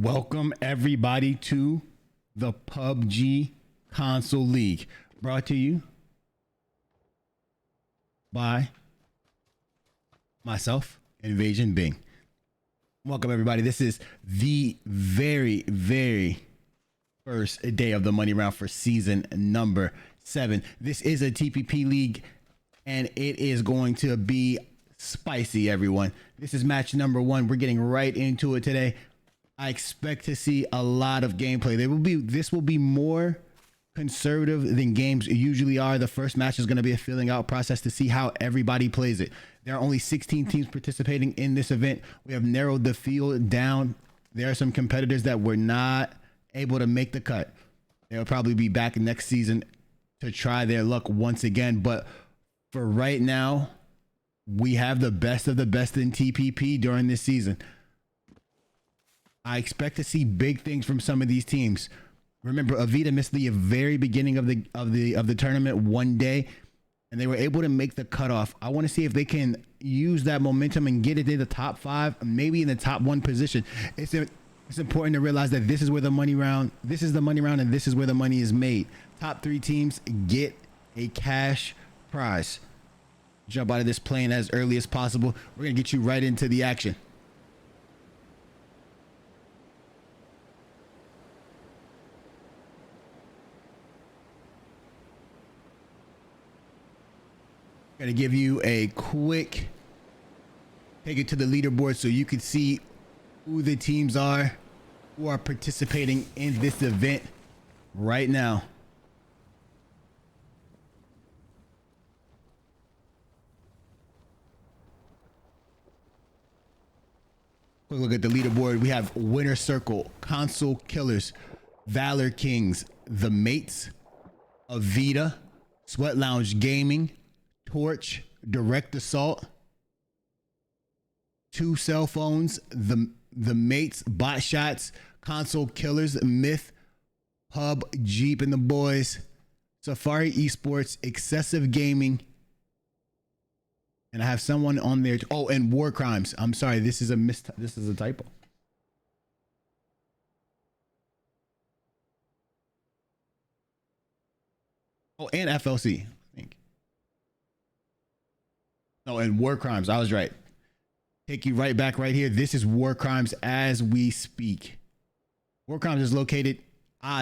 Welcome everybody to the PUBG Console League, brought to you by myself, Invasion Bing. Welcome everybody. This is the very first day of the money round for season number 7. This is a TPP league and it is going to be spicy, everyone. This is match number 1. We're getting right into it today. I expect to see a lot of gameplay. This will be more conservative than games usually are. The first match is going to be a filling out process to see how everybody plays it. There are only 16 teams participating in this event. We have narrowed the field down. There are some competitors that were not able to make the cut. They'll probably be back next season to try their luck once again. But for right now, we have the best of the best in TPP during this season. I expect to see big things from some of these teams. Remember, Avita missed the very beginning of the tournament one day, and they were able to make the cutoff. I want to see if they can use that momentum and get it in the top 5, maybe in the top 1 position. It's important to realize that this is where the money round. This is the money round, and this is where the money is made. Top 3 teams get a cash prize. Jump out of this plane as early as possible. We're gonna get you right into the action. Gonna give you a quick take it to the leaderboard so you can see who the teams are who are participating in this event right now. Quick look at the leaderboard. We have Winner Circle, Console Killers, Valor Kings, The Mates, Avita, Sweat Lounge Gaming, Torch, Direct Assault, 2 Cell Phones, the Mates, Bot Shots, Console Killers, Myth, Pub, Jeep and the Boys, Safari Esports, Excessive Gaming, and I have someone on there. Oh, and War Crimes. I'm sorry, this is a typo. Oh, and FLC, I think. Oh, and War Crimes. I was right. Take you right back right here. This is War Crimes as we speak. War Crimes is located.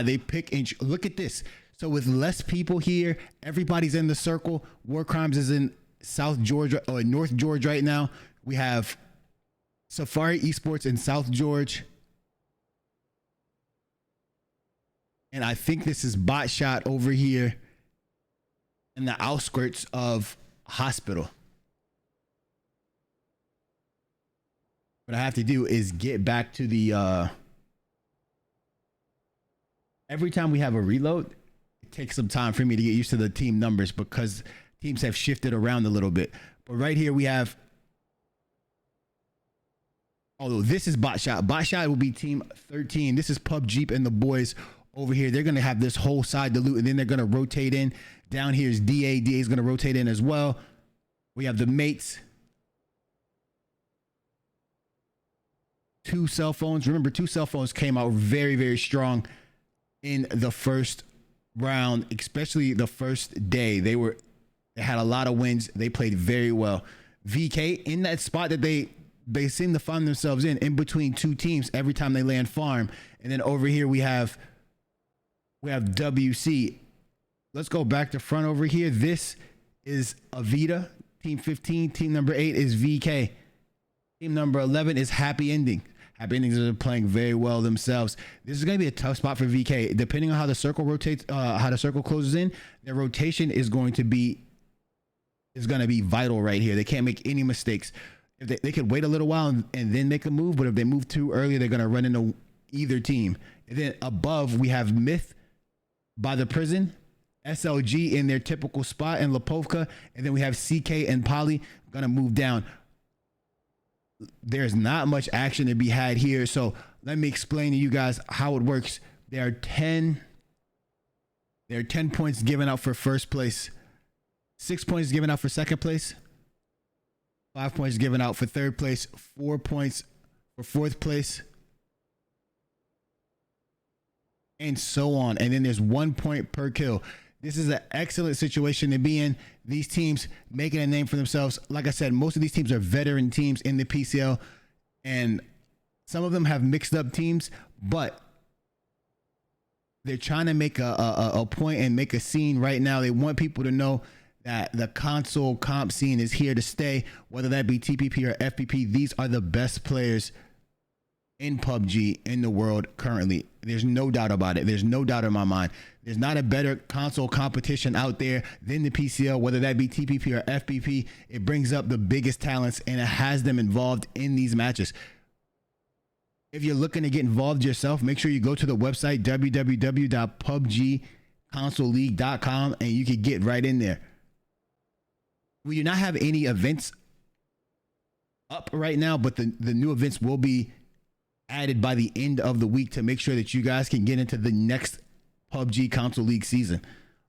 They pick and look at this. So with less people here, everybody's in the circle. War Crimes is in South Georgia or North Georgia right now. We have Safari Esports in South Georgia. And I think this is Bot Shot over here in the outskirts of Hospital. What I have to do is get back to the every time we have a reload, it takes some time for me to get used to the team numbers because teams have shifted around a little bit. But right here we have, although this is Bot Shot. Bot Shot will be team 13. This is Pub Jeep and the Boys over here. They're going to have this whole side to loot, and then they're going to rotate in. Down here is DA. DA is going to rotate in as well. We have the Mates. 2 Cell Phones. Remember, 2 Cell Phones came out very strong in the first round, especially the first day. They had a lot of wins. They played very well. VK in that spot that they seem to find themselves in between 2 teams every time they land farm. And then over here we have WC. Let's go back to front over here. This is Avita, team 15. Team number 8 is VK. Team number 11 is Happy Ending. Happy Endings are playing very well themselves. This is going to be a tough spot for VK. Depending on how the circle rotates, how the circle closes in, their rotation is going to be vital right here. They can't make any mistakes. If they could wait a little while and then make a move, but if they move too early, they're going to run into either team. And then above, we have Myth by the prison, SLG in their typical spot, and Lapovka, and then we have CK and Polly going to move down. There's not much action to be had here, so let me explain to you guys how it works. There are 10 points given out for first place, 6 points given out for second place, 5 points given out for third place, 4 points for fourth place, and so on. And then there's 1 point per kill. This is an excellent situation to be in. These teams making a name for themselves. Like I said, most of these teams are veteran teams in the PCL, and some of them have mixed up teams, but they're trying to make a point and make a scene right now. They want people to know that the console comp scene is here to stay, whether that be TPP or FPP. These are the best players in PUBG in the world currently. There's no doubt about it. There's no doubt in my mind. There's not a better console competition out there than the PCL, whether that be TPP or FPP. It brings up the biggest talents and it has them involved in these matches. If you're looking to get involved yourself, make sure you go to the website www.pubgconsoleleague.com and you can get right in there. We do not have any events up right now, but the new events will be added by the end of the week to make sure that you guys can get into the next PUBG Console League season.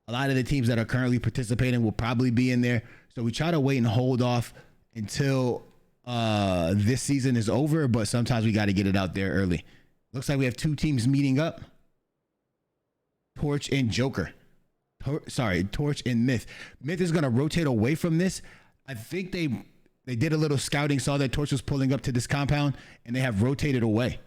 A lot of the teams that are currently participating will probably be in there. So we try to wait and hold off until this season is over, but sometimes we got to get it out there early. Looks like we have two teams meeting up. Torch and Joker. Torch and Myth. Myth is going to rotate away from this. I think they did a little scouting, saw that Torch was pulling up to this compound, and they have rotated away.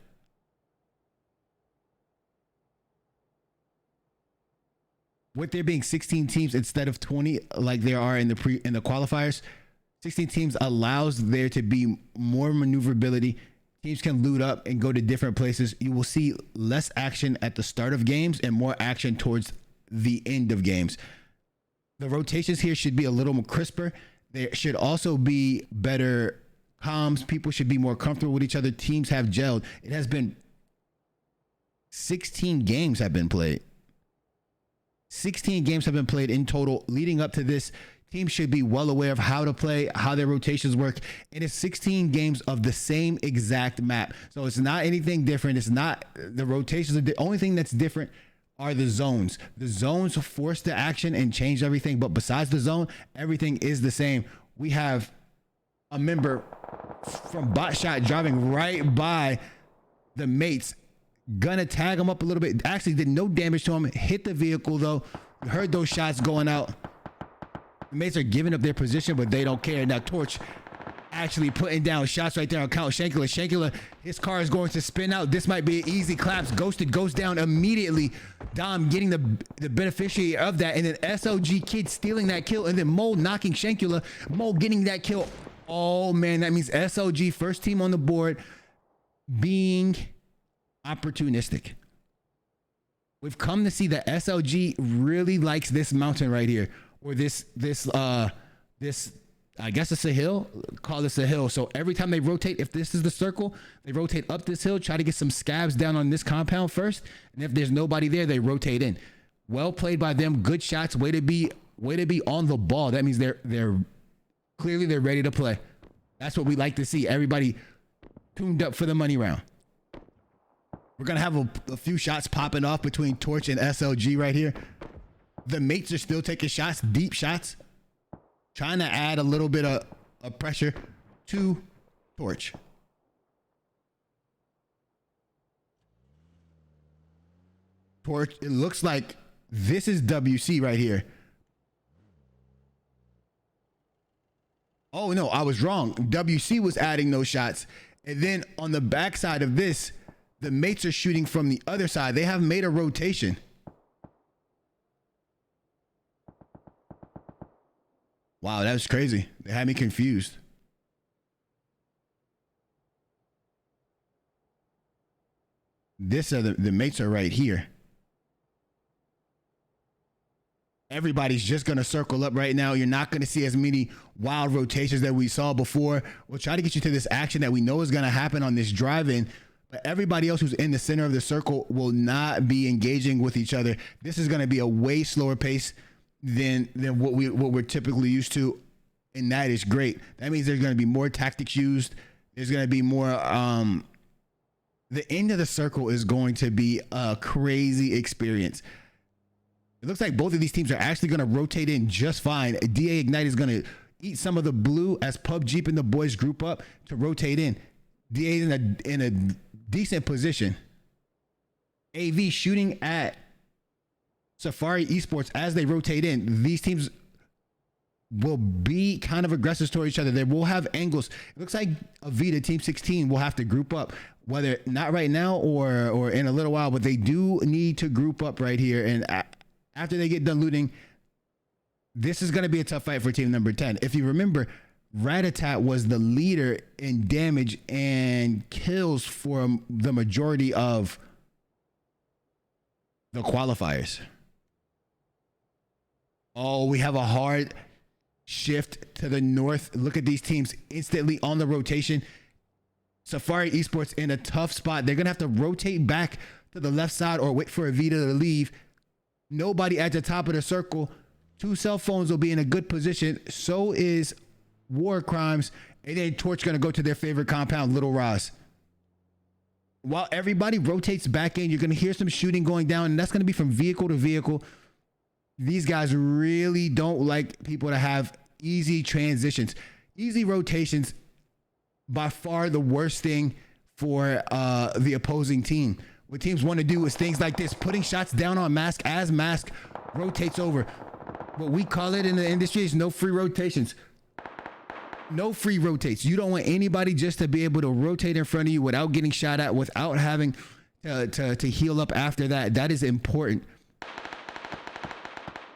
With there being 16 teams instead of 20 like there are in the qualifiers, 16 teams allows there to be more maneuverability. Teams can loot up and go to different places. You will see less action at the start of games and more action towards the end of games. The rotations here should be a little more crisper. There should also be better comms. People should be more comfortable with each other. Teams have gelled. It has been 16 games have been played. 16 games have been played in total leading up to this. Teams should be well aware of how to play, how their rotations work. It is 16 games of the same exact map. So it's not anything different. It's not the rotations. The only thing that's different are the zones. The zones force the action and change everything. But besides the zone, everything is the same. We have a member from Botshot driving right by the mates. Gonna tag him up a little bit. Actually did no damage to him. Hit the vehicle though. We heard those shots going out. The mates are giving up their position, but they don't care. Now Torch actually putting down shots right there on Count Shankula. Shankula, his car is going to spin out. This might be an easy collapse. Ghosted goes down immediately. Dom getting the beneficiary of that, and then SOG Kid stealing that kill, and then Mo knocking Shankula. Mo getting that kill. Oh man, that means SOG first team on the board being opportunistic. We've come to see that SLG really likes this mountain right here, or this I guess it's a hill. Call this a hill. So every time they rotate, if this is the circle, they rotate up this hill, try to get some scabs down on this compound first, and if there's nobody there, they rotate in. Well played by them. Good shots. Way to be on the ball. That means they're clearly ready to play. That's what we like to see. Everybody tuned up for the money round. We're going to have a few shots popping off between Torch and SLG right here. The mates are still taking shots, deep shots, trying to add a little bit of pressure to Torch. Torch, it looks like this is WC right here. Oh no, I was wrong. WC was adding those shots. And then on the backside of this, the mates are shooting from the other side. They have made a rotation. Wow, that was crazy. They had me confused. The mates are right here. Everybody's just going to circle up right now. You're not going to see as many wild rotations that we saw before. We'll try to get you to this action that we know is going to happen on this drive-in. But everybody else who's in the center of the circle will not be engaging with each other. This is going to be a way slower pace than what we're typically used to, and that is great. That means there's going to be more tactics used. There's going to be more. The end of the circle is going to be a crazy experience. It looks like both of these teams are actually going to rotate in just fine. DA Ignite is going to eat some of the blue as PUBG and the boys group up to rotate in. DA in a decent position. AV shooting at Safari Esports as they rotate in. These teams will be kind of aggressive toward each other. They will have angles. It looks like Avita Team 16 will have to group up, whether not right now or in a little while, but they do need to group up right here. And after they get done looting, this is going to be a tough fight for team number 10. If you remember, Ratatat was the leader in damage and kills for the majority of the qualifiers. Oh, we have a hard shift to the north. Look at these teams instantly on the rotation. Safari Esports in a tough spot. They're going to have to rotate back to the left side or wait for Avita to leave. Nobody at the top of the circle. 2 cell phones will be in a good position. So is War Crimes. And then Torch going to go to their favorite compound, Little Roz. While everybody rotates back in, you're going to hear some shooting going down, and that's going to be from vehicle to vehicle. These guys really don't like people to have easy transitions. Easy rotations, by far the worst thing for the opposing team. What teams want to do is things like this, putting shots down on Mask as Mask rotates over. What we call it in the industry is no free rotations. No free rotates. You don't want anybody just to be able to rotate in front of you without getting shot at, without having to heal up after that. That is important.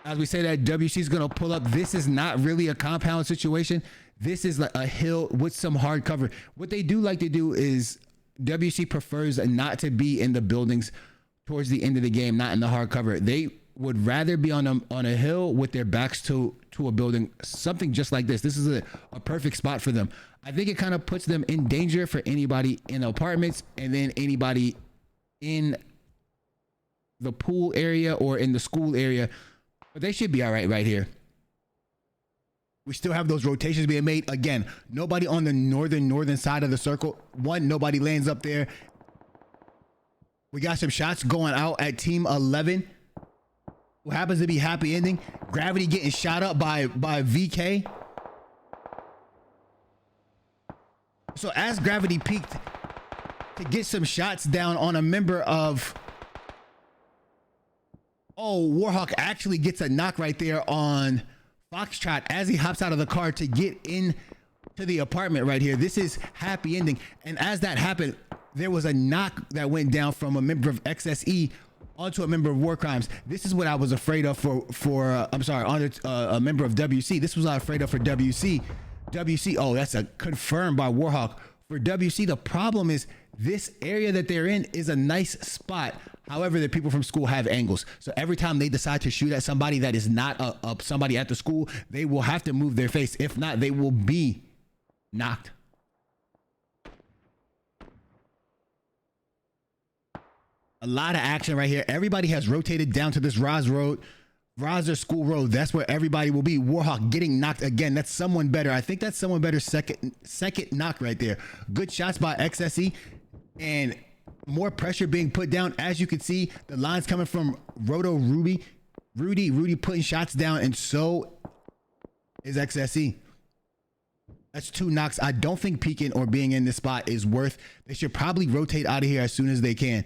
As we say that WC is going to pull up, this is not really a compound situation. This is like a hill with some hard cover. What they do like to do is WC prefers not to be in the buildings towards the end of the game, not in the hard cover. They would rather be on a hill with their backs to a building, something just like this. This is a perfect spot for them. I think it kind of puts them in danger for anybody in apartments and then anybody in the pool area or in the school area. But they should be all right here. We still have those rotations being made. Again, nobody on the northern side of the circle. Nobody lands up there. We got some shots going out at team 11. Who happens to be happy ending. Gravity getting shot up by VK. So as Gravity peeked to get some shots down on a member of... Oh, Warhawk actually gets a knock right there on Foxtrot as he hops out of the car to get in to the apartment right here. This is happy ending. And as that happened, there was a knock that went down from a member of XSE onto a member of War Crimes. This is what I was afraid of for a member of WC. This was what I was afraid of for WC. Oh, that's a confirmed by Warhawk. For WC, the problem is this area that they're in is a nice spot. However, the people from school have angles. So every time they decide to shoot at somebody that is not somebody at the school, they will have to move their face. If not, they will be knocked. A lot of action right here. Everybody has rotated down to this Roz or School Road. That's where everybody will be. Warhawk getting knocked again. That's someone better. I think that's someone better. Second knock right there. Good shots by XSE and more pressure being put down. As you can see, the lines coming from Roto Rudy putting shots down, and so is XSE. That's 2 knocks. I don't think peeking or being in this spot is worth. They should probably rotate out of here as soon as they can.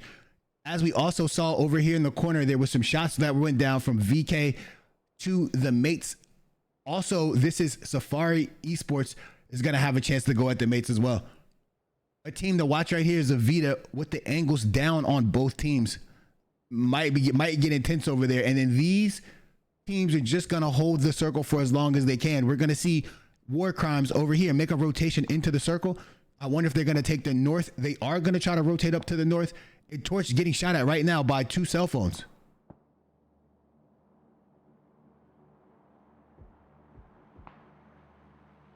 As we also saw over here in the corner, there was some shots that went down from VK to the mates. Also, this is Safari Esports is going to have a chance to go at the mates as well. A team to watch right here is Avita with the angles down on both teams. Might get intense over there. And then these teams are just going to hold the circle for as long as they can. We're going to see War Crimes over here make a rotation into the circle. I wonder if they're going to take the north. They are going to try to rotate up to the north. And Torch getting shot at right now by 2 cell phones.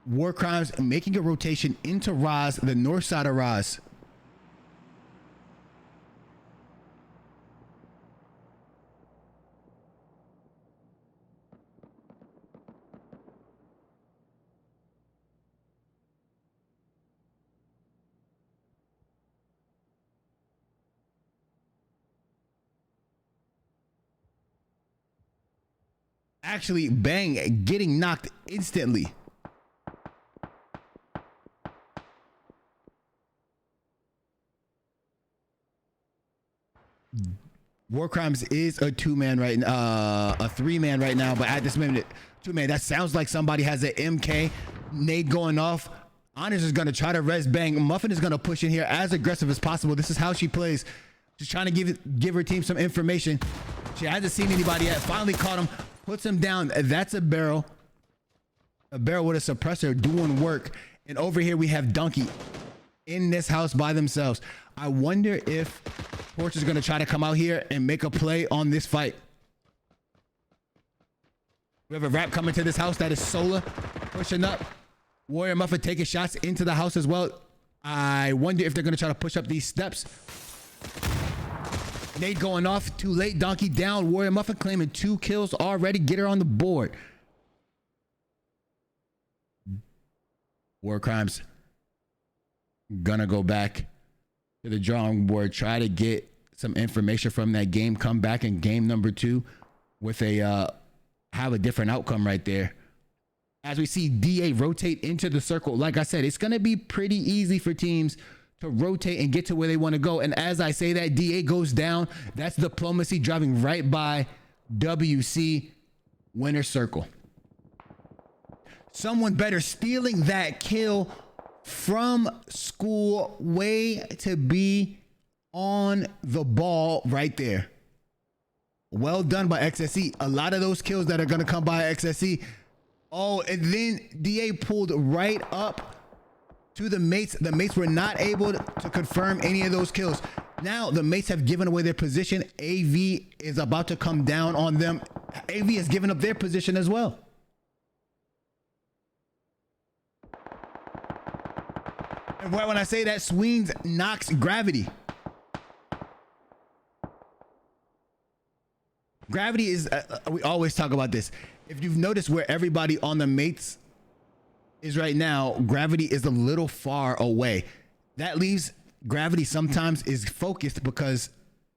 War Crimes making a rotation into Roz, the north side of Roz. Actually, Bang getting knocked instantly. War Crimes is a two-man right now, a three-man right now, but at this minute, two-man. That sounds like somebody has an MK. Nade going off. Honors is gonna try to res bang. Muffin is gonna push in here as aggressive as possible. This is how she plays. Just trying to give her team some information. She hasn't seen anybody yet. Finally caught him, puts him down. That's a barrel. A barrel with a suppressor doing work. And over here we have Donkey in this house by themselves. I wonder if Torch is gonna try to come out here and make a play on this fight. We have a rap coming to this house. That is Sola pushing up. Warrior Muffin taking shots into the house as well. I wonder if they're gonna try to push up these steps. Nade going off. Too late. Donkey down. Warrior Muffin claiming 2 kills already. Get her on the board. War Crimes gonna go back to the drawing board, try to get some information from that game, come back in game number 2 with a have a different outcome right there. As we see DA rotate into the circle, like I said, it's gonna be pretty easy for teams to rotate and get to where they want to go. And as I say that, DA goes down. That's diplomacy driving right by WC winner circle. Someone better stealing that kill from school. Way to be on the ball right there. Well done by XSE. A lot of those kills that are going to come by XSE. Oh, and then DA pulled right up to the mates. The mates were not able to confirm any of those kills. Now the mates have given away their position. AV is about to come down on them. AV has given up their position as well. And when I say that, Sweens knocks Gravity. Gravity is, we always talk about this. If you've noticed where everybody on the mates is right now, Gravity is a little far away. That leaves Gravity sometimes is focused because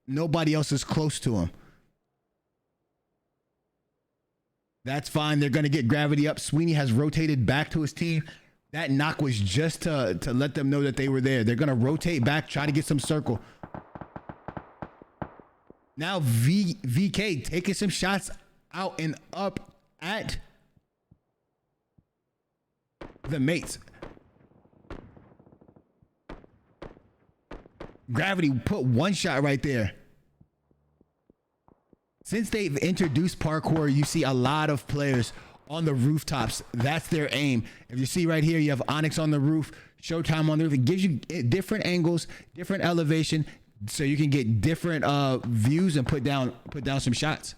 nobody else is close to him. That's fine. They're going to get Gravity up. Sweeney has rotated back to his team. That knock was just to let them know that they were there. They're going to rotate back, try to get some circle. Now VK taking some shots out and up at the mates. Gravity put one shot right there. Since they've introduced parkour, you see a lot of players on the rooftops. That's their aim. If you see right here, you have Onyx on the roof, Showtime on the roof. It gives you different angles, different elevation, so you can get different views and put down some shots.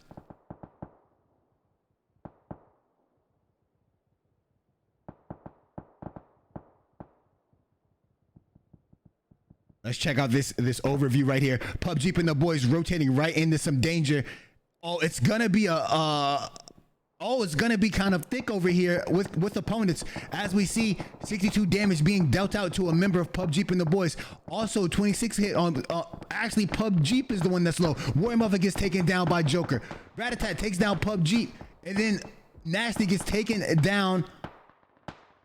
Let's check out this overview right here. PUBG and the boys rotating right into some danger. Oh, it's gonna be it's gonna be kind of thick over here with opponents. As we see 62 damage being dealt out to a member of PUBG and the boys. Also 26 hit on, actually PUBG is the one that's low. Warrior Muffin gets taken down by Joker. Ratatat takes down PUBG. And then Nasty gets taken down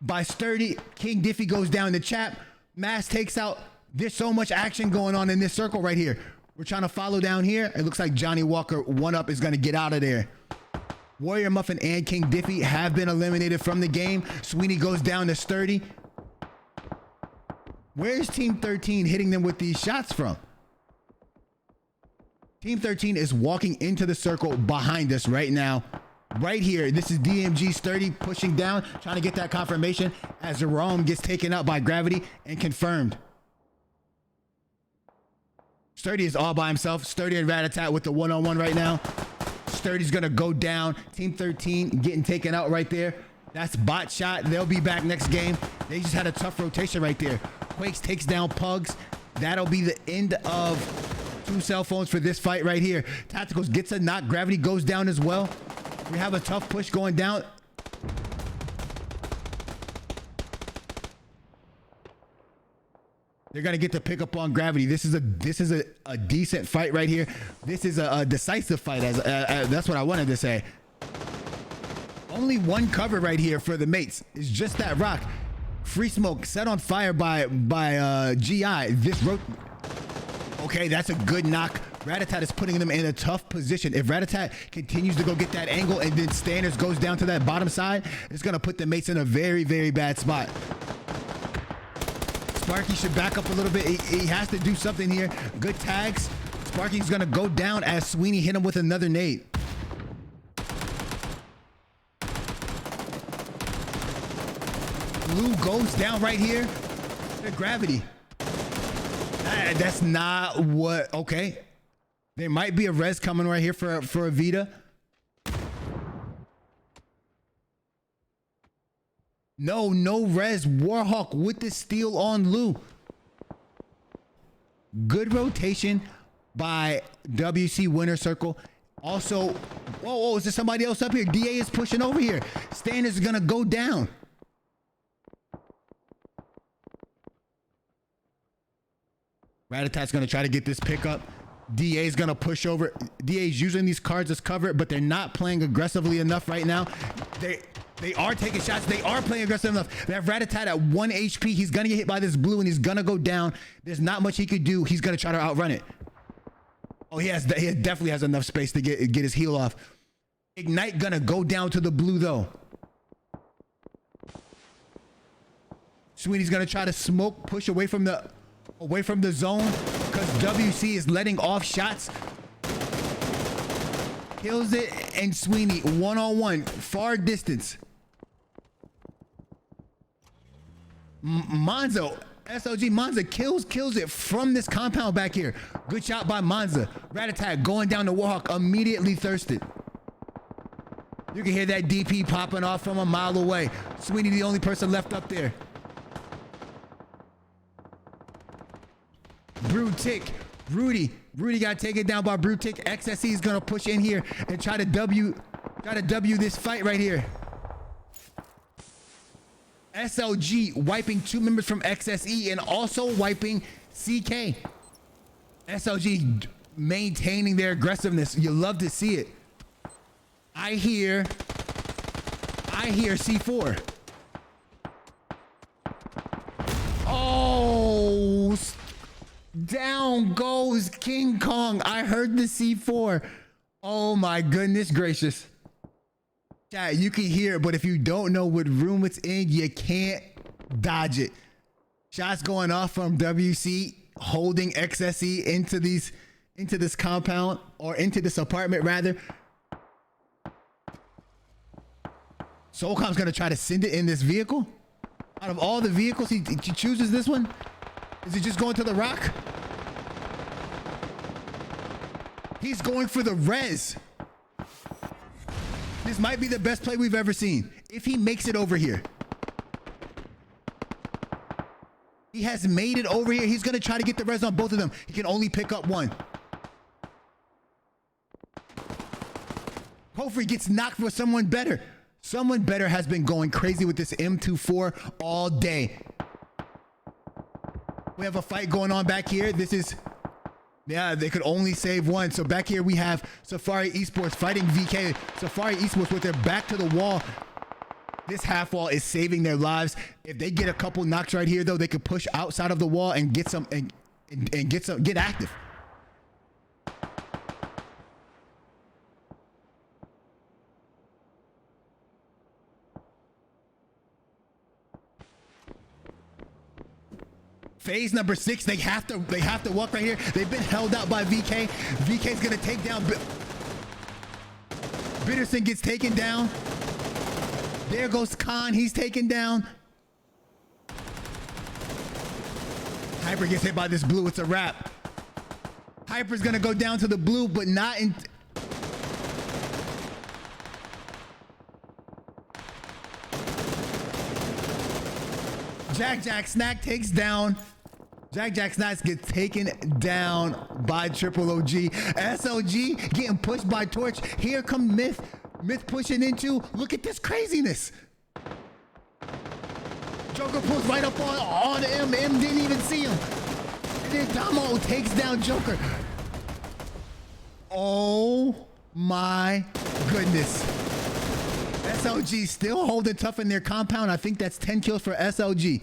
by Sturdy. King Diffie goes down the chap. Mass takes out. There's so much action going on in this circle right here. We're trying to follow down here. It looks like Johnny Walker 1-up is going to get out of there. Warrior Muffin and King Diffie have been eliminated from the game. Sweeney goes down to Sturdy. Where's Team 13 hitting them with these shots from? Team 13 is walking into the circle behind us right now. Right here, this is DMG Sturdy pushing down, trying to get that confirmation as Jerome gets taken out by Gravity and confirmed. Sturdy is all by himself. Sturdy and Ratatat with the one-on-one right now. Sturdy's gonna go down. Team 13 getting taken out right there. That's bot shot. They'll be back next game. They just had a tough rotation right there. Quakes takes down Pugs. That'll be the end of 2 cell phones for this fight right here. Tacticals gets a knock. Gravity goes down as well. We have a tough push going down. They're gonna get to pick up on Gravity. This is a decent fight right here. This is a decisive fight. That's what I wanted to say. Only one cover right here for the mates. It's just that rock. Free smoke set on fire by GI. Okay, that's a good knock Ratatat is putting them in a tough position. If Ratatat continues to go get that angle and then Standards goes down to that bottom side, it's going to put the mates in a very, very bad spot. Sparky should back up a little bit. He has to do something here. Good tags. Sparky's going to go down as Sweeney hit him with another nade. Blue goes down right here. The gravity. That's not what... Okay. There might be a res coming right here for a Vita. No res. Warhawk with the steal on Lou. Good rotation by WC Winner Circle. Also, whoa, is there somebody else up here? DA is pushing over here. Standards is going to go down. Ratatat's going to try to get this pickup. DA is going to push over. DA is using these cards as cover, but they're not playing aggressively enough right now. They are taking shots. They are playing aggressive enough. They have Ratatat at 1 HP. He's going to get hit by this blue, and he's going to go down. There's not much he could do. He's going to try to outrun it. Oh, he definitely has enough space to get his heal off. Ignite going to go down to the blue, though. Sweeney's going to try to smoke, push away from the zone because WC is letting off shots. Kills it, and Sweeney one-on-one, far distance. Monza, SLG Monza kills it from this compound back here. Good shot by Monza. Ratatat going down to Warhawk, immediately thirsted. You can hear that DP popping off from a mile away. Sweeney the only person left up there. Brutic, Rudy got taken down by Brutic. XSE is gonna push in here and try to W this fight right here. SLG wiping 2 members from XSE and also wiping CK. SLG maintaining their aggressiveness. You love to see it. I hear C4. Oh, down goes King Kong. I heard the C4. Oh my goodness gracious. Chat, you can hear it, but if you don't know what room it's in, you can't dodge it. Shots going off from WC holding XSE into this compound, or into this apartment rather. Soulcom's gonna try to send it in this vehicle. Out of all the vehicles, he chooses this one. Is he just going to the rock? He's going for the res. This might be the best play we've ever seen. If he makes it over here. He has made it over here. He's going to try to get the res on both of them. He can only pick up one. Hopefully he gets knocked for someone better. Someone better has been going crazy with this M24 all day. We have a fight going on back here. This is, yeah, they could only save one. So back here we have Safari Esports fighting VK. Safari Esports with their back to the wall. This half wall is saving their lives. If they get a couple knocks right here, though, they could push outside of the wall and get some and get active. Phase number 6, they have to walk right here. They've been held out by VK. VK's gonna take down Bitterson gets taken down. There goes Khan, he's taken down. Hyper gets hit by this blue, it's a wrap. Hyper's gonna go down to the blue, but not in. Jack Snack takes down. Jack Snack gets taken down by Triple OG. SLG getting pushed by Torch. Here come Myth. Myth pushing into. Look at this craziness. Joker pulls right up on M. M didn't even see him. And then Damo takes down Joker. Oh my goodness. SLG still holding tough in their compound. I think that's 10 kills for SLG.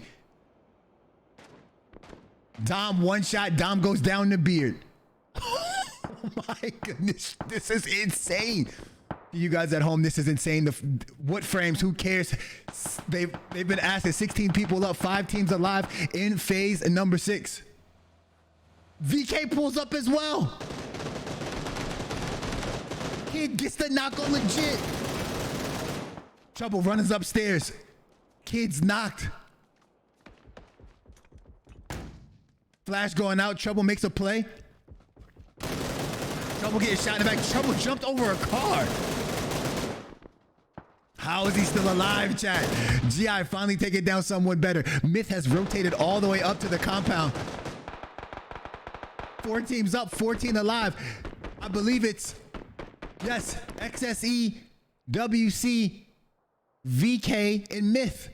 Dom one shot. Dom goes down the beard. my goodness, this is insane. You guys at home, this is insane. What frames? Who cares? They've been asking 16 people up, 5 teams alive in phase number 6. VK pulls up as well. Kid gets the knock on legit. Trouble runs upstairs. Kid's knocked. Flash going out. Trouble makes a play. Trouble getting shot in the back. Trouble jumped over a car. How is he still alive, chat? GI finally taking down someone better. Myth has rotated all the way up to the compound. 4 teams up, 14 alive. I believe it's, yes, XSE, WC, VK, and Myth.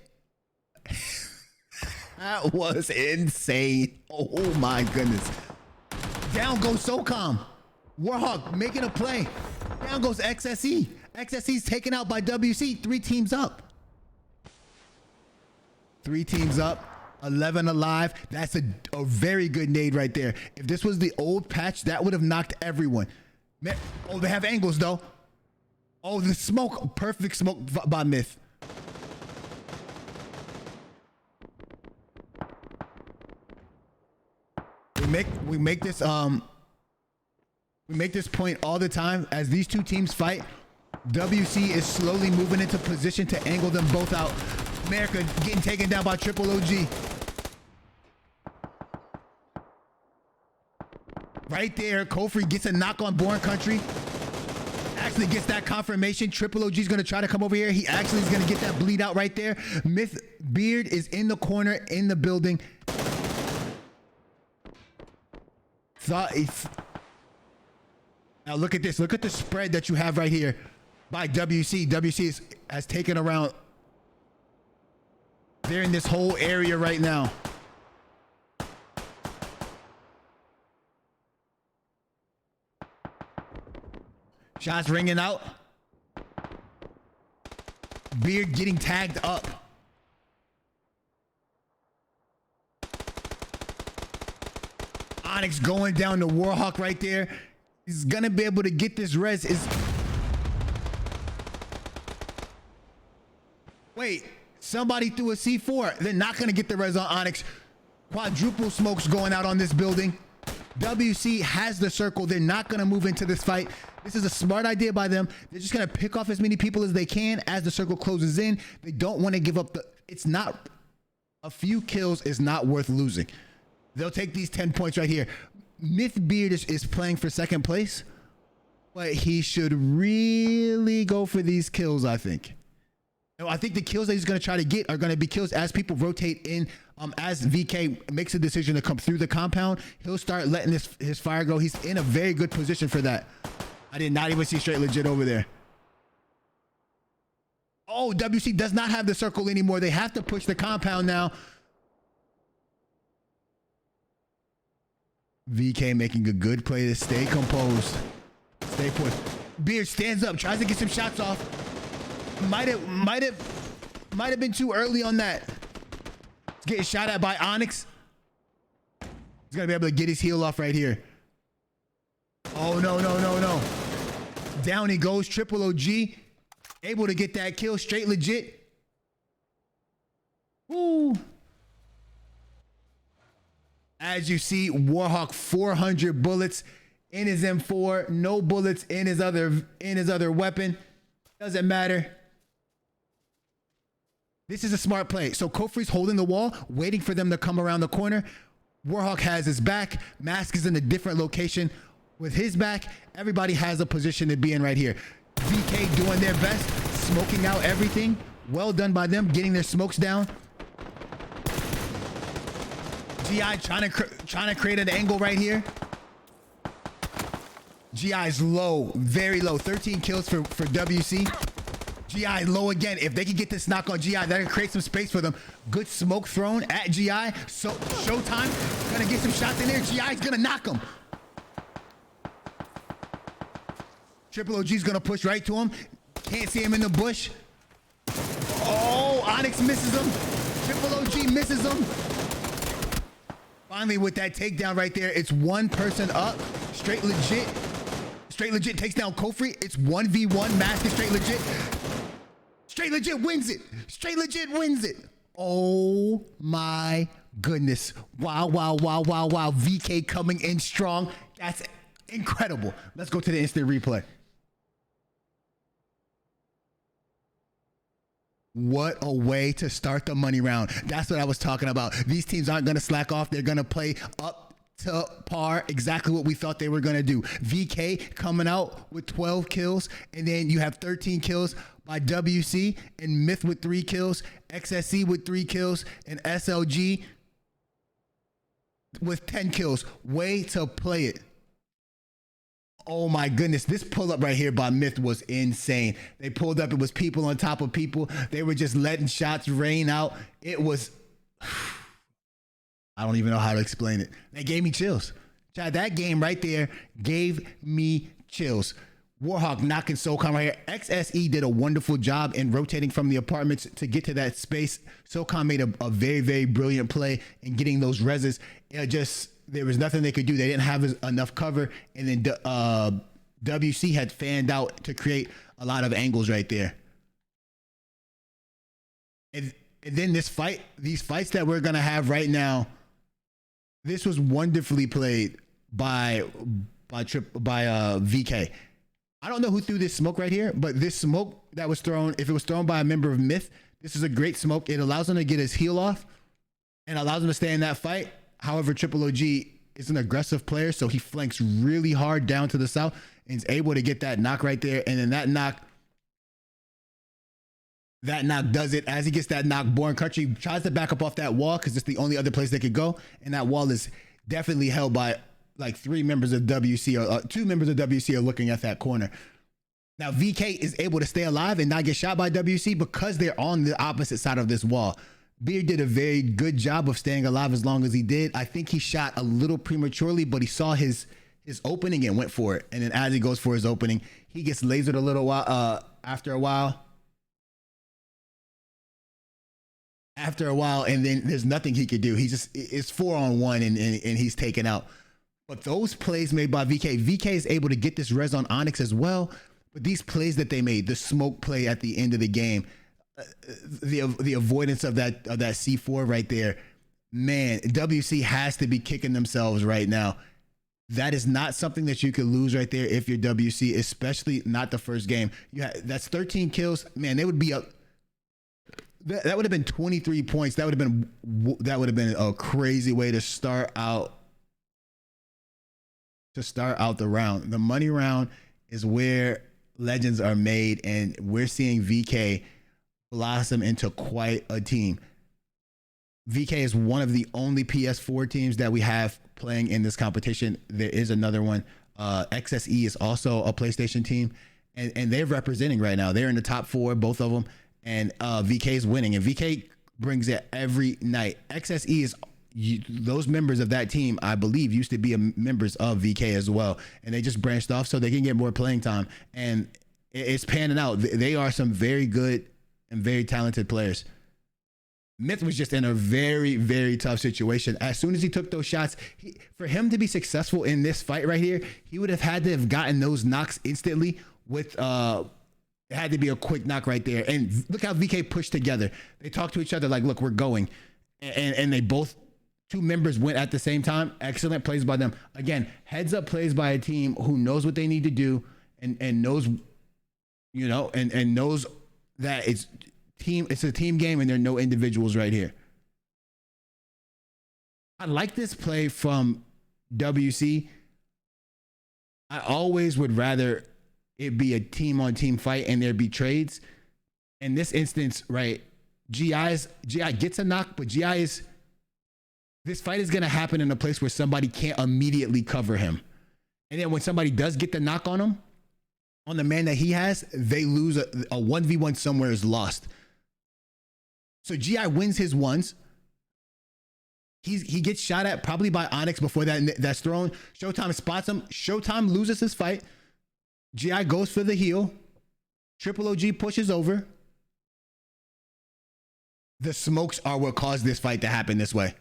That was insane. Oh my goodness. Down goes SOCOM. Warhawk making a play. Down goes XSE. XSE's taken out by WC. 3 teams up. 3 teams up. 11 alive. That's a very good nade right there. If this was the old patch, that would have knocked everyone. Oh, they have angles though. Oh, the smoke. Perfect smoke by Myth. We make this point all the time as these 2 teams fight. WC is slowly moving into position to angle them both out. America getting taken down by Triple OG. Right there, Kofri gets a knock on Born Country. Actually gets that confirmation. Triple OG is going to try to come over here. He actually is going to get that bleed out right there. Myth Beard is in the corner in the building. Now look at this. Look at the spread that you have right here by WC. WC has taken around. They're in this whole area right now. Shots ringing out. Beard getting tagged up. Onyx going down to Warhawk right there. He's gonna be able to get this res. Wait, somebody threw a C4. They're not gonna get the res on Onyx. Quadruple smokes going out on this building. WC has the circle. They're not gonna move into this fight. This is a smart idea by them. They're just gonna pick off as many people as they can as the circle closes in. They don't want to give up it's not, a few kills is not worth losing. They'll take these 10 points right here. Myth Beard is playing for 2nd place, but he should really go for these kills, I think. I think the kills that he's going to try to get are going to be kills as people rotate in. As VK makes a decision to come through the compound, he'll start letting his fire go. He's in a very good position for that. I did not even see Straight Legit over there. Oh, WC does not have the circle anymore. They have to push the compound now. VK making a good play to stay composed. Stay put. Beard stands up, tries to get some shots off. Might have been too early on that. He's getting shot at by Onyx. He's gonna be able to get his heel off right here. Oh no. Down he goes. Triple OG able to get that kill. Straight Legit. Woo. As you see, Warhawk 400 bullets in his M4, no bullets in his other weapon. Doesn't matter. This is a smart play. So Kofri's holding the wall, waiting for them to come around the corner. Warhawk has his back. Mask is in a different location with his back. Everybody has a position to be in right here. VK doing their best, smoking out everything. Well done by them, getting their smokes down. GI trying to create an angle right here. GI's low, very low. 13 kills for WC. GI low again. If they can get this knock on GI, that can create some space for them. Good smoke thrown at GI. So Showtime gonna get some shots in there. GI's gonna knock him. Triple OG's gonna push right to him. Can't see him in the bush. Oh, Onyx misses him. Triple OG misses him. Finally, with that takedown right there, it's 1 person up. Straight Legit Straight Legit takes down Kofri. It's 1v1. Mask is Straight Legit. Straight Legit wins it. Straight Legit wins it. Oh my goodness. Wow, wow, wow, wow, wow. VK coming in strong. That's incredible. Let's go to the instant replay. What a way to start the money round. That's what I was talking about. These teams aren't going to slack off. They're going to play up to par, exactly what we thought they were going to do. VK coming out with 12 kills, and then you have 13 kills by WC, and Myth with 3 kills, XSC with 3 kills, and SLG with 10 kills. Way to play it. Oh my goodness, this pull up right here by Myth was insane. They pulled up, it was people on top of people. They were just letting shots rain out. It was, I don't even know how to explain it. They gave me chills. Chad, that game right there gave me chills. Warhawk knocking SOCOM right here. XSE did a wonderful job in rotating from the apartments to get to that space. SOCOM made a very, very brilliant play in getting those reses. There was nothing they could do. They didn't have enough cover. And then WC had fanned out to create a lot of angles right there. And then these fights that we're going to have right now, this was wonderfully played by VK. I don't know who threw this smoke right here, but this smoke that was thrown, if it was thrown by a member of Myth, this is a great smoke. It allows him to get his heel off and allows him to stay in that fight. However, Triple OG is an aggressive player, so he flanks really hard down to the south and is able to get that knock right there. And then that knock does it. As he gets that knock, Born Country tries to back up off that wall because it's the only other place they could go. And that wall is definitely held by like 3 members of WC, or 2 members of WC are looking at that corner. Now, VK is able to stay alive and not get shot by WC because they're on the opposite side of this wall. Beard did a very good job of staying alive as long as he did. I think he shot a little prematurely, but he saw his opening and went for it. And then as he goes for his opening, he gets lasered a little while after a while, and then there's nothing he could do. It's 4-on-1 and he's taken out. But those plays made by VK is able to get this res on Onyx as well. But these plays that they made, the smoke play at the end of the game, the avoidance of that C4 right there, man, WC has to be kicking themselves right now. That is not something that you could lose right there if you're WC, especially not the first game. That's 13 kills, man. They would be up. That would have been 23 points. That would have been a crazy way to start out the round. The money round is where legends are made, and we're seeing VK blossom into quite a team. VK is one of the only PS4 teams that we have playing in this competition. There is another one. XSE is also a PlayStation team, and they're representing right now. They're in the top 4, both of them, and VK is winning, and VK brings it every night. XSE is those members of that team, I believe, used to be members of VK as well, and they just branched off so they can get more playing time, and it's panning out. They are some very good and very talented players. Myth was just in a very, very tough situation. As soon as he took those shots, for him to be successful in this fight right here, he would have had to have gotten those knocks instantly with it had to be a quick knock right there. And look how VK pushed together. They talked to each other like, look, we're going. And they both, 2 members went at the same time. Excellent plays by them. Again, heads up plays by a team who knows what they need to do and knows, and knows that it's a team game and there are no individuals right here. I like this play from WC. I always would rather it be a team on team fight and there be trades. In this instance, right, GI gets a knock, but this fight is going to happen in a place where somebody can't immediately cover him. And then when somebody does get the knock on him, on the man that he has, they lose. A 1v1 somewhere is lost. So GI wins his ones. He gets shot at probably by Onyx before that's thrown. Showtime spots him. Showtime loses his fight. GI goes for the heel. Triple OG pushes over. The smokes are what caused this fight to happen this way.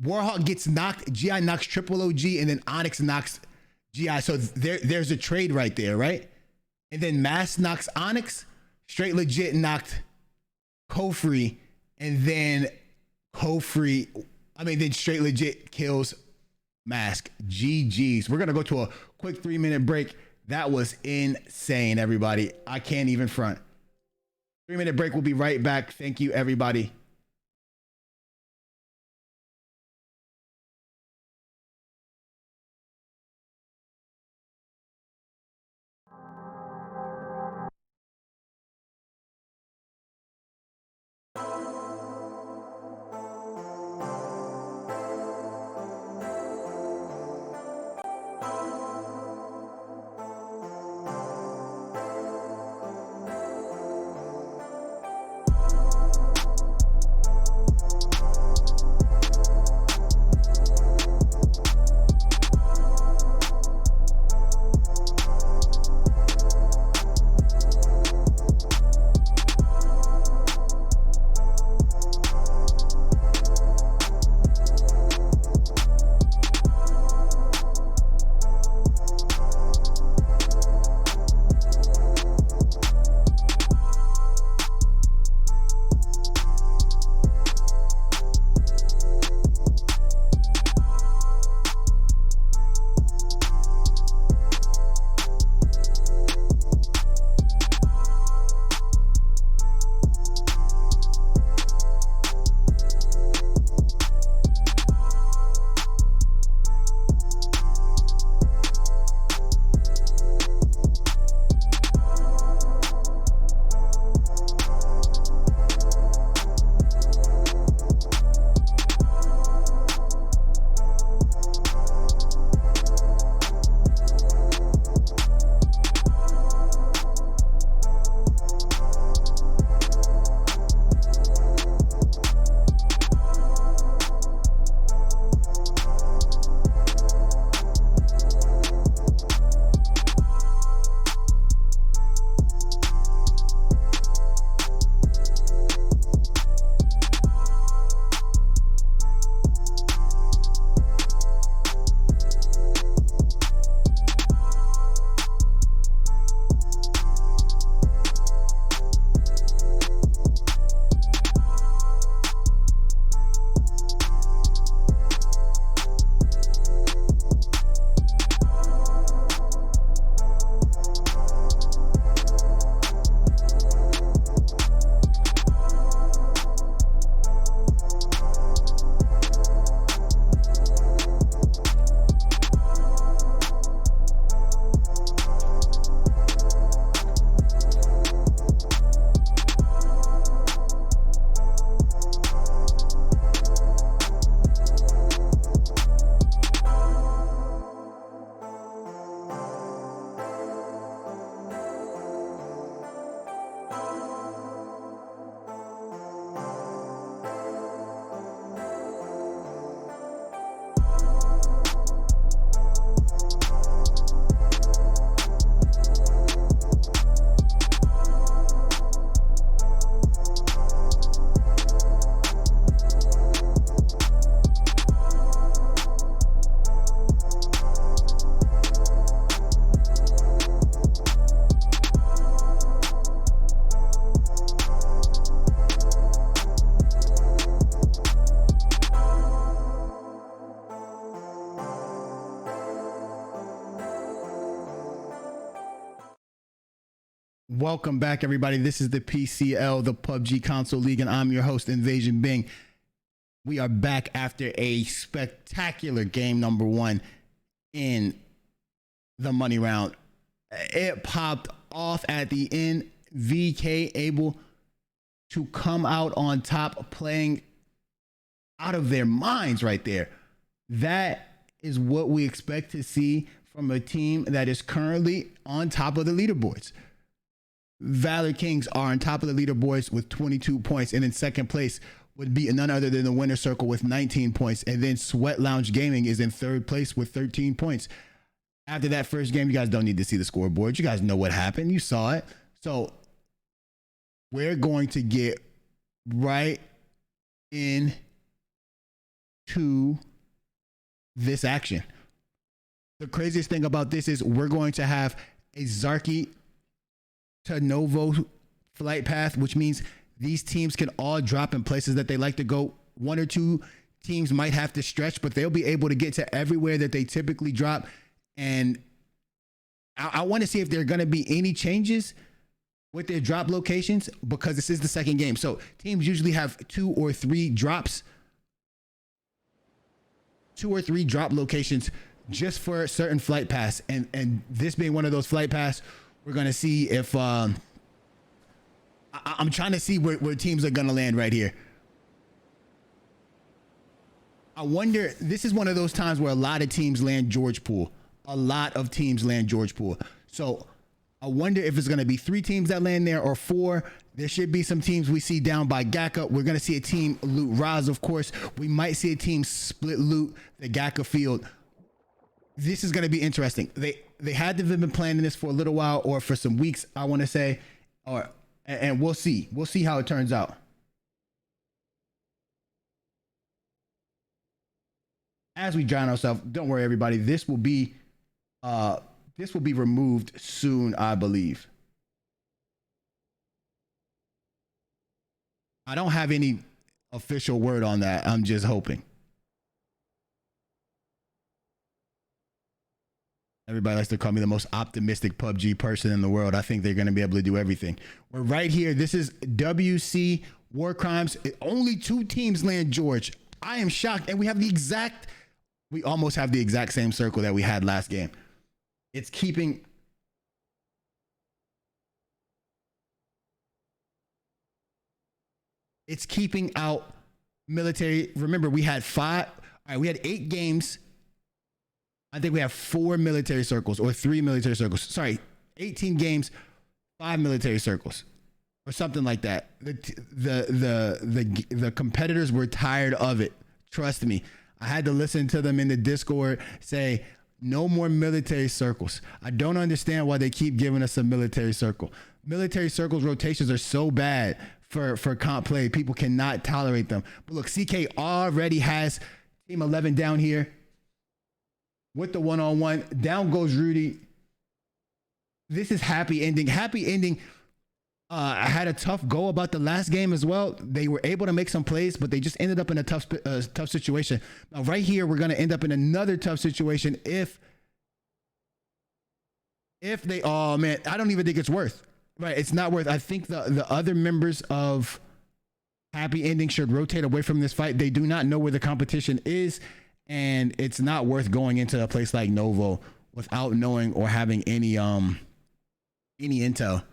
Warhawk gets knocked. GI knocks Triple OG, and then Onyx knocks GI. So there's a trade right there, right? And then Mask knocks Onyx, straight legit knocked Kofri, and then then straight legit kills Mask. GG's. We're gonna go to a quick 3-minute break. That was insane, everybody. I can't even front. 3-minute break. We'll be right back. Thank you, everybody. Welcome back, everybody. This is the PCL, the PUBG Console League, and I'm your host, Invasion Bing. We are back after a spectacular game number 1 in the money round. It popped off at the end. VK able to come out on top, playing out of their minds right there. That is what we expect to see from a team that is currently on top of the leaderboards. Valor Kings are on top of the leaderboards with 22 points, and in second place would be none other than the winner circle with 19 points, and then Sweat Lounge Gaming is in third place with 13 points. After that first game, you guys don't need to see the scoreboard. You guys know what happened. You saw it. So we're going to get right into this action. The craziest thing about this is we're going to have a Zarky to Novo flight path, which means these teams can all drop in places that they like to go. One or two teams might have to stretch, but they'll be able to get to everywhere that they typically drop. And I want to see if there are going to be any changes with their drop locations, because this is the second game. So teams usually have 2 or 3 drops, 2 or 3 drop locations just for a certain flight pass. And this being one of those flight pass, we're going to see if I'm trying to see where teams are going to land right here. I wonder, this is one of those times where a lot of teams land George Pool. A lot of teams land George Pool. So I wonder if it's going to be 3 teams that land there or 4. There should be some teams we see down by Gaka. We're going to see a team loot Raz, of course. We might see a team split loot the Gaka field. This is going to be interesting. They had to have been planning this for a little while, or for some weeks, I want to say, and we'll see. We'll see how it turns out. As we drown ourselves, don't worry, everybody. This will be removed soon, I believe. I don't have any official word on that. I'm just hoping. Everybody likes to call me the most optimistic PUBG person in the world. I think they're going to be able to do everything. We're right here. This is WC War Crimes. Only 2 teams land George. I am shocked. And we almost have the exact same circle that we had last game. It's keeping out military. Remember, we had 8 games. I think we have 4 military circles, or 3 military circles. Sorry, 18 games, 5 military circles, or something like that. The competitors were tired of it. Trust me. I had to listen to them in the Discord say, no more military circles. I don't understand why they keep giving us a military circle. Military circles rotations are so bad for comp play. People cannot tolerate them. But look, CK already has Team 11 down here with the one-on-one. Down goes Rudy. This is happy ending. Happy ending. I had a tough go about the last game as well. They were able to make some plays, but they just ended up in a tough situation. Now, right here, we're going to end up in another tough situation if they, oh man, I don't even think it's worth, right? It's not worth. I think the other members of Happy Ending should rotate away from this fight. They do not know where the competition is, and it's not worth going into a place like Novo without knowing or having any intel.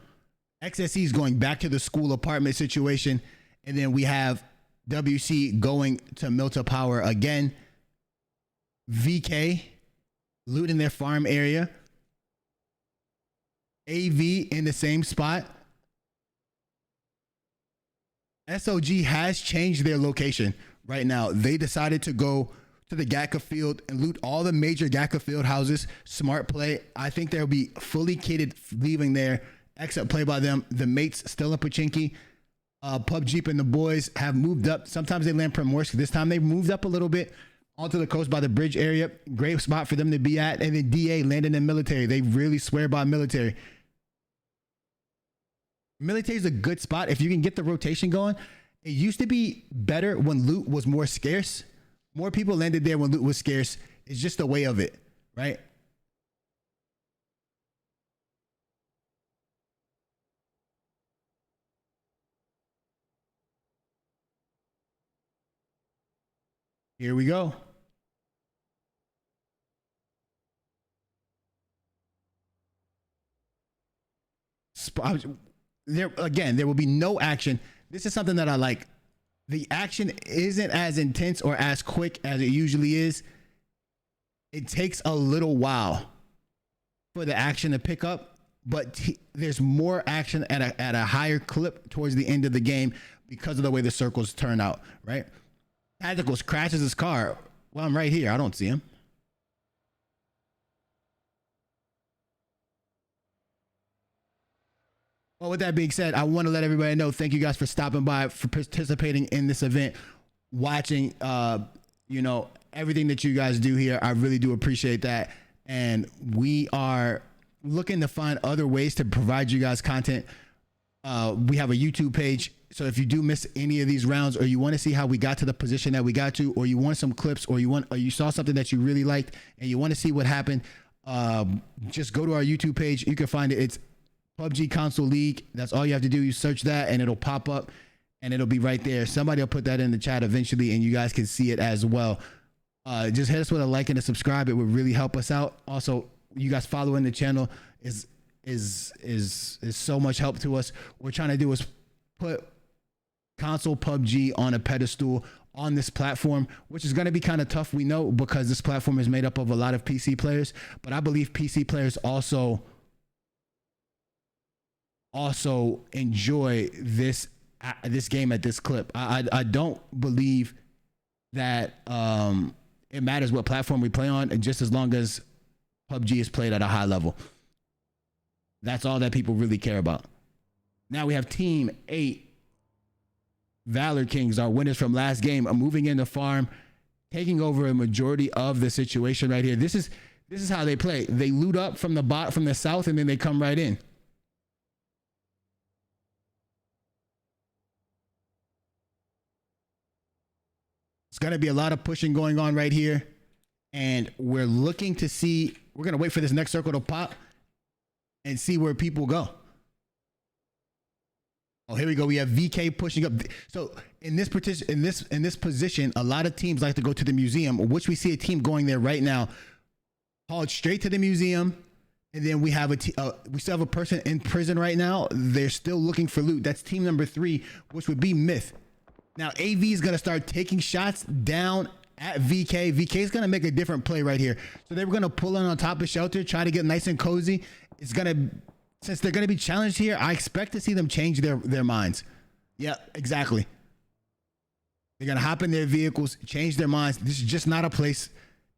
XSE is going back to the school apartment situation, and then we have WC going to Milta Power again. VK looting their farm area. AV in the same spot. SOG has changed their location right now. They decided to go to the Gaka field and loot all the major Gaka field houses. Smart play. I think they'll be fully kitted leaving there. Excellent play by them. The mates still in Pachinki. PUBG and the boys have moved up. Sometimes they land Primorsk. This time they moved up a little bit onto the coast by the bridge area. Great spot for them to be at. And then DA landing in military. They really swear by military. Military is a good spot if you can get the rotation going. It used to be better when loot was more scarce. More people landed there when loot was scarce. It's just a way of it, right? Here we go. There again, there will be no action. This is something that I like. The action isn't as intense or as quick as it usually is. It takes a little while for the action to pick up, but there's more action at a higher clip towards the end of the game because of the way the circles turn out, right? Tacticals crashes his car. Well, I'm right here. I don't see him. Well, with that being said, I want to let everybody know, thank you guys for stopping by, for participating in this event, watching, everything that you guys do here. I really do appreciate that. and we are looking to find other ways to provide you guys content. We have a YouTube page, so if you do miss any of these rounds, or you want to see how we got to the position that we got to, or you want some clips, or you saw something that you really liked and you want to see what happened, just go to our YouTube page. You can find it. It's PUBG Console League. That's all you have to do. You search that and it'll pop up and it'll be right there. Somebody will put that in the chat eventually and you guys can see it as well. Just hit us with a like and a subscribe. It would really help us out. Also, you guys following the channel is so much help to us. What we're trying to do is put console PUBG on a pedestal on this platform, which is going to be kind of tough, we know, because this platform is made up of a lot of PC players. But I believe PC players also enjoy this game at this clip. I don't believe that it matters what platform we play on, and just as long as PUBG is played at a high level. That's all that people really care about. Now we have Team 8 Valor Kings, our winners from last game, are moving into farm, taking over a majority of the situation right here. This is how they play. They loot up from the south, and then they come right in. It's going to be a lot of pushing going on right here, and we're looking to see. We're going to wait for this next circle to pop and see where people go. Oh, here we go. We have VK pushing up. So in this position, a lot of teams like to go to the museum, which we see a team going there right now, hauled straight to the museum. And then we have we still have a person in prison right now. They're still looking for loot. That's team number 3, which would be Myth. Now AV is going to start taking shots down at VK. VK is going to make a different play right here. So they were going to pull in on top of shelter, try to get nice and cozy. It's going to, since they're going to be challenged here, I expect to see them change their minds. Yeah, exactly. They're going to hop in their vehicles, change their minds. This is just not a place.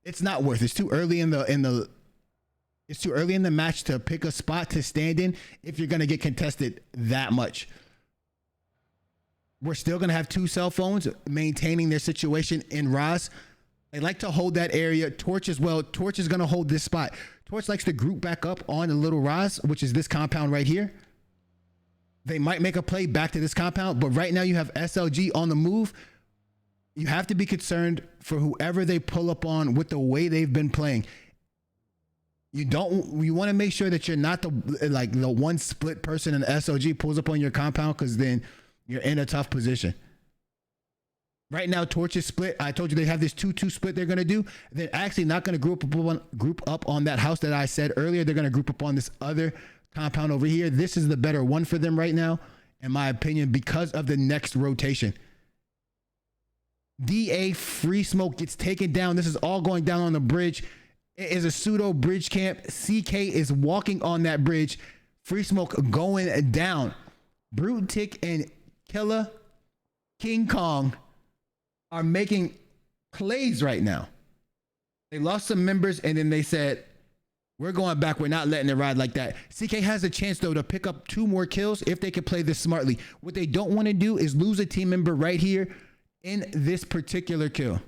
It's not worth it. It's too early it's too early in the match to pick a spot to stand in if you're going to get contested that much. We're still going to have 2 cell phones maintaining their situation in Roz. They like to hold that area. Torch as well. Torch is going to hold this spot. Torch likes to group back up on the little Roz, which is this compound right here. They might make a play back to this compound, but right now you have SLG on the move. You have to be concerned for whoever they pull up on with the way they've been playing. You want to make sure that you're not the one split person and the SLG pulls up on your compound, because then you're in a tough position. Right now, Torch is split. I told you they have this 2-2 split they're going to do. They're actually not going to group up on that house that I said earlier. They're going to group up on this other compound over here. This is the better one for them right now, in my opinion, because of the next rotation. DA Free Smoke gets taken down. This is all going down on the bridge. It is a pseudo bridge camp. CK is walking on that bridge. Free Smoke going down. Brute Tick and Killer King Kong are making plays right now. They lost some members, and then they said, we're going back. We're not letting it ride like that. CK has a chance, though, to pick up 2 more kills if they can play this smartly. What they don't want to do is lose a team member right here in this particular kill.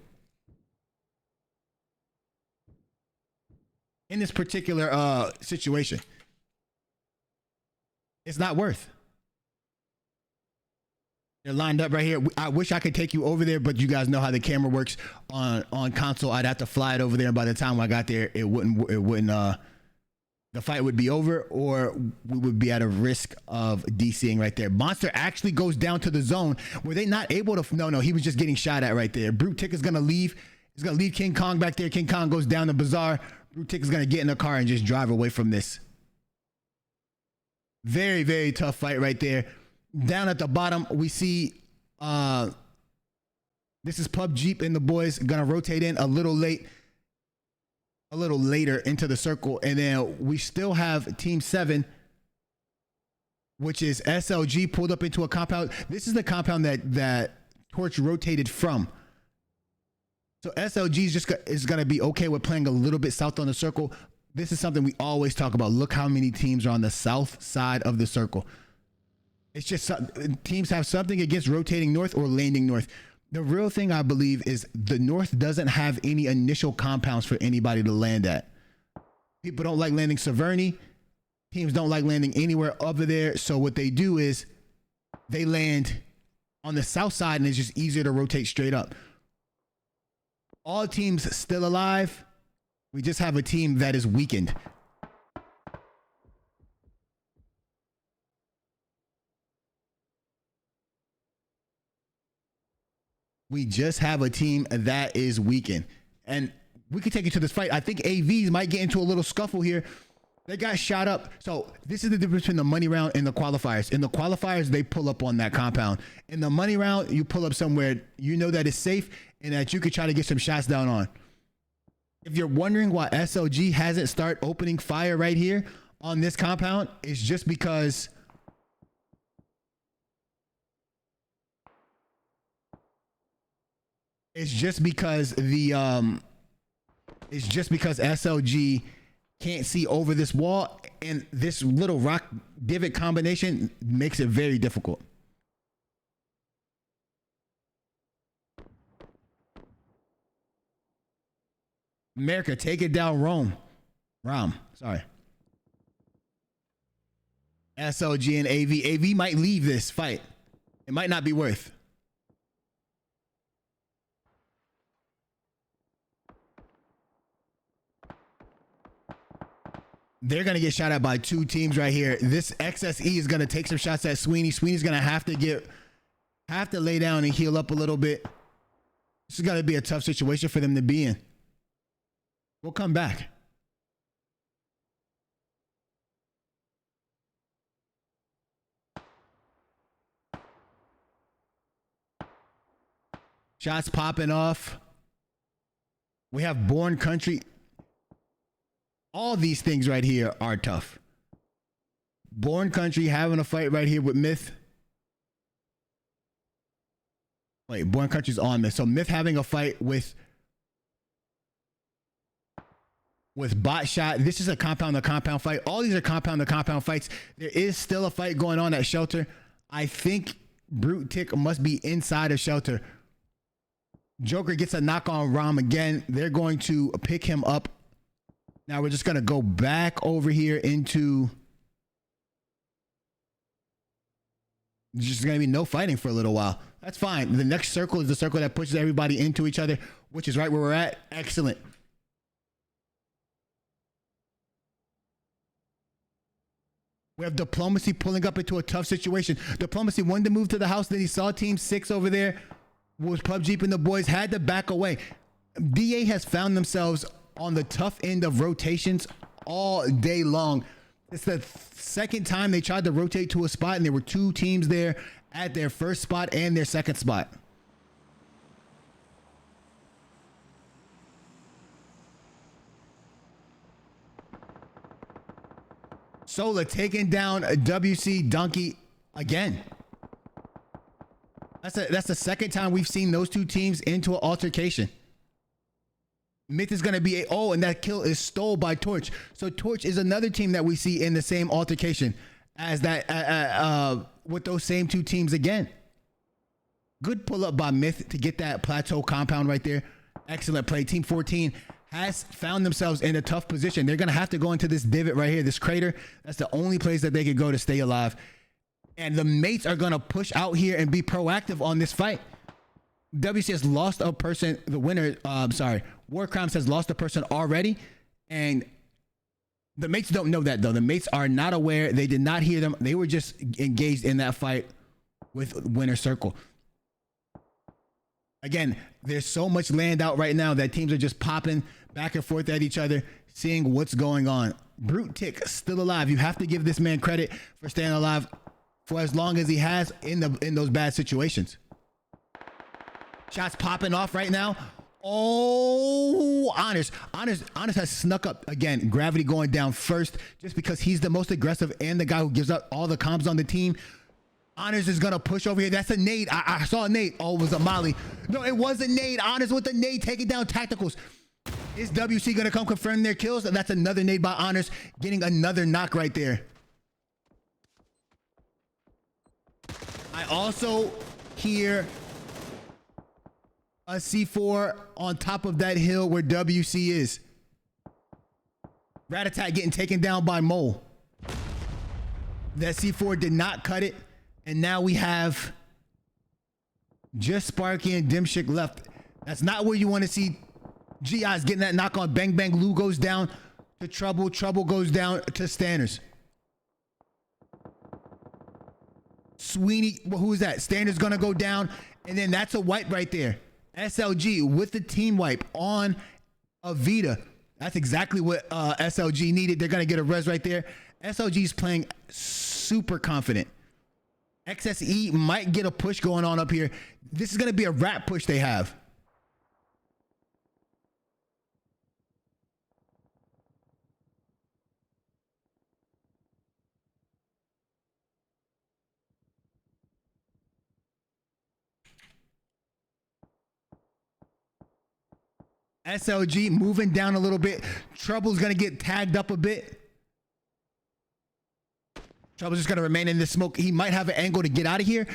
In this particular situation. It's not worth. They're lined up right here. I wish I could take you over there, but you guys know how the camera works on console. I'd have to fly it over there, and by the time I got there, it wouldn't the fight would be over, or we would be at a risk of DCing right there. Monster actually goes down to the zone. Were they not able to? No, he was just getting shot at right there. Brute Tick is gonna leave. He's gonna leave King Kong back there. King Kong goes down the bazaar. Brute Tick is gonna get in the car and just drive away from this. Very, very tough fight right there. Down at the bottom, we see this is PUBG and the boys gonna rotate in a little later into the circle, and then we still have Team 7, which is SLG pulled up into a compound. This is the compound that Torch rotated from. So SLG is gonna be okay with playing a little bit south on the circle. This is something we always talk about. Look how many teams are on the south side of the circle. It's just teams have something against rotating north or landing north. The real thing, I believe, is the north doesn't have any initial compounds for anybody to land at. People don't like landing Severny. Teams don't like landing anywhere over there. So what they do is they land on the south side, and it's just easier to rotate straight up. All teams still alive. We just have a team that is weakened. We just have a team that is weakened. And we could take it to this fight. I think AVs might get into a little scuffle here. They got shot up. So this is the difference between the money round and the qualifiers. In the qualifiers, they pull up on that compound. In the money round, you pull up somewhere you know that is safe and that you could try to get some shots down on. If you're wondering why SLG hasn't started opening fire right here on this compound, it's just because SLG can't see over this wall, and this little rock divot combination makes it very difficult. America, take it down, Rom, sorry. SLG and AV. AV might leave this fight. It might not be worth. They're going to get shot at by two teams right here. This XSE is going to take some shots at Sweeney. Sweeney's going to have to lay down and heal up a little bit. This is going to be a tough situation for them to be in. We'll come back. Shots popping off. We have Born Country. All these things right here are tough. Born Country having a fight right here with Myth. Wait, Born Country's on Myth. So Myth having a fight with Bot Shot. This is a compound to compound fight. All these are compound to compound fights. There is still a fight going on at Shelter. I think Brute Tick must be inside of Shelter. Joker gets a knock on Rom again. They're going to pick him up. Now we're just going to go back over here into... There's just going to be no fighting for a little while. That's fine. The next circle is the circle that pushes everybody into each other, which is right where we're at. Excellent. We have Diplomacy pulling up into a tough situation. Diplomacy wanted to move to the house. Then he saw Team 6 over there. Was PUBG and the boys had to back away. DA has found themselves on the tough end of rotations all day long. It's the second time they tried to rotate to a spot, and there were two teams there at their first spot and their second spot. Sola taking down WC Donkey again. That's the second time we've seen those two teams into an altercation. Myth is going to be and that kill is stole by Torch. So Torch is another team that we see in the same altercation as that with those same two teams again. Good pull up by Myth to get that plateau compound right there. Excellent play. Team 14 has found themselves in a tough position. They're going to have to go into this divot right here, this crater. That's the only place that they could go to stay alive. And the mates are going to push out here and be proactive on this fight. WC has lost a person. The winner, War Crimes has lost a person already. And the mates don't know that, though. The mates are not aware. They did not hear them. They were just engaged in that fight with Winner Circle. Again, there's so much land out right now that teams are just popping back and forth at each other, seeing what's going on. Brute Tick still alive. You have to give this man credit for staying alive for as long as he has in those bad situations. Shots popping off right now. Oh, Honors has snuck up again. Gravity going down first just because he's the most aggressive and the guy who gives out all the comms on the team. Honors is gonna push over here. That's a nade. I saw a nade. Oh, it was a molly. No, it was a nade. Honors with the nade taking down Tacticals. Is WC gonna come confirm their kills? That's another nade by Honors, getting another knock right there. I also hear a C4 on top of that hill where WC is. Rat-a-tat getting taken down by Mole. That C4 did not cut it. And now we have just Sparky and Dimshik left. That's not where you want to see GI's getting that knock on. Bang, bang. Lou goes down to Trouble. Trouble goes down to Stanners. Sweeney, well, who is that? Stanners going to go down. And then that's a wipe right there. SLG with the team wipe on Avita. That's exactly what SLG needed. They're going to get a res right there. SLG's playing super confident. XSE might get a push going on up here. This is going to be a wrap push they have. SLG moving down a little bit. Trouble's going to get tagged up a bit. Trouble's just going to remain in this smoke. He might have an angle to get out of here.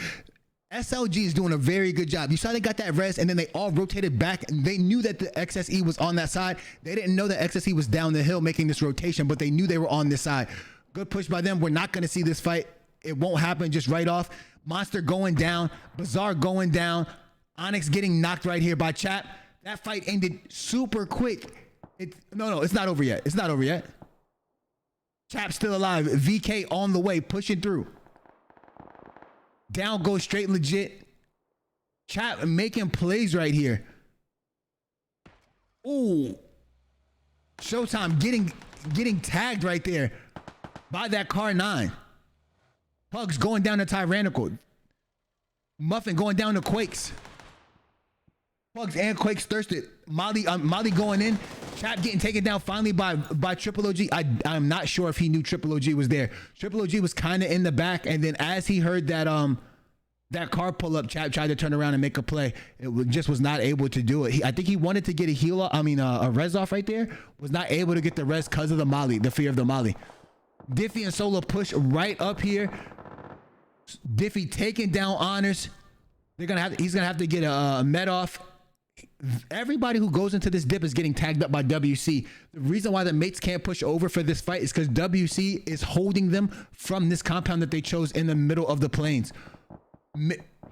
SLG is doing a very good job. You saw they got that res and then they all rotated back and they knew that the XSE was on that side. They didn't know that XSE was down the hill making this rotation, but they knew they were on this side. Good push by them. We're not going to see this fight. It won't happen just right off. Monster going down. Bazaar going down. Onyx getting knocked right here by Chap. That fight ended super quick. No, it's not over yet. It's not over yet. Chap's still alive. VK on the way, pushing through. Down goes straight legit. Chap making plays right here. Ooh. Showtime getting tagged right there by that car 9. Pugs going down to Tyrannical. Muffin going down to Quakes. Pugs and Quakes thirsted. Molly going in. Chap getting taken down finally by Triple OG. I'm not sure if he knew Triple OG was there. Triple OG was kind of in the back, and then as he heard that car pull up, Chap tried to turn around and make a play. Just was not able to do it. I think he wanted to get a res off right there. Was not able to get the res because of the fear of the Molly. Diffie and Solo push right up here. Diffie taking down Honors. He's gonna have to get a med off. Everybody who goes into this dip is getting tagged up by WC. The reason why the mates can't push over for this fight is because WC is holding them from this compound that they chose in the middle of the plains.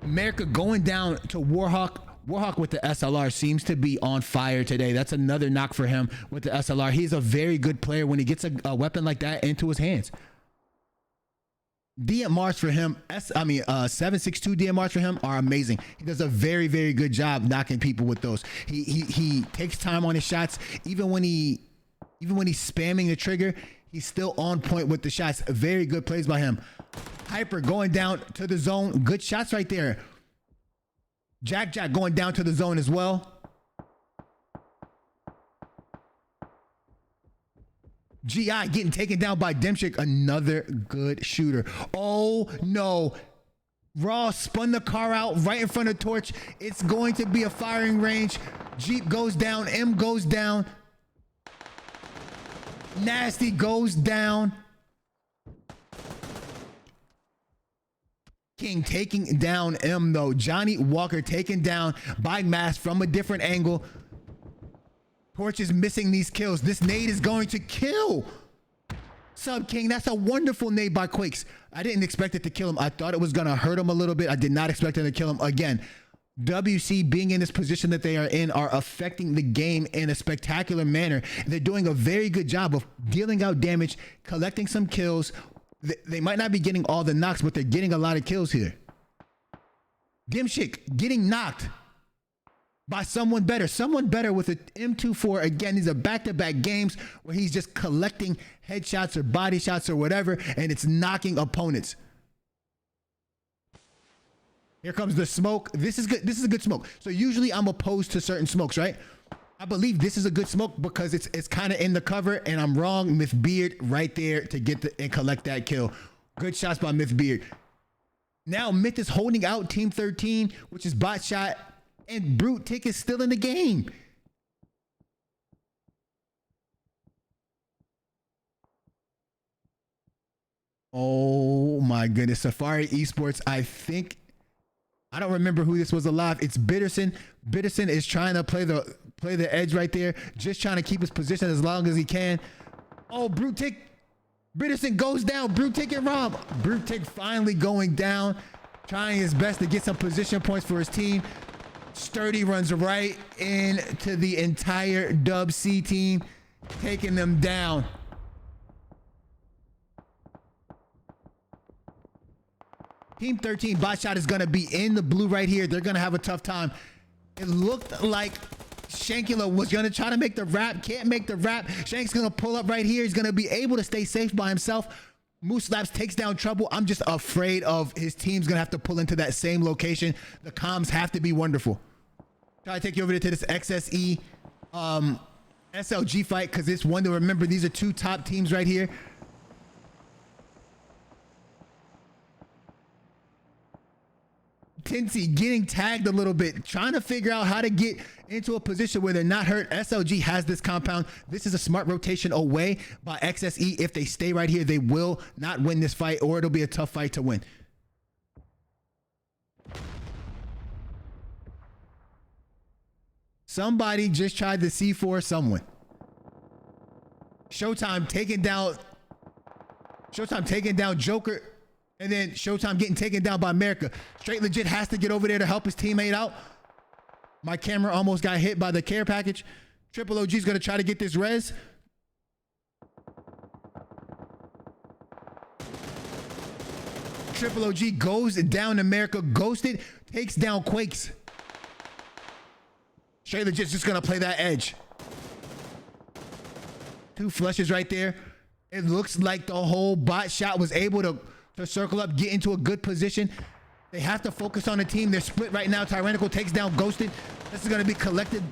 America going down to Warhawk. Warhawk with the SLR seems to be on fire today. That's another knock for him with the SLR. He's a very good player when he gets a weapon like that into his hands. DMRs for him, 7.62 DMRs for him are amazing. He does a very, very good job knocking people with those. He takes time on his shots. Even when he's spamming the trigger, he's still on point with the shots. Very good plays by him. Hyper going down to the zone. Good shots right there. Jack going down to the zone as well. GI getting taken down by Dimshik, another good shooter. Oh no. Raw spun the car out right in front of Torch. It's going to be a firing range. Jeep goes down. M goes down. Nasty goes down. King taking down M though. Johnny Walker taken down by Mask from a different angle. Torch is missing these kills. This nade is going to kill. Sub King, that's a wonderful nade by Quakes. I didn't expect it to kill him. I thought it was going to hurt him a little bit. I did not expect him to kill him. Again, WC being in this position that they are in are affecting the game in a spectacular manner. They're doing a very good job of dealing out damage, collecting some kills. They might not be getting all the knocks, but they're getting a lot of kills here. Dimshik getting knocked by someone better with an M24. Again, these are back-to-back games where he's just collecting headshots or body shots or whatever, and it's knocking opponents. Here comes the smoke. This is good. This is a good smoke. So usually I'm opposed to certain smokes, right? I believe this is a good smoke because it's kind of in the cover, and I'm wrong. Myth Beard right there to get and collect that kill. Good shots by Myth Beard. Now Myth is holding out Team 13, which is bot shot. And Brute Tick is still in the game. Oh my goodness. Safari Esports. I don't remember who this was alive. It's Bitterson. Bitterson is trying to play the edge right there. Just trying to keep his position as long as he can. Oh, Brute Tick. Britterson goes down. Brute Tick and Rob. Brute Tick finally going down, trying his best to get some position points for his team. Sturdy runs right into the entire Dub C team, taking them down. Team 13 bot shot is going to be in the blue right here. They're going to have a tough time. It looked like Shankula was going to try to make the wrap. Can't make the wrap. Shank's going to pull up right here. He's going to be able to stay safe by himself. Moose Labs takes down Trouble. I'm just afraid of his team's going to have to pull into that same location. The comms have to be wonderful. Try to take you over to this XSE SLG fight because it's one to remember. These are two top teams right here. Tinsy getting tagged a little bit, trying to figure out how to get into a position where they're not hurt. SLG has this compound. This is a smart rotation away by XSE. If they stay right here, they will not win this fight, or it'll be a tough fight to win. Somebody just tried to C4 someone. Showtime taking down Joker. And then Showtime getting taken down by America. Straight Legit has to get over there to help his teammate out. My camera almost got hit by the care package. Triple OG is going to try to get this res. Triple OG goes down America. Ghosted. Takes down Quakes. Straight Legit's just going to play that edge. Two flushes right there. It looks like the whole bot shot was able to circle up, get into a good position. They have to focus on the team. They're split right now. Tyrannical takes down Ghosted. This is going to be collected.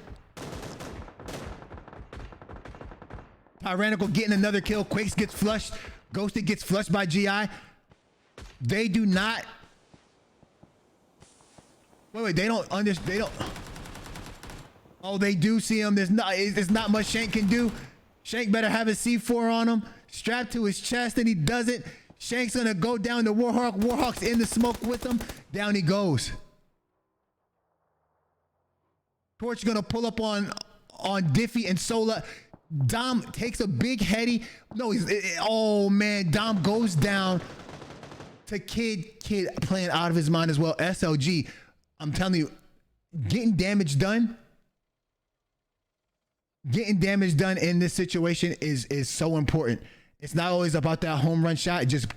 Tyrannical getting another kill. Quakes gets flushed. Ghosted gets flushed by GI. They do not. Wait, they don't understand. They don't. Oh, they do see him. There's not much Shank can do. Shank better have his C4 on him, strapped to his chest, and he doesn't. Shank's gonna go down to Warhawk. Warhawk's in the smoke with him. Down he goes. Torch gonna pull up on Diffie and Sola. Dom takes a big heady. No, oh man, Dom goes down to Kid playing out of his mind as well. SLG, I'm telling you, getting damage done in this situation is so important. It's not always about that home run shot. Just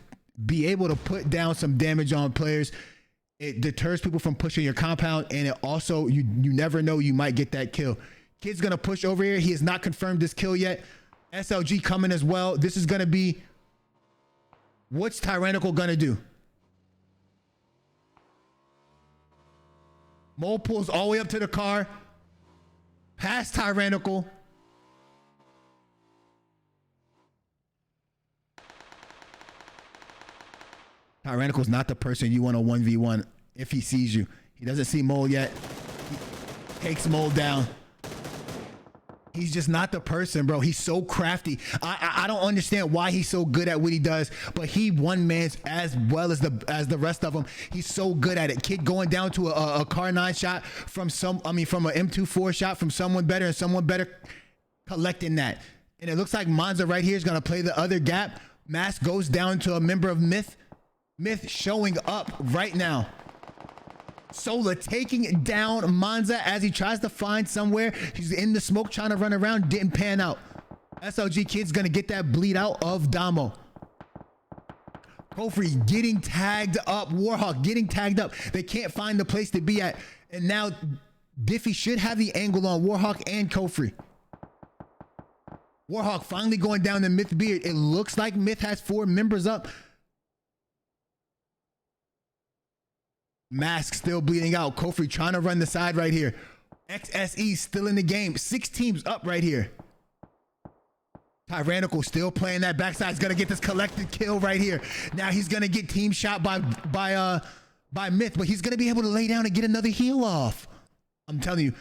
be able to put down some damage on players. It deters people from pushing your compound, and it also, you never know, you might get that kill. Kid's gonna push over here. He has not confirmed this kill yet. SLG coming as well. This is gonna be, what's Tyrannical gonna do? Mole pulls all the way up to the car, past Tyrannical. Tyrannical's not the person you want to 1v1 if he sees you. He doesn't see Mole yet. He takes Mole down. He's just not the person, bro. He's so crafty. I don't understand why he's so good at what he does, but he one-mans as well as the rest of them. He's so good at it. Kid going down to a car 9 shot from from an M24 shot from someone better, and someone better collecting that. And it looks like Monza right here is going to play the other gap. Mask goes down to a member of Myth. Myth showing up right now. Sola taking down Monza as he tries to find somewhere. He's in the smoke trying to run around. Didn't pan out. SLG Kid's going to get that bleed out of Damo. Kofri getting tagged up. Warhawk getting tagged up. They can't find the place to be at. And now Diffie should have the angle on Warhawk and Kofri. Warhawk finally going down to Myth Beard. It looks like Myth has 4 members up. Mask still bleeding out. Kofri trying to run the side right here. XSE still in the game. 6 teams up right here. Tyrannical still playing that backside. He's gonna get this collected kill right here. Now he's gonna get team shot by Myth, but he's gonna be able to lay down and get another heal off. I'm telling you,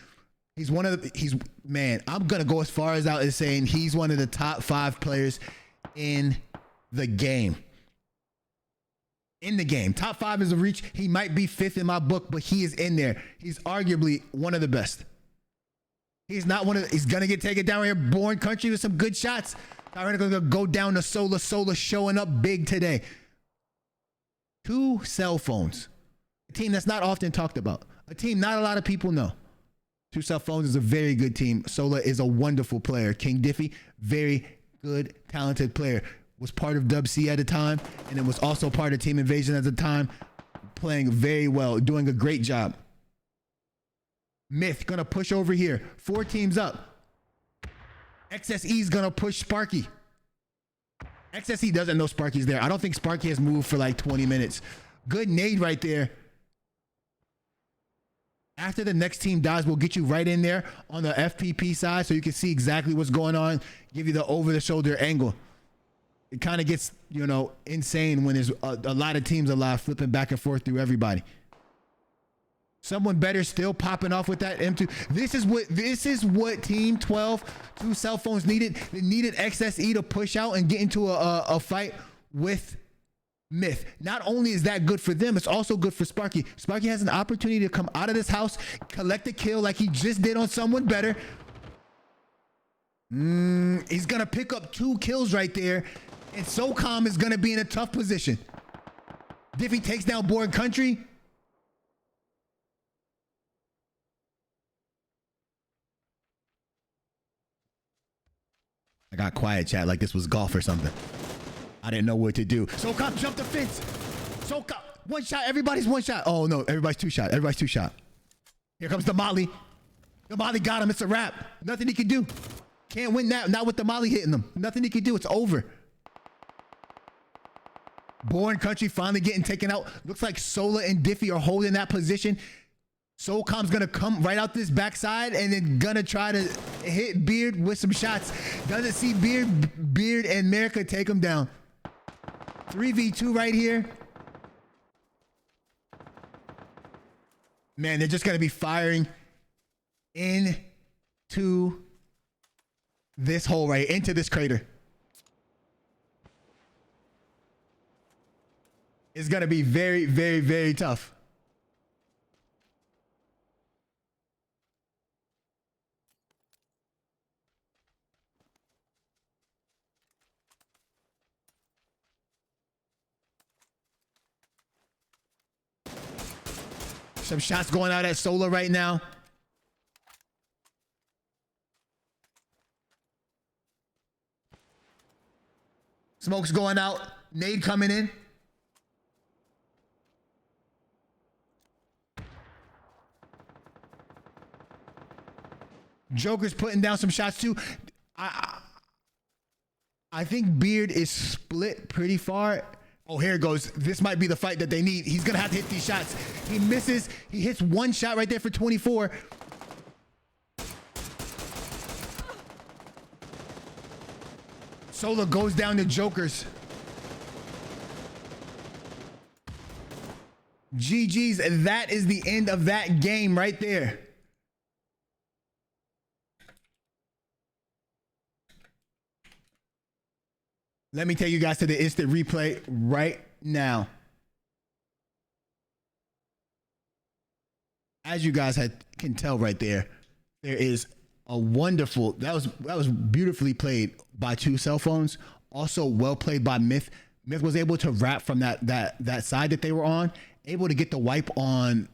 man, I'm gonna go as far as out as saying he's one of the top 5 players in the game. Top 5 is a reach. He might be 5th in my book, but he is in there. He's arguably one of the best. He's not he's gonna get taken down here. Born Country with some good shots. Tyrannical gonna go down to Solar. Solar showing up big today. 2 cell phones. A team that's not often talked about. A team not a lot of people know. 2 cell phones is a very good team. Solar is a wonderful player. King Diffie, very good, talented player. Was part of WC at the time, and it was also part of Team Invasion at the time. Playing very well, doing a great job. Myth gonna push over here. 4 teams up. XSE's gonna push Sparky. XSE doesn't know Sparky's there. I don't think Sparky has moved for like 20 minutes. Good nade right there. After the next team dies, we'll get you right in there on the FPP side so you can see exactly what's going on. Give you the over-the-shoulder angle. It kind of gets, you know, insane when there's a lot of teams alive flipping back and forth through everybody. Someone better still popping off with that M2. This is what Team 12, 2 cell phones needed. They needed XSE to push out and get into a fight with Myth. Not only is that good for them, it's also good for Sparky. Sparky has an opportunity to come out of this house, collect a kill like he just did on someone better. He's gonna pick up 2 kills right there, and SOCOM is gonna be in a tough position. Diffie takes down Board Country. I got quiet, chat, like this was golf or something. I didn't know what to do. SOCOM jumped the fence. SOCOM, 1 shot. Everybody's 1 shot. Oh no, everybody's 2 shot. Everybody's 2 shot. Here comes the Molly. The Molly got him. It's a wrap. Nothing he can do. Can't win that. Not with the Molly hitting him. Nothing he can do. It's over. Born Country finally getting taken out. Looks like Solar and Diffie are holding that position. SOCOM's gonna come right out this backside and then gonna try to hit Beard with some shots. Doesn't see Beard. Beard and America take him down. 3v2 right here. Man, they're just gonna be firing into this hole right, into this crater. It's gonna be very, very, very tough. Some shots going out at Solar right now. Smoke's going out. Nade coming in. Joker's putting down some shots too. I think Beard is split pretty far. Oh, here it goes. This might be the fight that they need. He's gonna have to hit these shots. He misses. He hits 1 shot right there for 24. Solar goes down to Jokers. GG's. That is the end of that game right there. Let me take you guys to the instant replay right now. As you guys can tell right there, there is a wonderful, that was beautifully played by 2 cell phones. Also well played by Myth. Myth was able to wrap from that side that they were on, able to get the wipe on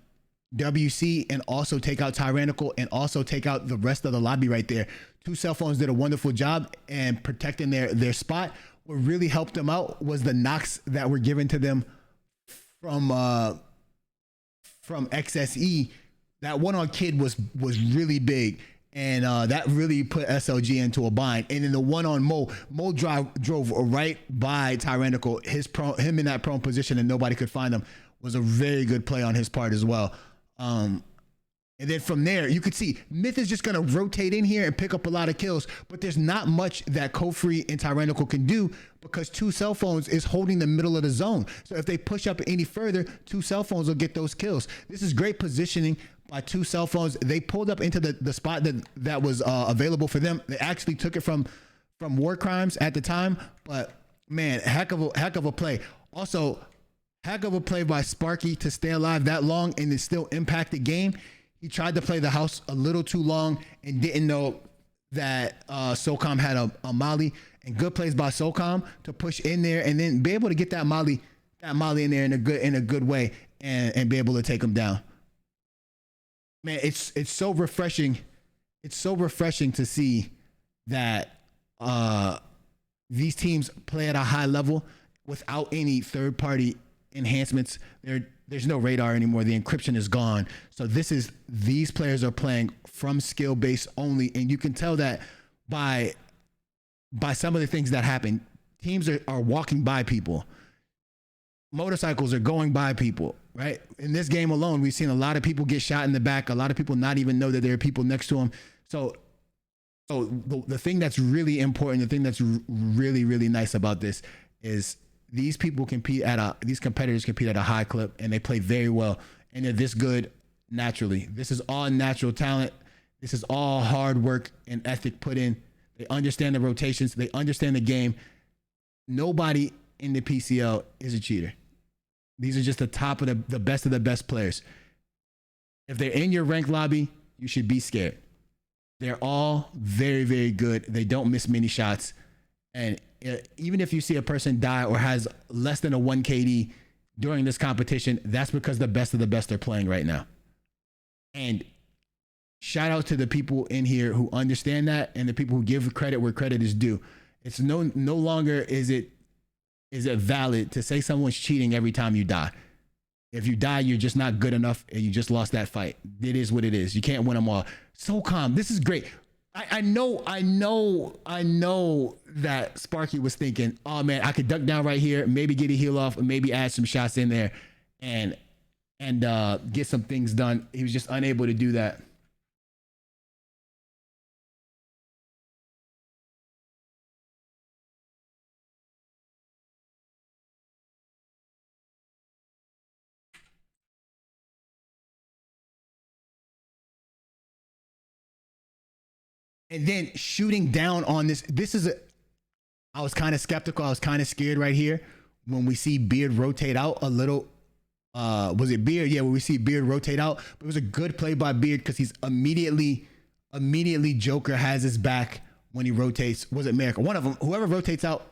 WC and also take out Tyrannical and also take out the rest of the lobby right there. 2 cell phones did a wonderful job in protecting their spot. What really helped them out was the knocks that were given to them from XSE. That one on Kid was really big, and that really put SLG into a bind. And then the one on Mo drove right by Tyrannical. Him in that prone position, and nobody could find him, was a very good play on his part as well. And then from there, you could see Myth is just going to rotate in here and pick up a lot of kills, but there's not much that Kofri and Tyrannical can do because 2 cell phones is holding the middle of the zone. So if they push up any further, 2 cell phones will get those kills. This is great positioning by 2 cell phones. They pulled up into the spot that was available for them. They actually took it from War Crimes at the time, but man, heck of a play. Also, heck of a play by Sparky to stay alive that long and then still impact the game. He tried to play the house a little too long and didn't know that SOCOM had a Molly and good plays by SOCOM to push in there and then be able to get that Molly in there in a good way and be able to take them down. Man, it's so refreshing. It's so refreshing to see that these teams play at a high level without any third-party enhancements. There's no radar anymore. The encryption is gone. So these players are playing from skill base only, and you can tell that by some of the things that happen. Teams are walking by people. Motorcycles are going by people, right? In this game alone, we've seen a lot of people get shot in the back. A lot of people not even know that there are people next to them. So the thing that's really important, the thing that's really, really nice about this is these competitors compete at a high clip, and they play very well, and they're this good naturally. This is all natural talent. This is all hard work and ethic put in. They understand the rotations. They understand the game. Nobody in the PCL is a cheater. These are just the top of the best players. If they're in your ranked lobby, you should be scared. They're all very, very good. They don't miss many shots. And even if you see a person die or has less than a 1 KD during this competition, that's because the best of the best are playing right now. And shout out to the people in here who understand that and the people who give credit where credit is due. It's no longer is it valid to say someone's cheating every time you die. If you die, you're just not good enough and you just lost that fight. It is what it is. You can't win them all. SOCOM, this is great. I know that Sparky was thinking, oh man, I could duck down right here, maybe get a heal off, or maybe add some shots in there and get some things done. He was just unable to do that. And then shooting down on this is I was kind of skeptical. I was kind of scared right here when we see Beard rotate out a little. Was it Beard? Yeah, when we see Beard rotate out. But it was a good play by Beard because he's immediately Joker has his back when he rotates. Was it Merrick? One of them, whoever rotates out,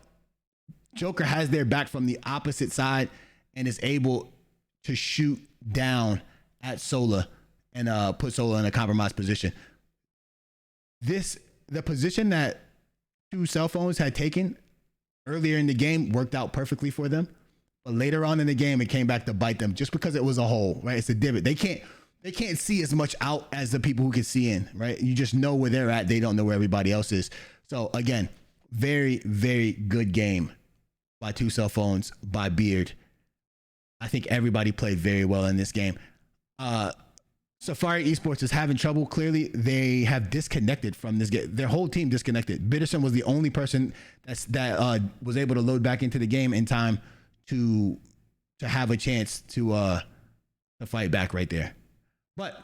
Joker has their back from the opposite side and is able to shoot down at Sola and put Sola in a compromised position. The position that two cell phones had taken earlier in the game worked out perfectly for them, but later on in the game it came back to bite them just because it was a hole, right? It's a divot. They can't see as much out as the people who can see in, right? You just know where they're at. They don't know where everybody else is. So again, very, very good game by two cell phones by Beard. I think everybody played very well in this game. Safari Esports is having trouble. Clearly, they have disconnected from this game. Their whole team disconnected. Bitterson was the only person that was able to load back into the game in time to have a chance to fight back right there. But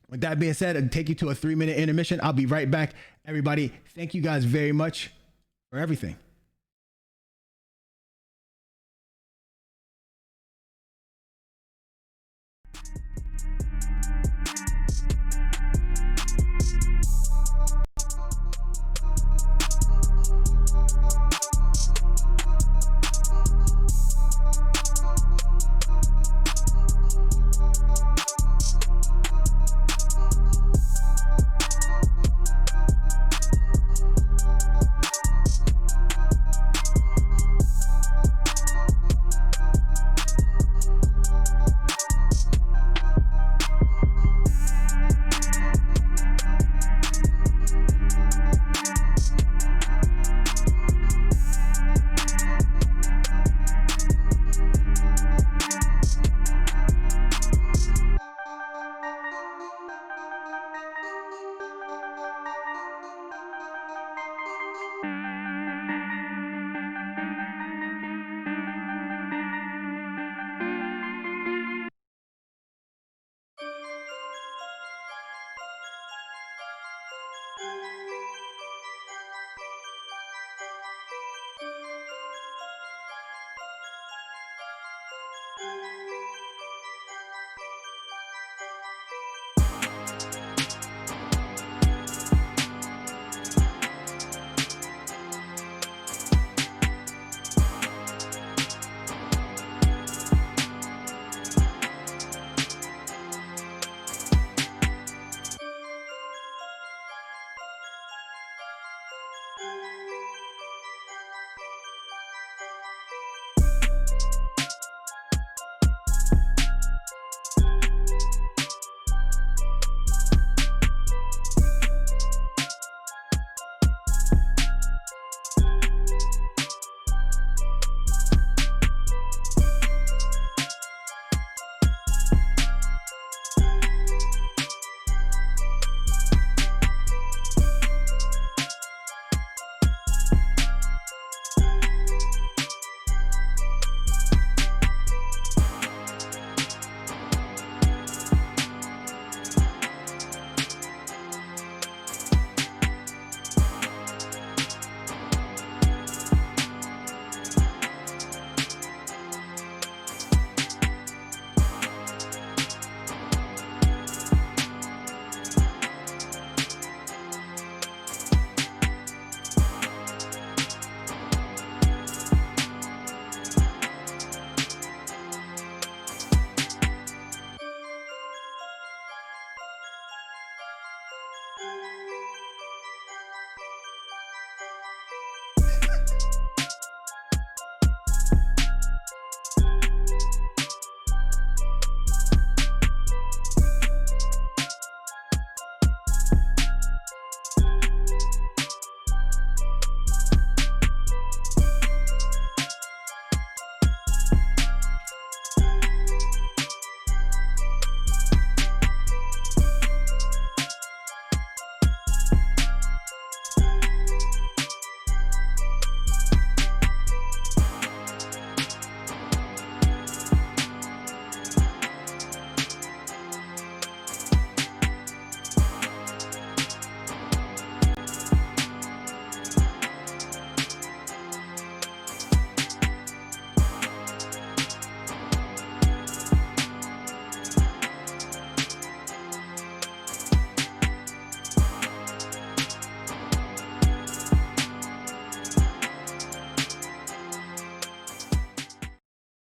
with that being said, I'll take you to a 3-minute intermission. I'll be right back. Everybody, thank you guys very much for everything.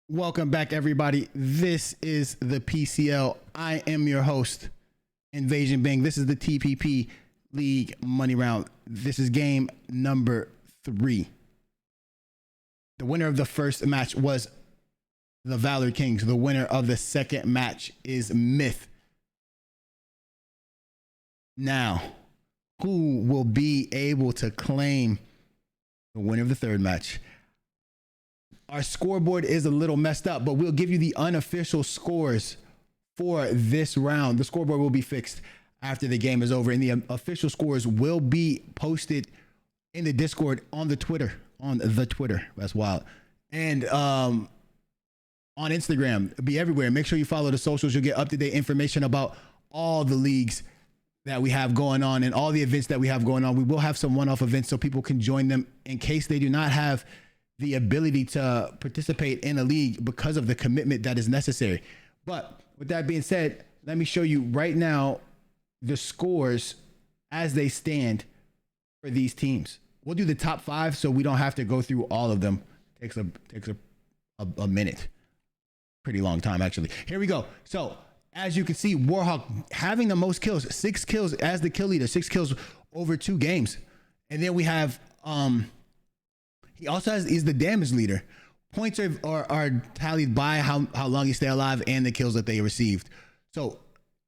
Welcome back, everybody. This is the PCL. I am your host, Invasion Bang. This is the TPP League Money Round. This is game number 3. The winner of the first match was the Valor Kings. The winner of the second match is Myth. Now, who will be able to claim the winner of the third match? Our scoreboard is a little messed up, but we'll give you the unofficial scores for this round. The scoreboard will be fixed after the game is over, and the official scores will be posted in the Discord, on the Twitter. That's wild. And on Instagram. It'll be everywhere. Make sure you follow the socials. You'll get up-to-date information about all the leagues that we have going on and all the events that we have going on. We will have some one-off events so people can join them in case they do not have the ability to participate in a league because of the commitment that is necessary. But with that being said, let me show you right now the scores as they stand for these teams. We'll do the top 5 so we don't have to go through all of them. Takes a minute. Pretty long time, actually. Here we go. So as you can see, Warhawk having the most kills, 6 kills as the kill leader, 6 kills over 2 games. And then we have he also is the damage leader. Points are tallied by how long you stay alive and the kills that they received. So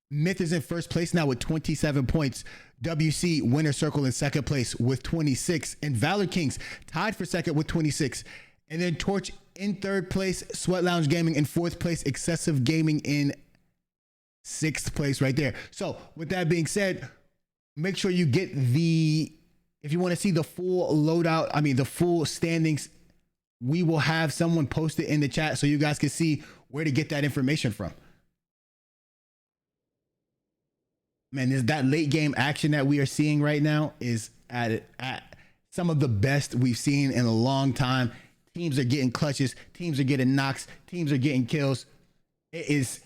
Myth is in first place now with 27 points. WC Winner Circle in second place with 26. And Valor Kings tied for second with 26. And then Torch in third place. Sweat Lounge Gaming in fourth place. Excessive Gaming in sixth place right there. So with that being said, make sure you get if you want to see the full loadout, the full standings, we will have someone post it in the chat so you guys can see where to get that information from. Man, that late game action that we are seeing right now is at some of the best we've seen in a long time. Teams are getting clutches, teams are getting knocks, teams are getting kills. It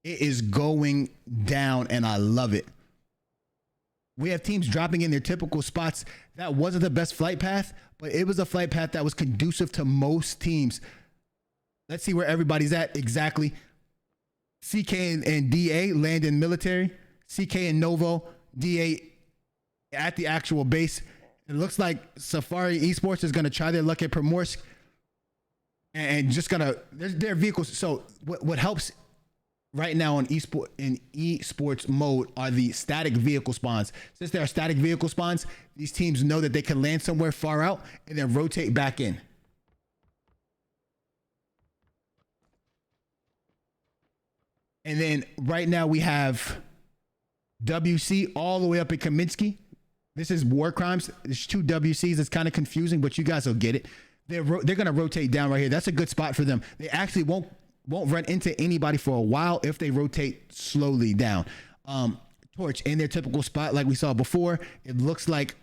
is going down, and I love it. We have teams dropping in their typical spots. That wasn't the best flight path, but it was a flight path that was conducive to most teams. Let's see where everybody's at exactly. CK and DA land in military. CK and Novo, DA at the actual base. It looks like Safari Esports is going to try their luck at Primorsk and just gonna their vehicles. So what helps right now in esports mode are the static vehicle spawns. Since there are static vehicle spawns, these teams know that they can land somewhere far out and then rotate back in. And then right now we have WC all the way up at Kaminsky. This is War Crimes. There's two WCs. It's kind of confusing, but you guys will get it. They're going to rotate down right here. That's a good spot for them. They actually won't run into anybody for a while if they rotate slowly down. Torch in their typical spot like we saw before. It looks like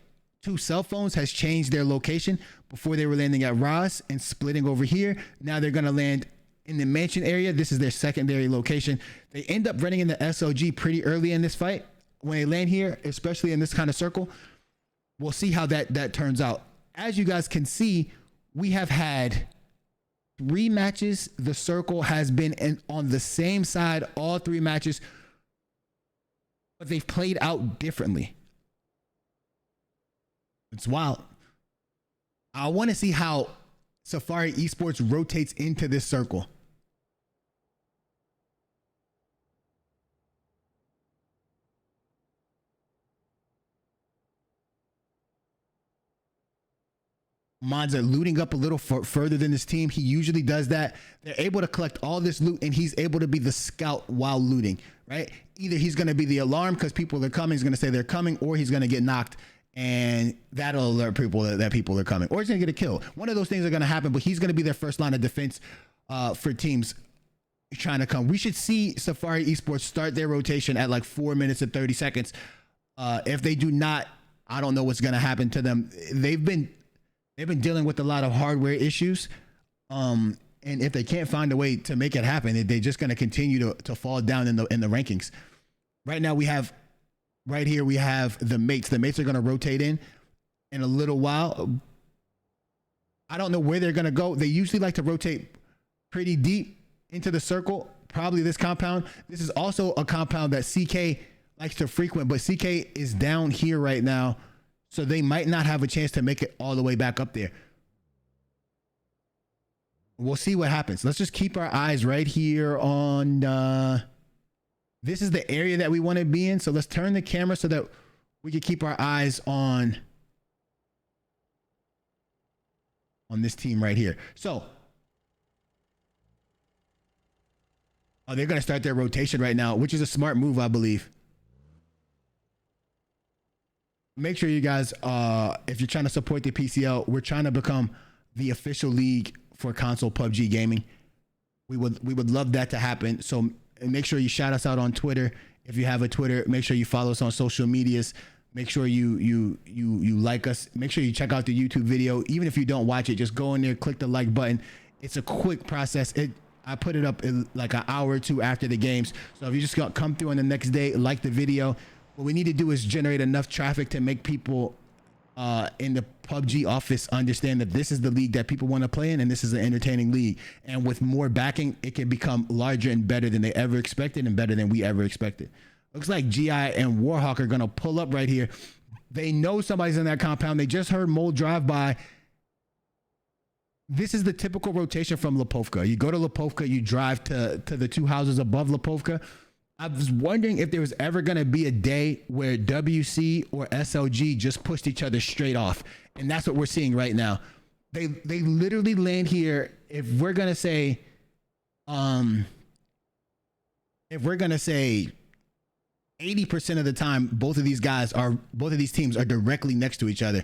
two cell phones has changed their location. Before they were landing at Ross and splitting over here. Now they're going to land in the mansion area. This is their secondary location. They end up running in the SOG pretty early in this fight. When they land here, especially in this kind of circle, we'll see how that turns out. As you guys can see, we have had 3 matches. The circle has been on the same side all 3 matches, but they've played out differently. It's wild. I want to see how Safari Esports rotates into this circle. Mods are looting up a little further than this team. He usually does that. They're able to collect all this loot and he's able to be the scout while looting, right? Either he's going to be the alarm because people are coming. He's going to say they're coming, or he's going to get knocked and that'll alert people that people are coming, or he's going to get a kill. One of those things are going to happen, but he's going to be their first line of defense for teams trying to come. We should see Safari Esports start their rotation at like 4 minutes and 30 seconds. If they do not, I don't know what's going to happen to them. They've been dealing with a lot of hardware issues. And if they can't find a way to make it happen, they're just going to continue to fall down in the rankings. Right now we have the mates. The mates are going to rotate in a little while. I don't know where they're going to go. They usually like to rotate pretty deep into the circle, probably this compound. This is also a compound that CK likes to frequent, but CK is down here right now. So they might not have a chance to make it all the way back up there. We'll see what happens. Let's just keep our eyes right here on, this is the area that we want to be in. So let's turn the camera so that we can keep our eyes on this team right here. So, they're going to start their rotation right now, which is a smart move, I believe. Make sure you guys, if you're trying to support the PCL, we're trying to become the official league for console PUBG gaming. We would love that to happen. So make sure you shout us out on Twitter. If you have a Twitter, make sure you follow us on social medias. Make sure you like us. Make sure you check out the YouTube video. Even if you don't watch it, just go in there, click the like button. It's a quick process. I put it up in like an hour or two after the games. So if you just come through on the next day, like the video. What we need to do is generate enough traffic to make people in the PUBG office understand that this is the league that people want to play in, and this is an entertaining league. And with more backing, it can become larger and better than they ever expected, and better than we ever expected. Looks like GI and Warhawk are going to pull up right here. They know somebody's in that compound. They just heard Mole drive by. This is the typical rotation from Lipovka. You go to Lipovka, you drive to the 2 houses above Lipovka. I was wondering if there was ever going to be a day where WC or SLG just pushed each other straight off. And that's what we're seeing right now. They literally land here. If we're going to say 80% of the time, both of these teams are directly next to each other,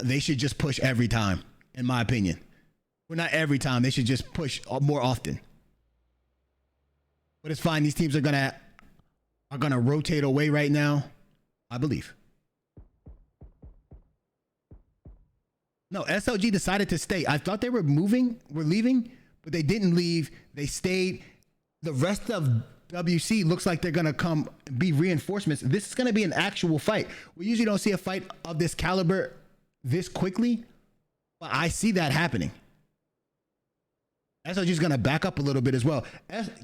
they should just push every time, in my opinion. Well, not every time. They should just push more often. But it's fine. These teams are gonna rotate away right now, I believe. No, SLG decided to stay. I thought they were leaving, but they didn't leave. They stayed. The rest of WC looks like they're gonna come be reinforcements. This is gonna be an actual fight. We usually don't see a fight of this caliber this quickly, but I see that happening. SLG is going to back up a little bit as well.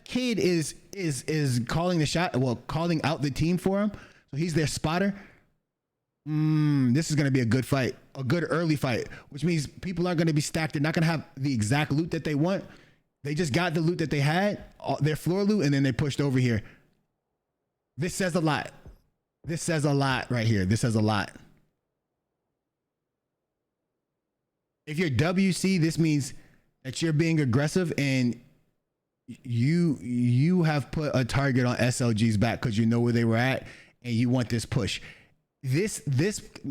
Kid is calling the shot, calling out the team for him. So he's their spotter. They're this is going to be a good fight, a good early fight, which means people aren't going to be stacked. They're not going to have the exact loot that they want. They just got the loot that they had, their floor loot, and then they pushed over here. This says a lot. This says a lot right here. This says a lot. If you're WC, this means that you're being aggressive and you have put a target on SLG's back because you know where they were at and you want this push. This is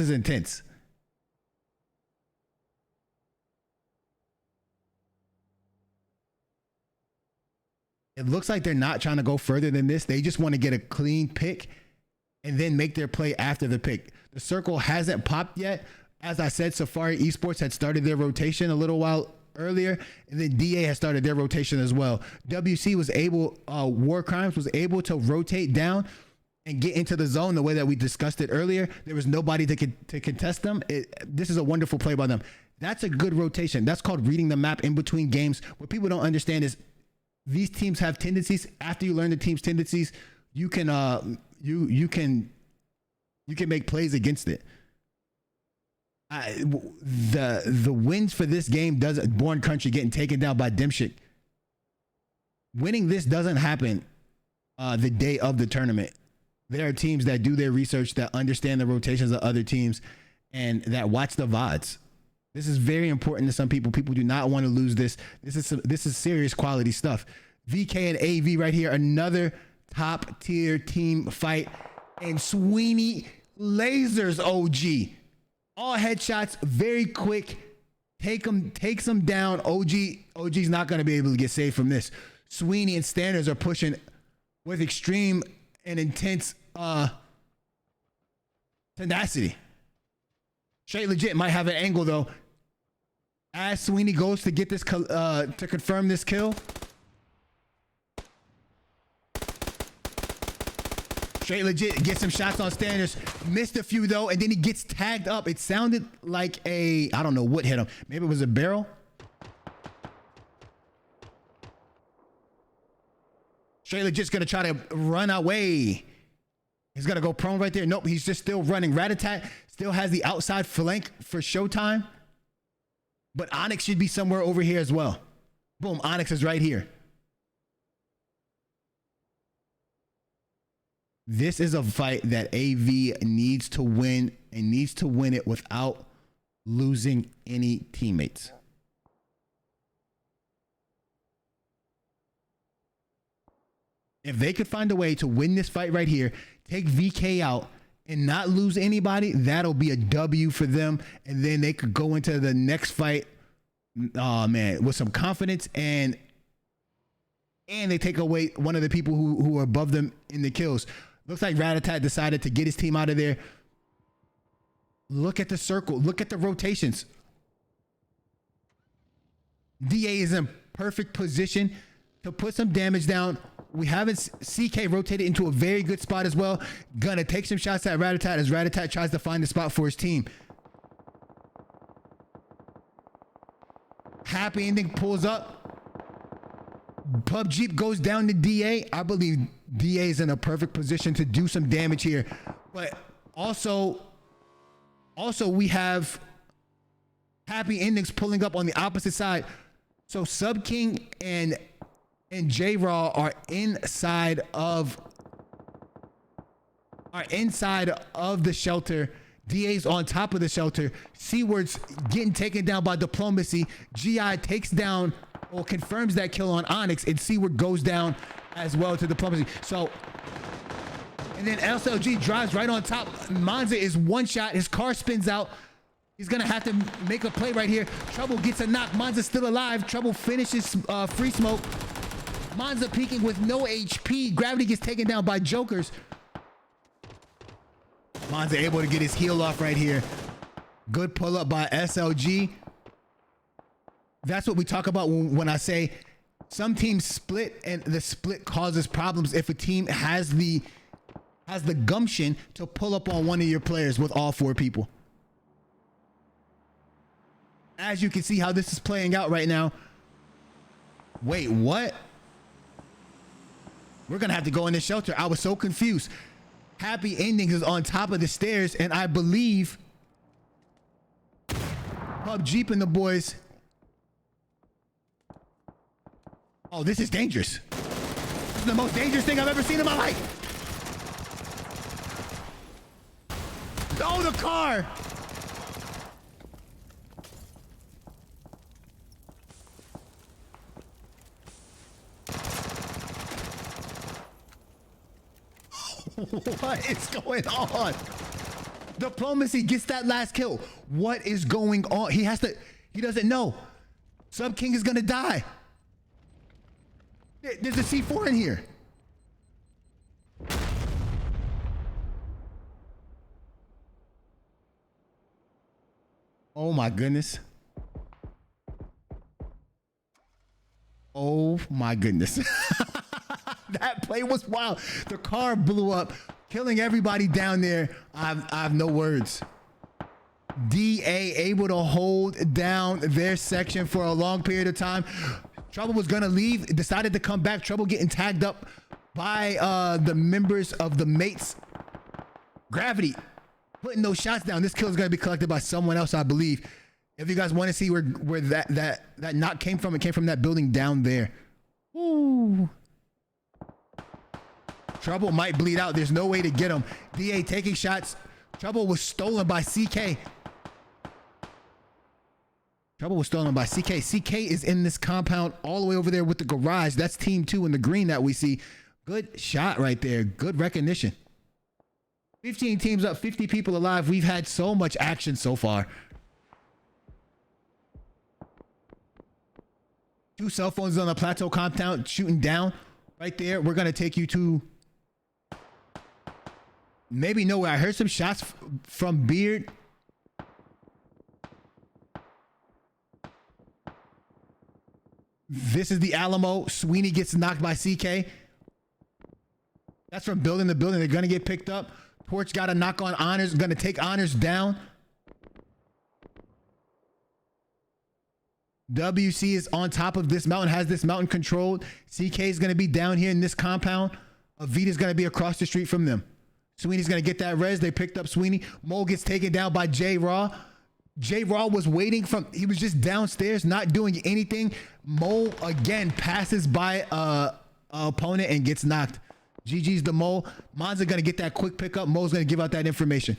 intense. It looks like they're not trying to go further than this. They just want to get a clean pick and then make their play after the pick. The circle hasn't popped yet. As I said, Safari Esports had started their rotation a little while earlier, and then DA has started their rotation as well. WC was able, War Crimes was able to rotate down and get into the zone the way that we discussed it earlier. There was nobody to contest them. This is a wonderful play by them. That's a good rotation. That's called reading the map in between games. What people don't understand is these teams have tendencies. After you learn the team's tendencies, you can you can make plays against it. The wins for this game doesn't, Born Country getting taken down by Dimshik. Winning this doesn't happen the day of the tournament. There are teams that do their research, that understand the rotations of other teams, and that watch the VODs. This is very important to some people. People do not want to lose this. This is serious quality stuff. VK and AV right here, another top tier team fight, and Sweeney lasers OG. All headshots, very quick. Takes them down. OG's not going to be able to get saved from this. Sweeney and Standards are pushing with extreme and intense tenacity. Straight Legit might have an angle though. As Sweeney goes to get this to confirm this kill. Straight Legit gets some shots on Standards. Missed a few though, and then he gets tagged up. It sounded like I don't know what hit him. Maybe it was a barrel. Straight Legit's gonna try to run away. He's gonna go prone right there. Nope, he's just still running. Ratatat still has the outside flank for Showtime. But Onyx should be somewhere over here as well. Boom, Onyx is right here. This is a fight that AV needs to win, and needs to win it without losing any teammates. If they could find a way to win this fight right here, take VK out and not lose anybody, that'll be a W for them. And then they could go into the next fight, oh man, with some confidence, and they take away one of the people who are above them in the kills. Looks like Ratatat decided to get his team out of there. Look at the circle. Look at the rotations. DA is in perfect position to put some damage down. We haven't CK rotated into a very good spot as well. Gonna take some shots at Ratatat as Ratatat tries to find the spot for his team. Happy Ending pulls up. PUBG goes down to DA. I believe DA is in a perfect position to do some damage here. But also we have Happy Endings pulling up on the opposite side. So Sub King and J-Raw are inside of the shelter. DA's on top of the shelter. Seaward's getting taken down by Diplomacy. GI takes down or confirms that kill on Onyx, and Seaward goes down as well to Diplomacy. So, and then SLG drives right on top. Monza is one shot. His car spins out. He's gonna have to make a play right here. Trouble gets a knock. Monza's still alive. Trouble finishes free smoke. Monza peeking with no HP. Gravity gets taken down by Jokers. Monza able to get his heel off right here. Good pull up by SLG. That's what we talk about when I say some teams split, and the split causes problems if a team has the gumption to pull up on one of your players with all four people. As you can see how this is playing out right now. Wait, what? We're gonna have to go in the shelter. I was so confused. happy endings is on top of the stairs, and I believe PUBG and the boys. Oh, this is dangerous. This is the most dangerous thing I've ever seen in my life. Oh, the car. What is going on? Diplomacy gets that last kill. What is going on? He doesn't know. Sub King is gonna die. There's a C4 in here. Oh my goodness. Oh my goodness. That play was wild. The car blew up, killing everybody down there. I have no words. DA able to hold down their section for a long period of time. Trouble was gonna leave, decided to come back. Trouble getting tagged up by the members of the mates. Gravity putting those shots down. This kill is gonna be collected by someone else, I believe. If you guys want to see where that knock came from, it came from that building down there. Ooh. Trouble might bleed out. There's no way to get him. DA taking shots. Trouble was stolen by CK. Trouble was stolen by CK. CK is in this compound all the way over there with the garage. That's team 2 in the green that we see. Good shot right there. Good recognition. 15 teams up, 50 people alive. We've had so much action so far. 2 cell phones on the plateau compound shooting down right there. We're going to take you to maybe nowhere. I heard some shots from Beard. This is the Alamo. Sweeney gets knocked by CK. That's from building to building. They're going to get picked up. Torch got a knock on Honors. Going to take Honors down. WC is on top of this mountain, has this mountain controlled. CK is going to be down here in this compound. Avita is going to be across the street from them. Sweeney's going to get that res. They picked up Sweeney. Mole gets taken down by J Raw. J Raw was waiting he was just downstairs, not doing anything. Mole again passes by a opponent and gets knocked. GG's the Mole. Monza going to get that quick pickup. Mole's going to give out that information.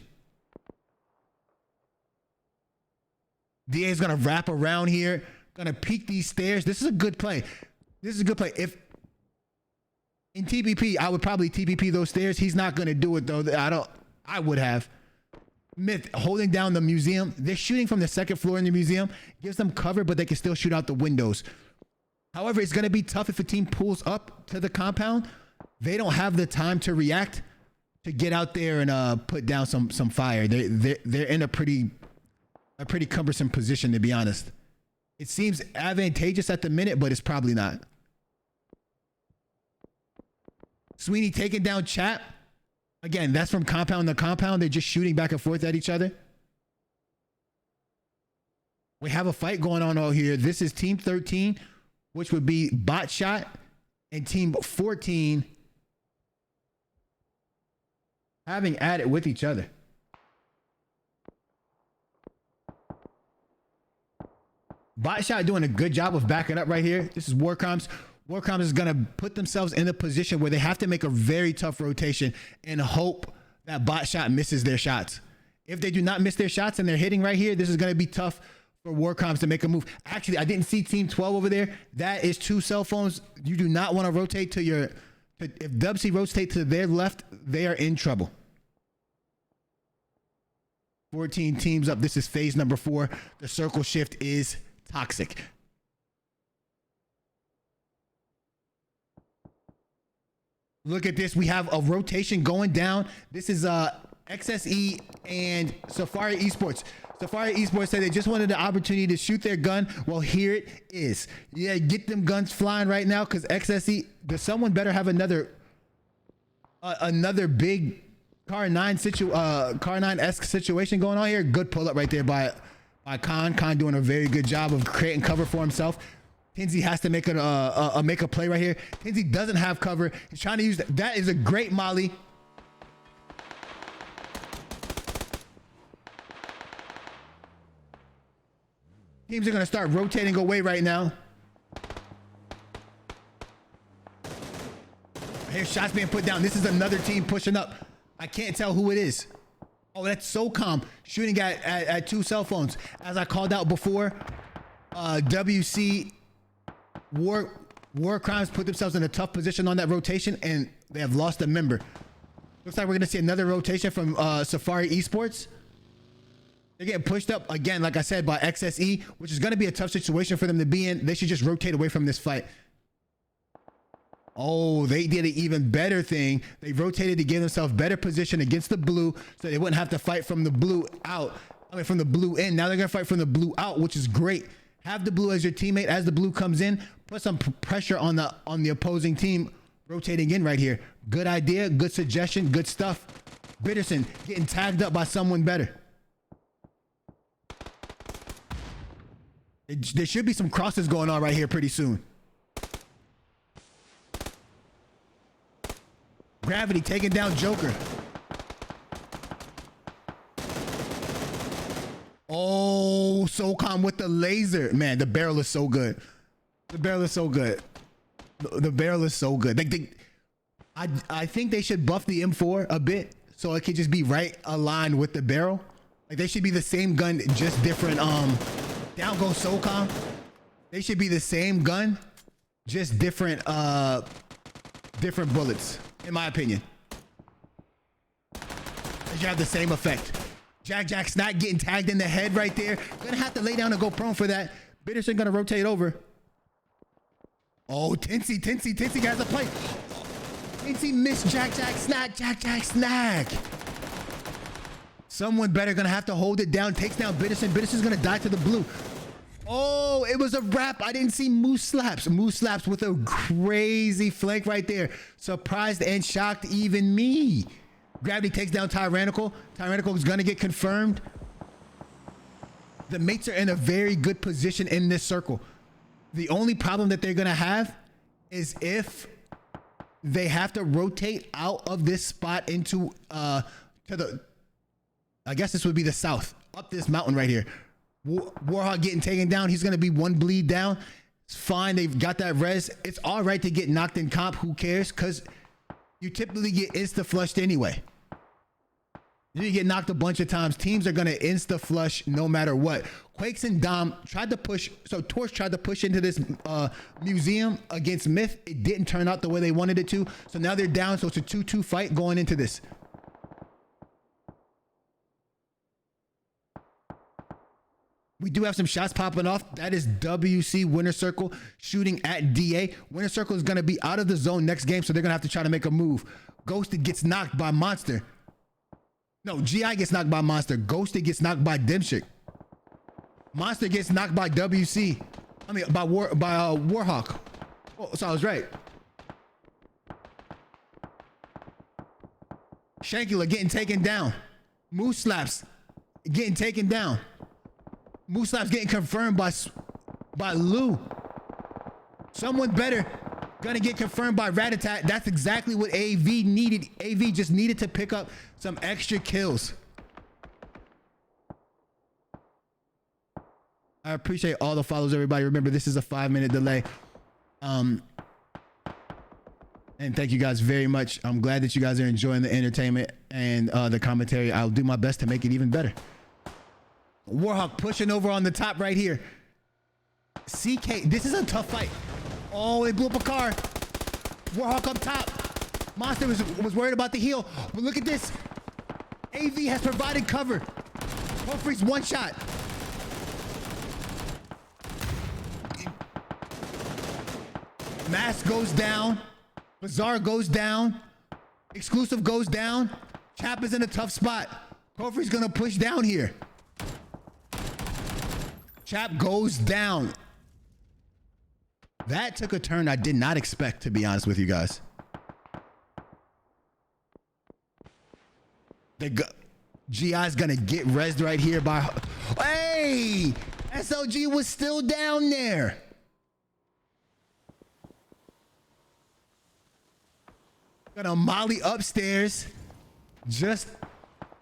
DA is going to wrap around here. Going to peek these stairs. This is a good play. This is a good play. If in TPP, I would probably TPP those stairs. He's not going to do it though. I would have. Myth holding down the museum. They're shooting from the 2nd floor in the museum. Gives them cover, but they can still shoot out the windows. However, it's going to be tough if a team pulls up to the compound. They don't have the time to react to get out there and put down some fire. They're in a pretty cumbersome position, to be honest. It seems advantageous at the minute, but it's probably not. Sweeney taking down Chat. Again, that's from compound to compound. They're just shooting back and forth at each other. We have a fight going on out here. This is Team 13, which would be Bot Shot, and Team 14 having at it with each other. Bot Shot doing a good job of backing up right here. This is Warcoms. Warcoms is going to put themselves in a position where they have to make a very tough rotation and hope that Bot Shot misses their shots. If they do not miss their shots and they're hitting right here, this is going to be tough for Warcoms to make a move. Actually, I didn't see Team 12 over there. That is 2 cell phones. You do not want to rotate to your... If WC rotate to their left, they are in trouble. 14 teams up. This is phase number 4. The circle shift is toxic. Look at this. We have a rotation going down. This is XSE and Safari Esports. Safari Esports said they just wanted the opportunity to shoot their gun. Well, here it is. Yeah, get them guns flying right now, because XSE, someone better have another big Car 9-esque situation going on here. Good pull up right there by Khan. Khan doing a very good job of creating cover for himself. Tinsy has to make a play right here. Tinsy doesn't have cover. He's trying to use that. That is a great molly. Teams are gonna start rotating away right now. Here's shots being put down. This is another team pushing up. I can't tell who it is. Oh, that's SOCOM shooting at two cell phones. As I called out before, WC War Crimes put themselves in a tough position on that rotation, and they have lost a member. Looks like we're gonna see another rotation from Safari Esports. They're getting pushed up again, like I said, by XSE, which is gonna be a tough situation for them to be in. They should just rotate away from this fight. Oh, they did an even better thing. They rotated to give themselves better position against the blue so they wouldn't have to fight from the blue out. I mean, from the blue in. Now they're going to fight from the blue out, which is great. Have the blue as your teammate. As the blue comes in, put some pressure on the opposing team rotating in right here. Good idea, good suggestion, good stuff. Bitterson getting tagged up by someone better. There should be some crosses going on right here pretty soon. Gravity taking down Joker. Oh, SOCOM with the laser. Man, the barrel is so good. The barrel is so good. The barrel is so good. I think they should buff the M4 a bit so it could just be right aligned with the barrel. Like they should be the same gun, just different. Down goes SOCOM. They should be the same gun, just different bullets, in my opinion. They should have the same effect. Jack's not getting tagged in the head right there. Gonna have to lay down and go prone for that. Bitterson gonna rotate over. Oh, Tinsy has a play. Tinsy missed Jack snack. Someone better gonna have to hold it down. Takes down Bitterson. Bitterson's gonna die to the blue. Oh, it was a wrap. I didn't see Moose Slaps. Moose Slaps with a crazy flank right there. Surprised and shocked even me. Gravity takes down Tyrannical. Tyrannical is going to get confirmed. The mates are in a very good position in this circle. The only problem that they're going to have is if they have to rotate out of this spot into to the, I guess this would be the south, up this mountain right here. Warhawk getting taken down. He's going to be one bleed down. It's fine. They've got that res. It's all right to get knocked in comp. Who cares? Because you typically get insta-flushed anyway. You get knocked a bunch of times. Teams are going to insta-flush no matter what. Quakes and Dom tried to push. So Torch tried to push into this museum against Myth. It didn't turn out the way they wanted it to. So now they're down. So it's a 2-2 fight going into this. We do have some shots popping off. That is WC Winner Circle shooting at DA. Winner Circle is going to be out of the zone next game, so they're going to have to try to make a move. Ghosted gets knocked by Monster. No, GI gets knocked by Monster. Ghosted gets knocked by Dimshik. Monster gets knocked by WC. I mean, by Warhawk. Oh, so I was right. Shankula getting taken down. Moose Slaps getting taken down. Moose Slaps getting confirmed by Lou. Someone better gonna get confirmed by Ratatat. That's exactly what AV needed. AV just needed to pick up some extra kills. I appreciate all the follows, everybody. Remember, this is a 5-minute delay. And thank you guys very much. I'm glad that you guys are enjoying the entertainment and the commentary. I'll do my best to make it even better. Warhawk pushing over on the top right here. CK, this is a tough fight. Oh, they blew up a car. Warhawk up top. Monster was worried about the heal. But look at this. AV has provided cover. Hopefully's one shot. Mask goes down. Bazaar goes down. Exclusive goes down. Chap is in a tough spot. Kofi's gonna push down here. Chap goes down. That took a turn I did not expect, to be honest with you guys. GI's gonna get rezzed right here by... Hey! SLG was still down there. Gonna molly upstairs just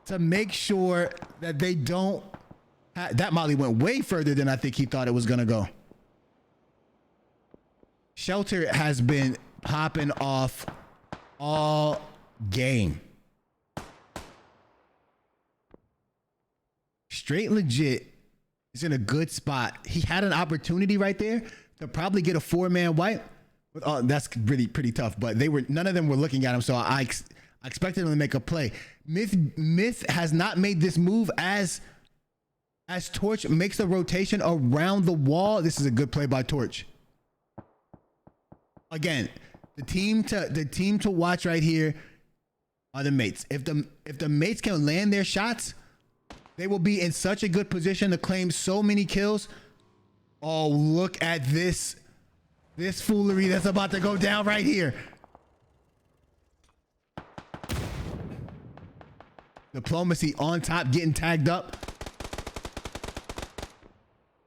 to make sure that they don't That molly went way further than I think he thought it was gonna go. Shelter has been popping off all game. Straight legit is in a good spot. He had an opportunity right there to probably get a 4-man wipe. That's pretty tough, but none of them were looking at him, so I expected him to make a play. Myth has not made this move as Torch makes a rotation around the wall. This is a good play by Torch. Again, the team to watch right here are the mates. If the mates can land their shots, they will be in such a good position to claim so many kills. Oh, look at this foolery that's about to go down right here. Diplomacy on top, getting tagged up.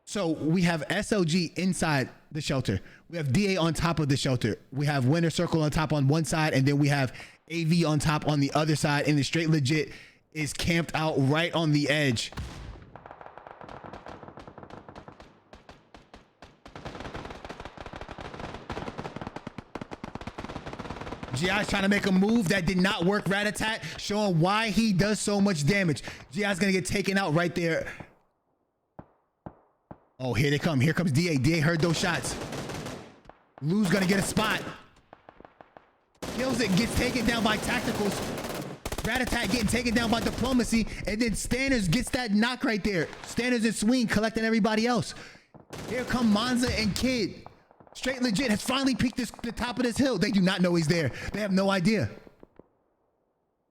So we have SLG inside the shelter. We have DA on top of the shelter. We have Winner Circle on top on one side, and then we have AV on top on the other side, and the Straight Legit is camped out right on the edge. Gi's trying to make a move that did not work. Rat-a-tat showing why he does so much damage. Gi's gonna get taken out right there. Oh, here they come. Here comes DA. DA heard those shots. Lou's gonna get a spot. Kills it, gets taken down by Tacticals. Rat-a-tat getting taken down by Diplomacy, and then Standards gets that knock right there. Standards and Swing collecting everybody else. Here come Monza and Kid. Straight Legit has finally peaked the top of this hill. They do not know he's there. They have no idea.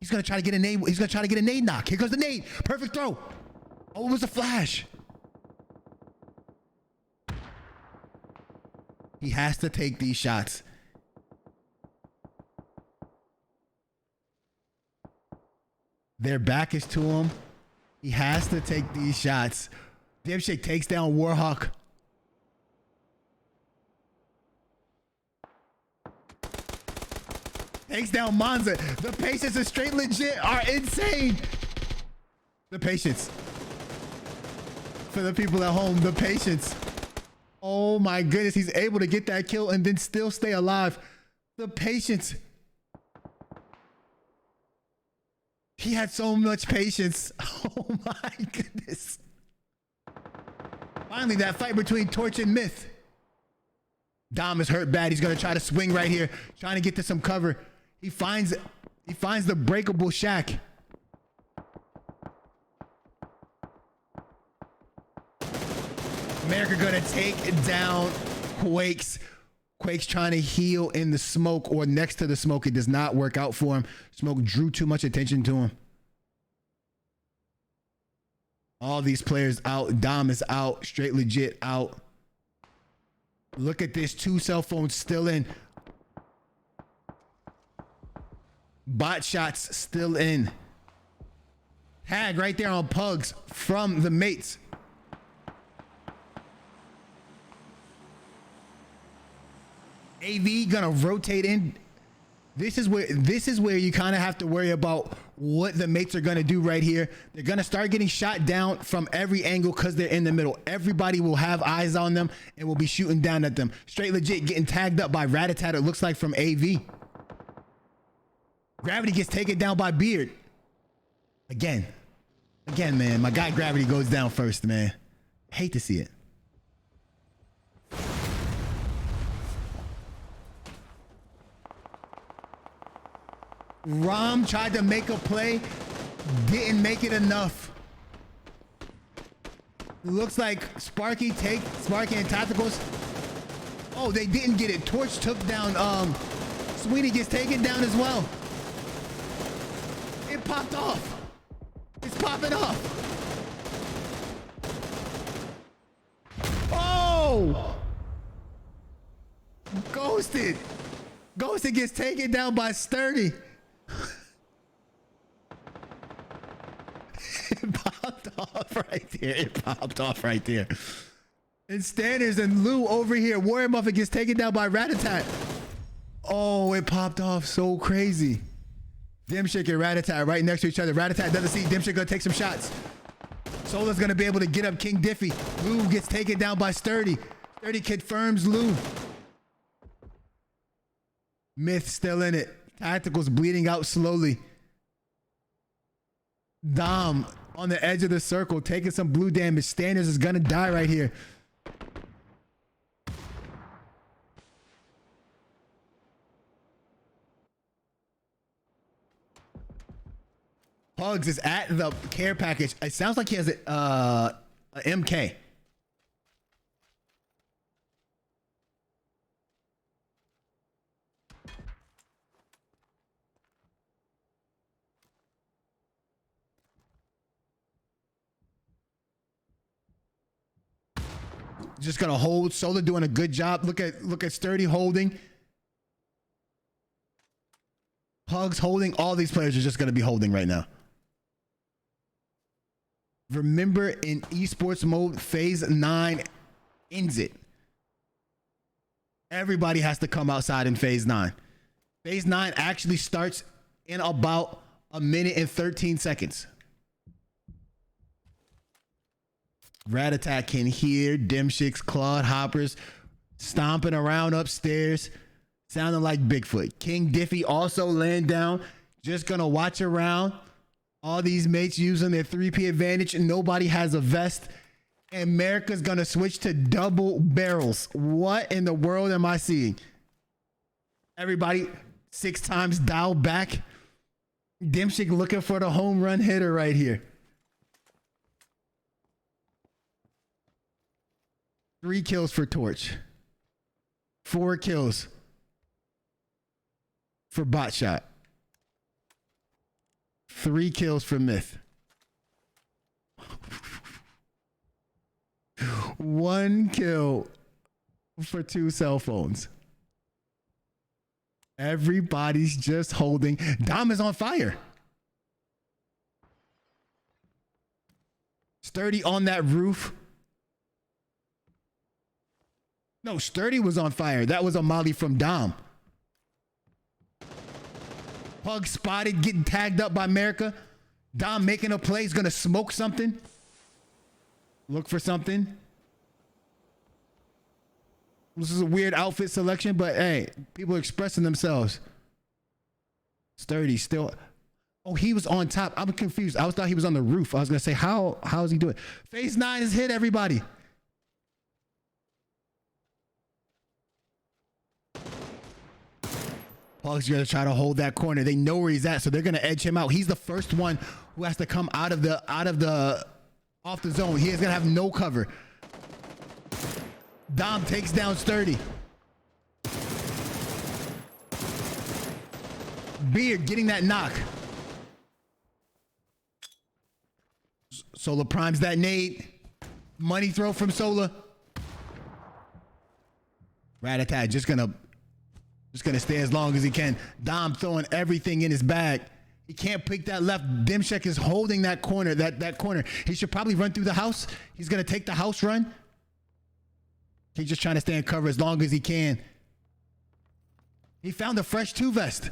He's gonna try to get a nade. He's gonna try to get a nade knock. Here goes the nade. Perfect throw. Oh, it was a flash. He has to take these shots. Their back is to him. He has to take these shots. Dipshit takes down Warhawk. Takes down Monza. The patience of Straight Legit are insane. The patience. For the people at home, the patience. Oh my goodness, he's able to get that kill and then still stay alive. The patience. He had so much patience. Oh my goodness. Finally, that fight between Torch and Myth. Dom is hurt bad. He's gonna try to swing right here, trying to get to some cover. He finds the breakable shack. America gonna take down Quakes. Quake's trying to heal in the smoke or next to the smoke. It does not work out for him. Smoke drew too much attention to him. All these players out. Dom is out. Straight Legit out. Look at this. 2 cell phones still in. Bot shots still in. Tag right there on Pugs from the mates. AV gonna rotate in. This is where you kind of have to worry about what the mates are gonna do right here. They're gonna start getting shot down from every angle because they're in the middle. Everybody will have eyes on them and will be shooting down at them. Straight Legit getting tagged up by Rat-a-tat, it looks like, from AV. Gravity gets taken down by Beard. Again, man, my guy Gravity goes down first, man. Hate to see it. Rom tried to make a play, didn't make it enough. Looks like Sparky and Tacticals. Oh, they didn't get it. Torch took down, Sweetie gets taken down as well. It popped off. It's popping off. Oh! Ghosted. Ghosted gets taken down by Sturdy. It popped off right there. It popped off right there. And Standards and Lou over here. Warrior Muffin gets taken down by Rat-a-tat. Oh, it popped off so crazy. Dimshik and Rat-a-tat right next to each other. Rat-a-tat doesn't see Dimshik, gonna take some shots. Sola's gonna be able to get up King Diffie. Lou gets taken down by Sturdy. Sturdy confirms Lou. Myth still in it. Tactical's bleeding out slowly. Dom on the edge of the circle, taking some blue damage. Standards is gonna die right here. Pugs is at the care package. It sounds like he has a MK. Just gonna hold. Solar doing a good job. Look at Sturdy holding. Pugs holding. All these players are just gonna be holding right now. Remember, in esports mode, phase 9 ends it. Everybody has to come outside in phase 9. Phase 9 actually starts in about a minute and 13 seconds. Rat-a-tat can hear Dimshik's Claude Hoppers stomping around upstairs, sounding like Bigfoot. King Diffie also laying down, just gonna watch around. All these mates using their 3P advantage, and nobody has a vest. America's gonna switch to double barrels. What in the world am I seeing? Everybody 6 times dial back. Dimshik looking for the home run hitter right here. 3 kills for Torch. 4 kills for Botshot. 3 kills for Myth. 1 kill for 2 cell phones. Everybody's just holding. Dom is on fire. Sturdy on that roof. No, Sturdy was on fire. That was a molly from Dom. Pug spotted, getting tagged up by America. Dom making a play. He's gonna smoke something. Look for something. This is a weird outfit selection, but hey, people are expressing themselves. Sturdy still. Oh, he was on top. I'm confused. I thought he was on the roof. I was gonna say, how is he doing? Phase 9 has hit everybody. Pug's gonna try to hold that corner. They know where he's at, so they're gonna edge him out. He's the first one who has to come off the zone. He is gonna have no cover. Dom takes down Sturdy. Beard getting that knock. Sola primes that nade. Money throw from Sola. Rat-a-tat just gonna stay as long as he can. Dom throwing everything in his bag. He can't pick that left. Dimshek is holding that corner, that corner. He should probably run through the house. He's gonna take the house run. He's just trying to stay in cover as long as he can. He found a fresh 2 vest.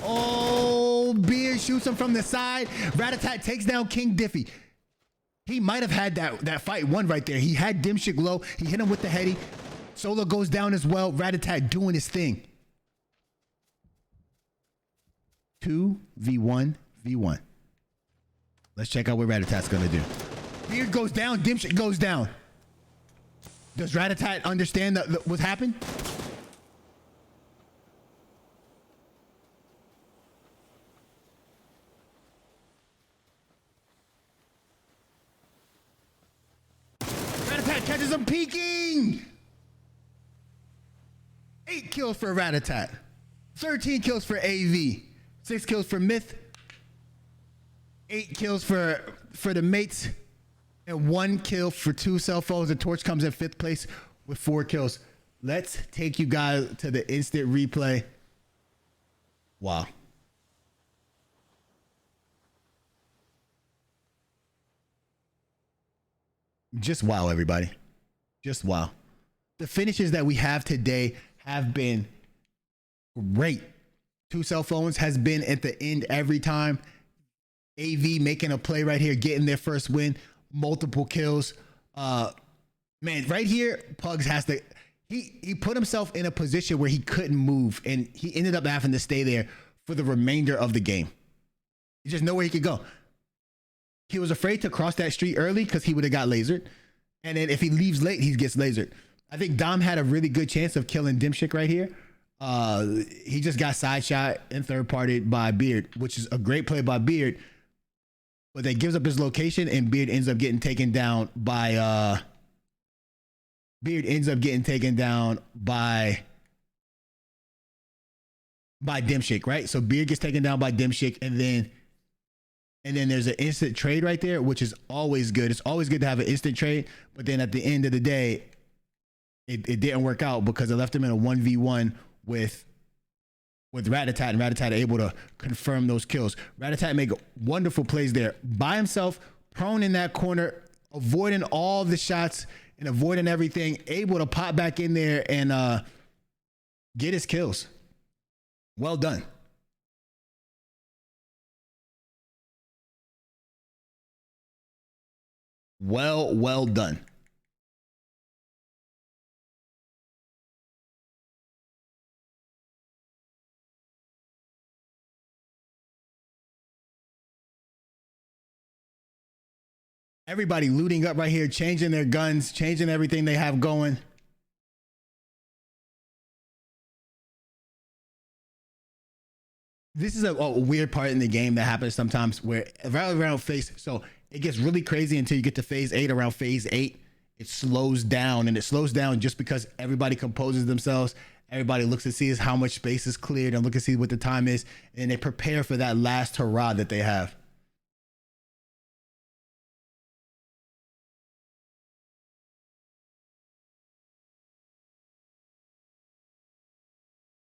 Oh, Beard shoots him from the side. Rat-a-tat takes down King Diffie. He might have had that fight won right there. He had Dimshik low. He hit him with the heady. Sola goes down as well. Rat-a-tat doing his thing. 2v1v1. Let's check out what Rat-a-tat's gonna do. Beard goes down. Dimshik goes down. Does Rat-a-tat understand what happened? Rat-a-tat catches him peeking. 8 kills for Rat-a-tat. 13 kills for AV. 6 kills for Myth. 8 kills for the mates. And 1 kill for 2 cell phones. And Torch comes in 5th place with 4 kills. Let's take you guys to the instant replay. Wow. Just wow, everybody. Just wow. The finishes that we have today have been great. 2 cell phones has been at the end every time. AV making a play right here, getting their first win, multiple kills. Man, right here, Pugs has to. He put himself in a position where he couldn't move, and he ended up having to stay there for the remainder of the game. There's just nowhere he could go. He was afraid to cross that street early because he would have got lasered. And then if he leaves late, he gets lasered. I think Dom had a really good chance of killing Dimshik right here. He just got side shot and third partied by Beard, which is a great play by Beard. But that gives up his location, and Beard ends up getting taken down by Dimshik, right? So Beard gets taken down by Dimshik, and then there's an instant trade right there, which is always good. It's always good to have an instant trade, but then at the end of the day, it didn't work out because it left him in a 1v1 with Ratatat, and Ratatat able to confirm those kills. Ratatat make wonderful plays there by himself, prone in that corner, avoiding all the shots and avoiding everything, able to pop back in there and get his kills. Well done. Well done. Everybody looting up right here, changing their guns, changing everything they have going. This is a weird part in the game that happens sometimes where around phase, so it gets really crazy until you get to phase 8. Around phase 8, it slows down, and it slows down just because everybody composes themselves. Everybody looks to see how much space is cleared and look to see what the time is, and they prepare for that last hurrah that they have.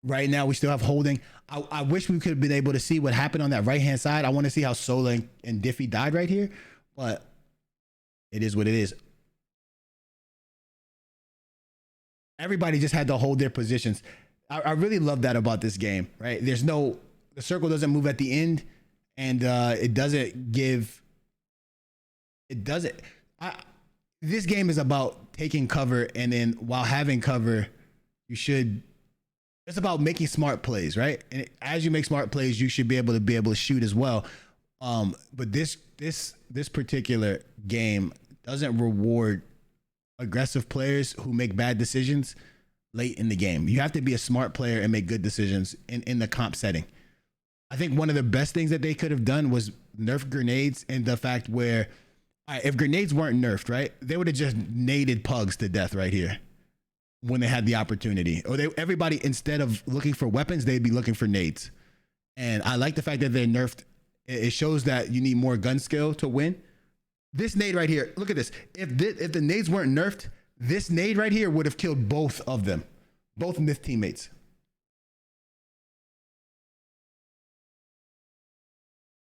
Right now, we still have holding. I wish we could have been able to see what happened on that right-hand side. I want to see how Sola and Diffie died right here, but it is what it is. Everybody just had to hold their positions. I really love that about this game, right? The circle doesn't move at the end, and this game is about taking cover, and then while having cover, it's about making smart plays, right? And as you make smart plays, you should be able to shoot as well. But this particular game doesn't reward aggressive players who make bad decisions late in the game. You have to be a smart player and make good decisions in the comp setting. I think one of the best things that they could have done was nerf grenades, and the fact where, all right, if grenades weren't nerfed, right, they would have just naded Pugs to death right here when they had the opportunity. Or everybody, instead of looking for weapons, they'd be looking for nades. And I like the fact that they're nerfed. It shows that you need more gun skill to win. This nade right here, look at this. If the nades weren't nerfed, this nade right here would have killed both of them, both Myth teammates.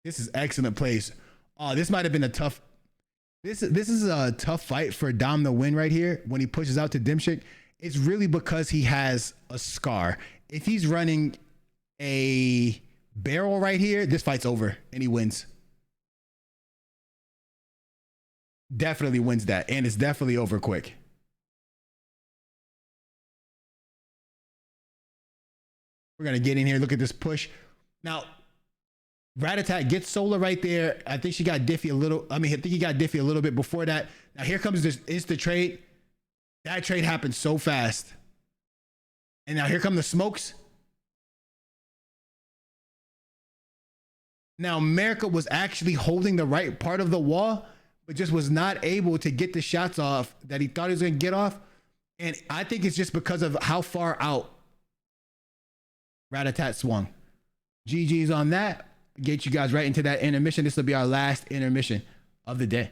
This is excellent plays. This might have been a tough. This is a tough fight for Dom to win right here when he pushes out to Dimshik. It's really because he has a scar. If he's running a barrel right here, this fight's over and he wins. Definitely wins that, and it's definitely over quick. We're gonna get in here, look at this push. Now, Ratatat gets Sola right there. I think she got Diffie a little. I think he got Diffie a little bit before that. Now here comes this instant trade. That trade happened so fast. And now here come the smokes. Now America was actually holding the right part of the wall, but just was not able to get the shots off that he thought he was going to get off. And I think it's just because of how far out Ratatat swung. GG's on that. Get you guys right into that intermission. This will be our last intermission of the day.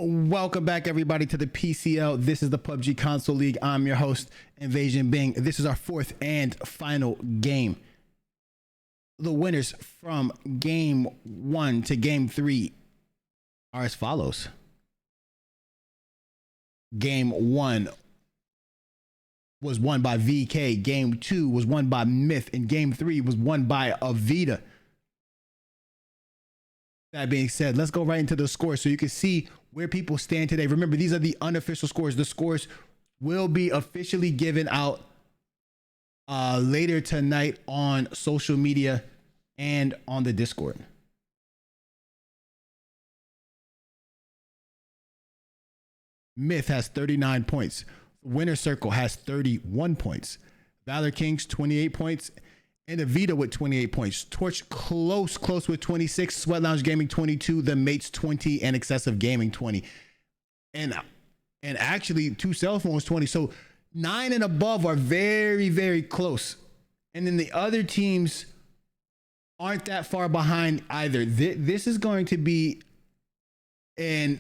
Welcome back, everybody, to the PCL. This is the PUBG Console League. I'm your host, Invasion Bing. This is our fourth and final game. The winners from game 1 to game 3 are as follows. Game 1 was won by VK. Game 2 was won by Myth. And game 3 was won by Avita. That being said, let's go right into the scores so you can see where people stand today. Remember, these are the unofficial scores. The scores will be officially given out later tonight on social media and on the Discord. Myth has 39 points. Winner Circle has 31 points. Valor Kings 28 points. And Avita with 28 points. Torch close with 26. Sweat Lounge Gaming 22. The Mates 20. And Excessive Gaming 20. And actually 2 Cell Phones 20. So 9 and above are very, very close. And then the other teams aren't that far behind either. This is going to be a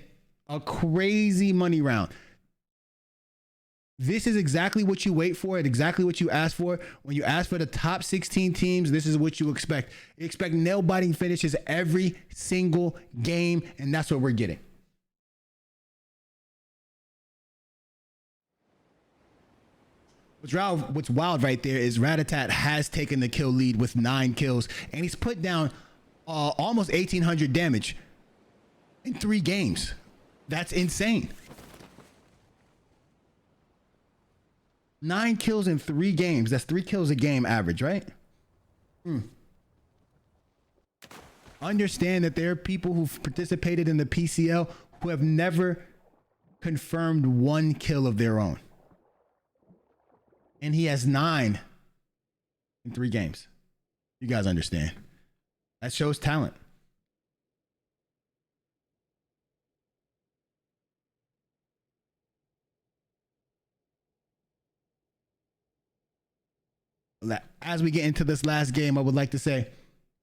crazy money round. This is exactly what you wait for and exactly what you ask for. When you ask for the top 16 teams, this is what you expect. You expect nail-biting finishes every single game, and that's what we're getting. What's wild right there is Ratatat has taken the kill lead with 9 kills, and he's put down almost 1,800 damage in 3 games. That's insane. 9 kills in 3 games. That's 3 kills a game average, right? Understand that there are people who've participated in the PCL who have never confirmed 1 kill of their own. And he has 9 in 3 games. You guys understand. That shows talent. As we get into this last game, I would like to say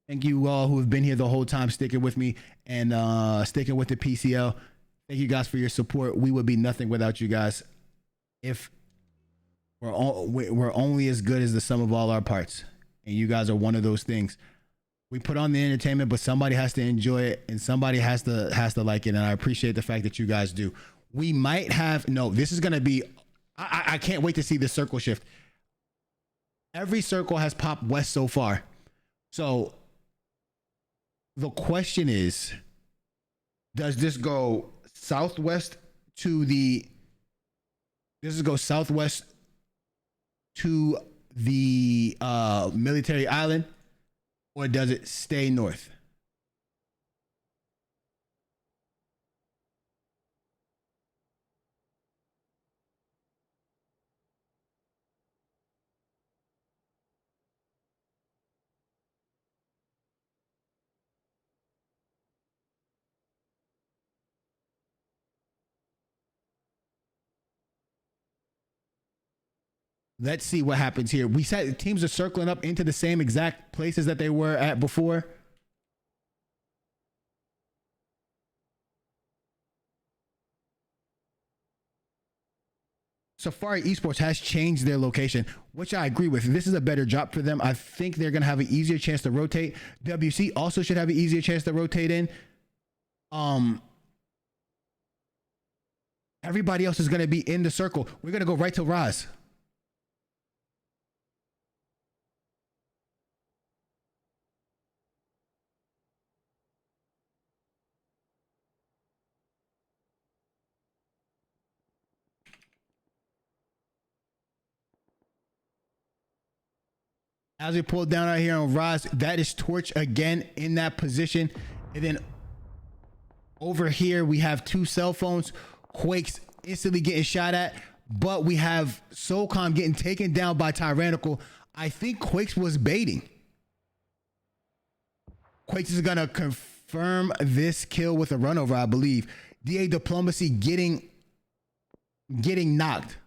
thank you all who have been here the whole time, sticking with me and sticking with the PCL. Thank you guys for your support. We would be nothing without you guys. If we're only as good as the sum of all our parts, and you guys are one of those things. We put on the entertainment, but somebody has to enjoy it, and somebody has to like it. And I appreciate the fact that you guys do. We might have this is gonna be. I can't wait to see the circle shift. Every circle has popped west so far. So the question is, does this go southwest to the military island, or does it stay north? Let's see what happens here. We said teams are circling up into the same exact places that they were at before. Safari Esports has changed their location, which I agree with. This is a better drop for them. I think they're going to have an easier chance to rotate. WC also should have an easier chance to rotate in. Everybody else is going to be in the circle. We're going to go right to Raz. As we pull down out here on Raz, that is Torch again in that position. And then over here, we have 2 cell phones. Quakes instantly getting shot at, but we have SoCom getting taken down by Tyrannical. I think Quakes was baiting. Quakes is going to confirm this kill with a run over, I believe. DA Diplomacy getting knocked.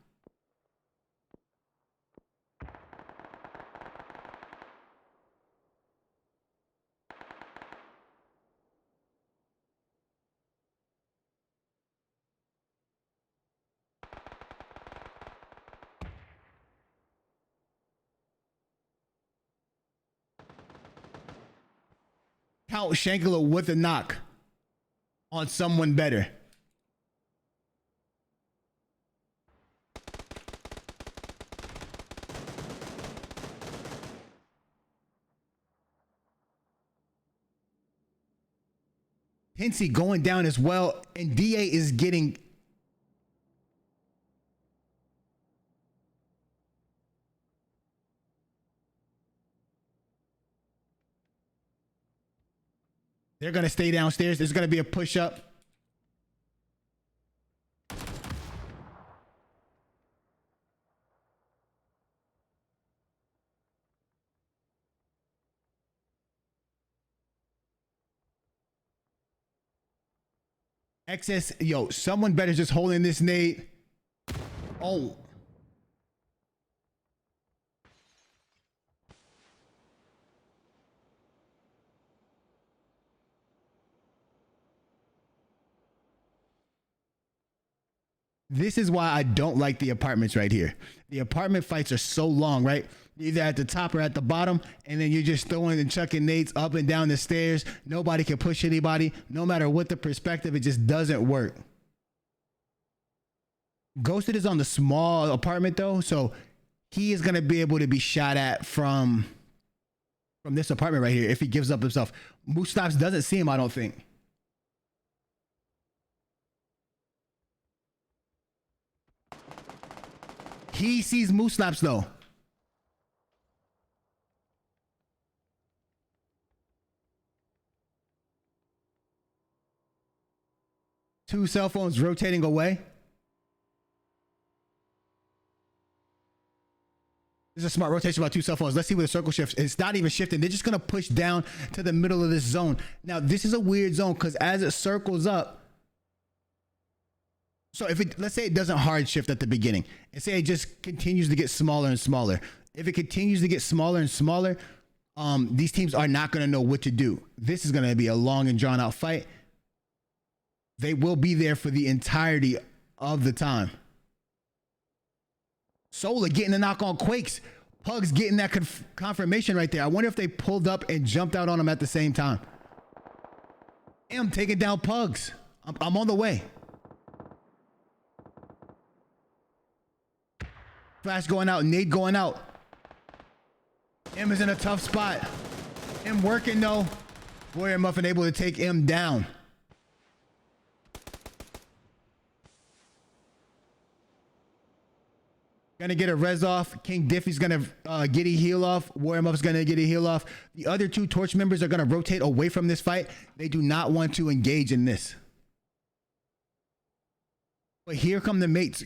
Count Shankler with a knock on someone better. Pinsey going down as well, and DA is getting... They're going to stay downstairs. There's going to be a push-up. Excess, yo, someone better just holding this nade. Oh. This is why I don't like the apartments right here. The apartment fights are so long, right? Either at the top or at the bottom, and then you're just throwing and chucking nades up and down the stairs. Nobody can push anybody. No matter what the perspective, it just doesn't work. Ghosted is on the small apartment though, so he is going to be able to be shot at from this apartment right here if he gives up himself. Moose Stops doesn't see him, I don't think. He sees Moose Slaps though. Two cell phones rotating away. This is a smart rotation about two cell phones. Let's see where the circle shifts. It's not even shifting. They're just going to push down to the middle of this zone. Now, this is a weird zone because as it circles up, so if it, let's say it doesn't hard shift at the beginning and say it just continues to get smaller and smaller. If it continues to get smaller and smaller, these teams are not going to know what to do. This is going to be a long and drawn out fight. They will be there for the entirety of the time. Solar getting the knock on Quakes. Pugs getting that confirmation right there. I wonder if they pulled up and jumped out on him at the same time. I'm taking down Pugs. I'm on the way. Flash going out, nade going out. M is in a tough spot. M working though. Warrior Muffin able to take M down. Gonna get a res off. King Diffy's gonna get a heal off. Warrior Muff's gonna get a heal off. The other two Torch members are gonna rotate away from this fight. They do not want to engage in this. But here come the mates.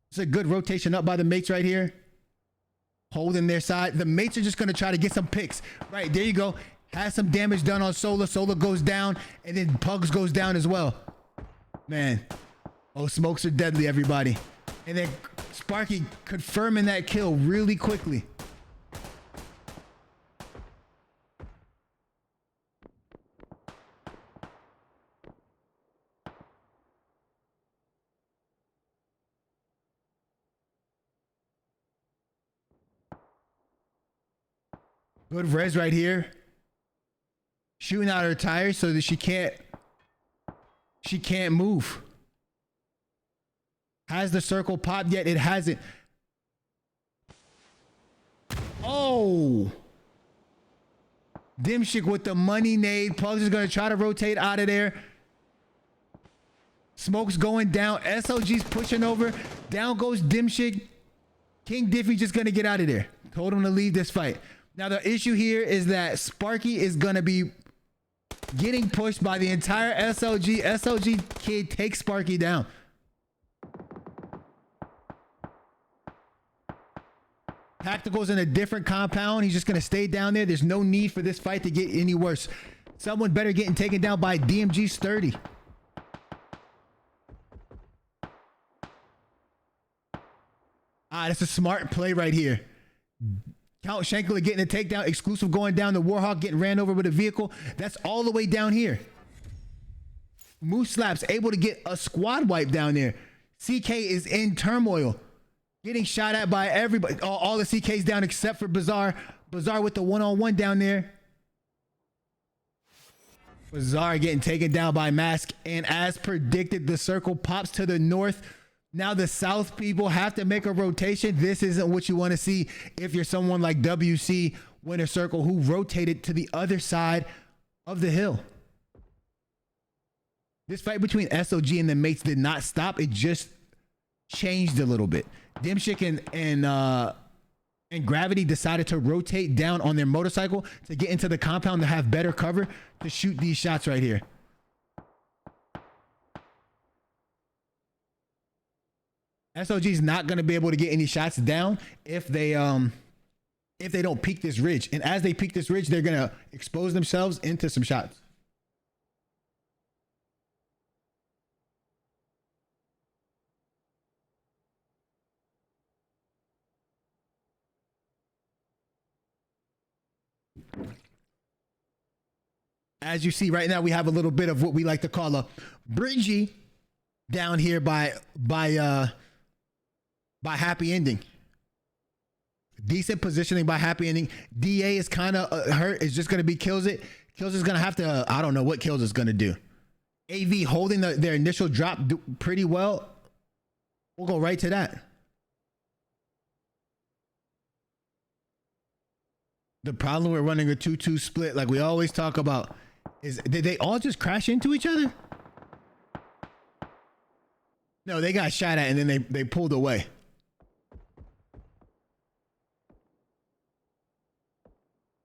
It's a good rotation up by the mates right here. Holding their side. The mates are just going to try to get some picks. Right, there you go. Has some damage done on Solar. Solar goes down, and then Pugs goes down as well. Man. Oh, smokes are deadly, everybody. And then Sparky confirming that kill really quickly. Good res right here. Shooting out her tires so that she can't move. Has the circle popped yet? It hasn't. Oh. Dimshik with the money nade. Pugs is going to try to rotate out of there. Smoke's going down. SOG's pushing over. Down goes Dimshik. King Diffy just going to get out of there. Told him to leave this fight. Now, the issue here is that Sparky is going to be getting pushed by the entire SLG. SLG kid takes Sparky down. Tactical's in a different compound. He's just going to stay down there. There's no need for this fight to get any worse. Someone better getting taken down by DMG Sturdy. That's a smart play right here. Count Shankler getting a takedown. Exclusive going down. The Warhawk getting ran over with a vehicle. That's all the way down here. Moose Slaps able to get a squad wipe down there. CK is in turmoil. Getting shot at by everybody. All the CKs down except for Bizarre. Bazaar with the one-on-one down there. Bazaar getting taken down by Mask. And as predicted, the circle pops to the north. Now the south people have to make a rotation. This isn't what you want to see if you're someone like WC Winter Circle who rotated to the other side of the hill. This fight between SOG and the mates did not stop. It just changed a little bit. Dimshik and Gravity decided to rotate down on their motorcycle to get into the compound to have better cover to shoot these shots right here. SOG is not going to be able to get any shots down if they don't peak this ridge. And as they peak this ridge, they're going to expose themselves into some shots. As you see right now, we have a little bit of what we like to call a bridgie down here by Happy Ending. Decent positioning by Happy Ending. DA is kind of hurt. It's just going to be Kills It. Kills is going to have to, I don't know what Kills is going to do. AV holding their initial drop pretty well. We'll go right to that. The problem with running a 2-2 split, like we always talk about, is did they all just crash into each other? No, they got shot at and then they pulled away.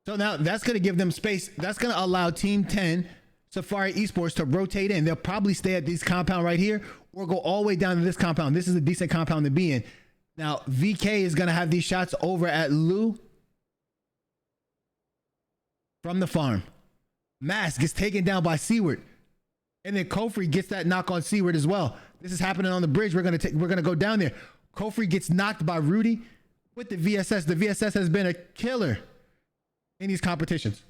So now that's going to give them space. That's going to allow Team 10, Safari Esports, to rotate in. They'll probably stay at this compound right here or go all the way down to this compound. This is a decent compound to be in. Now, VK is going to have these shots over at Lou from the farm. Mask gets taken down by Seward. And then Kofri gets that knock on Seward as well. This is happening on the bridge. We're gonna go down there. Kofri gets knocked by Rudy with the VSS. The VSS has been a killer in these competitions.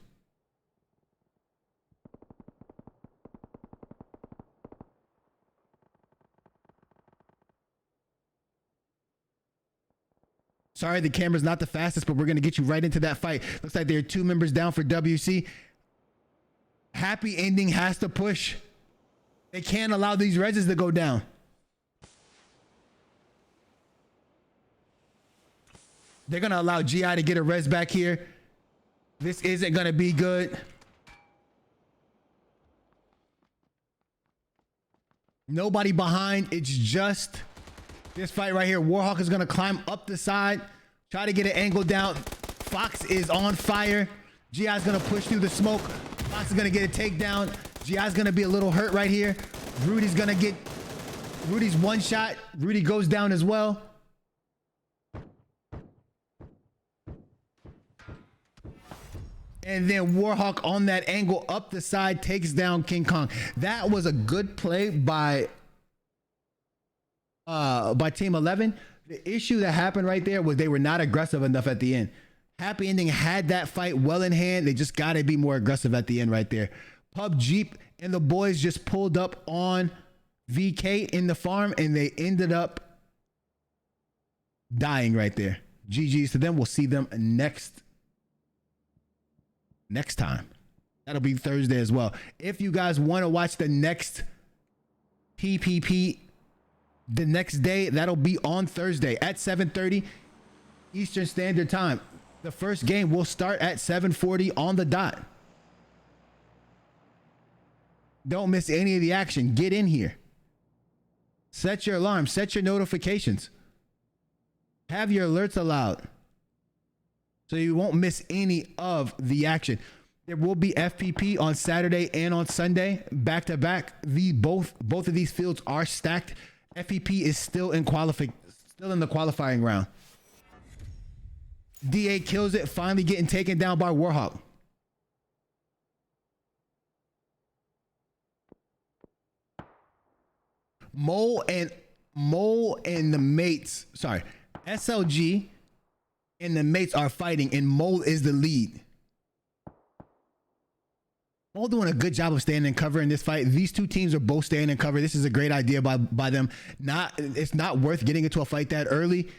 Sorry, the camera's not the fastest, but we're gonna get you right into that fight. Looks like there are 2 members down for WC. Happy Ending has to push. They can't allow these reses to go down. They're going to allow GI to get a res back here. This isn't going to be good. Nobody behind. It's just this fight right here. Warhawk is going to climb up the side, try to get an angle down. Fox is on fire. GI is going to push through the smoke. Fox is going to get a takedown. GI's going to be a little hurt right here. Rudy's one shot. Rudy goes down as well. And then Warhawk on that angle up the side takes down King Kong. That was a good play by Team 11. The issue that happened right there was they were not aggressive enough at the end. Happy Ending had that fight well in hand. They just got to be more aggressive at the end right there. PUBG and the boys just pulled up on VK in the farm and they ended up dying right there. GG's to them. We'll see them next time. That'll be Thursday as well. If you guys want to watch the next PPP the next day, that'll be on Thursday at 7:30 Eastern Standard Time. The first game will start at 7:40 on the dot. Don't miss any of the action. Get in here. Set your alarm. Set your notifications. Have your alerts allowed so you won't miss any of the action. There will be FPP on Saturday and on Sunday, back to back. Both of these fields are stacked. FPP is still in the qualifying round. DA kills it, finally getting taken down by Warhawk. Mole and the mates, sorry, SLG and the mates are fighting, and Mole is the lead. Mole doing a good job of staying in cover in this fight. These two teams are both staying in cover. This is a great idea by them. It's not worth getting into a fight that early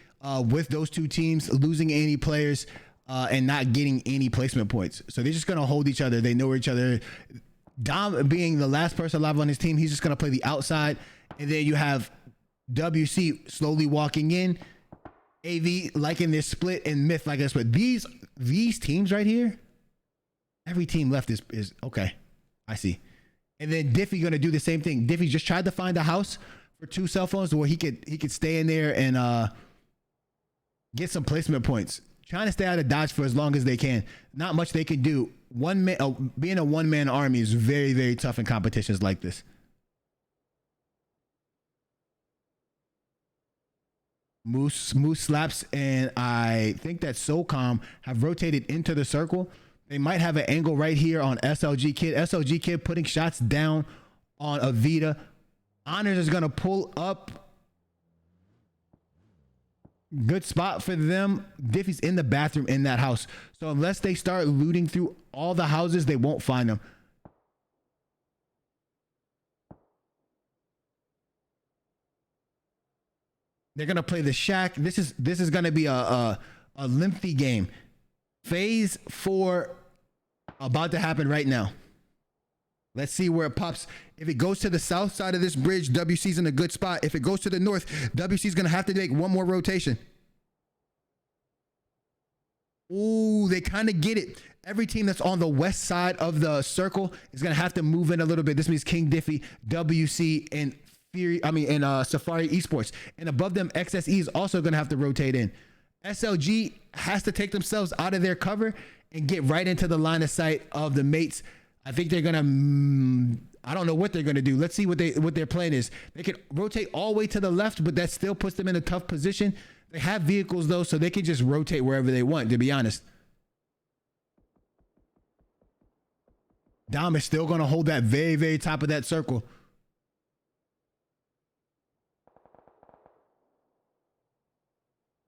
with those two teams, losing any players. and not getting any placement points. So they're just gonna hold each other. They know each other. Dom being the last person alive on his team, he's just gonna play the outside, and then you have WC slowly walking in, AV liking this split, and Myth like this. But these teams right here, every team left is okay. I see. And then Diffie gonna do the same thing. Diffie just tried to find a house for 2 cell phones where he could stay in there and get some placement points. Trying to stay out of dodge for as long as they can. Not much they can do. Being a one-man army is very, very tough in competitions like this. Moose slaps, and I think that SOCOM have rotated into the circle. They might have an angle right here on SLG Kid. SLG Kid putting shots down on Avita. Honors is gonna pull up. Good spot for them. Diffie's in the bathroom in that house. So unless they start looting through all the houses, they won't find them. They're gonna play the shack. This is gonna be a lengthy game. Phase 4 about to happen right now. Let's see where it pops. If it goes to the south side of this bridge, WC's in a good spot. If it goes to the north, WC's gonna have to make one more rotation. Ooh, they kind of get it. Every team that's on the west side of the circle is gonna have to move in a little bit. This means King Diffie, WC, and Safari Esports. And above them, XSE is also gonna have to rotate in. SLG has to take themselves out of their cover and get right into the line of sight of the mates. I think they're gonna. I don't know what they're gonna do. Let's see what their plan is. They can rotate all the way to the left, but that still puts them in a tough position. They have vehicles though, so they can just rotate wherever they want. To be honest, Dom is still gonna hold that very, very top of that circle.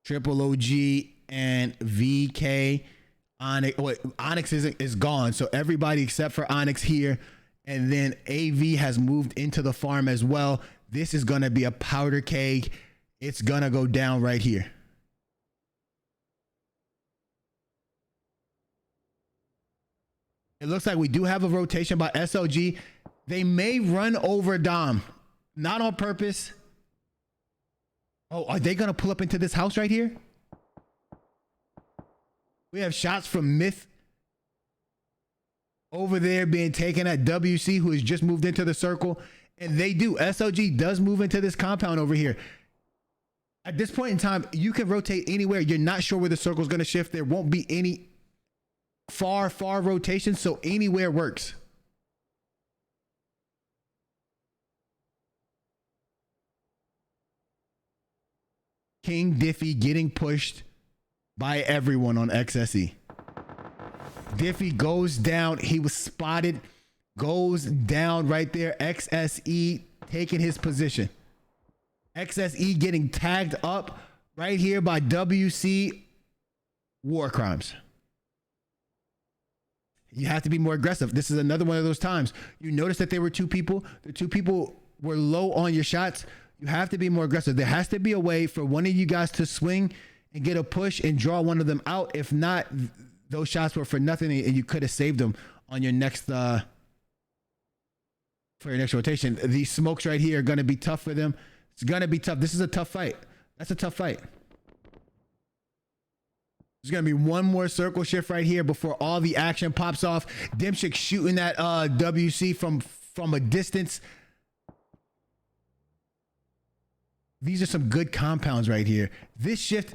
Triple OG and VK. Onyx is gone, so everybody except for Onyx here, and then AV has moved into the farm as well. This is gonna be a powder keg. It's gonna go down right here. It looks like we do have a rotation by SLG. They may run over Dom, not on purpose. Oh, are they gonna pull up into this house right here? We have shots from Myth over there being taken at WC, who has just moved into the circle. And they do. SLG does move into this compound over here. At this point in time, you can rotate anywhere. You're not sure where the circle is going to shift. There won't be any far rotation, so anywhere works. King Diffie getting pushed by everyone on XSE. Diffie goes down. He was spotted. Goes down right there. XSE taking his position. XSE getting tagged up right here by WC. War crimes. You have to be more aggressive. This is another one of those times. You notice that there were 2 people. The 2 people were low on your shots. You have to be more aggressive. There has to be a way for one of you guys to swing and get a push and draw one of them out. If not, those shots were for nothing, and you could have saved them on your next for your next rotation. These smokes right here are going to be tough for them. It's going to be tough. This is a tough fight. That's a tough fight. There's going to be one more circle shift right here before all the action pops off. Dimshik shooting that WC from a distance. These are some good compounds right here. This shift,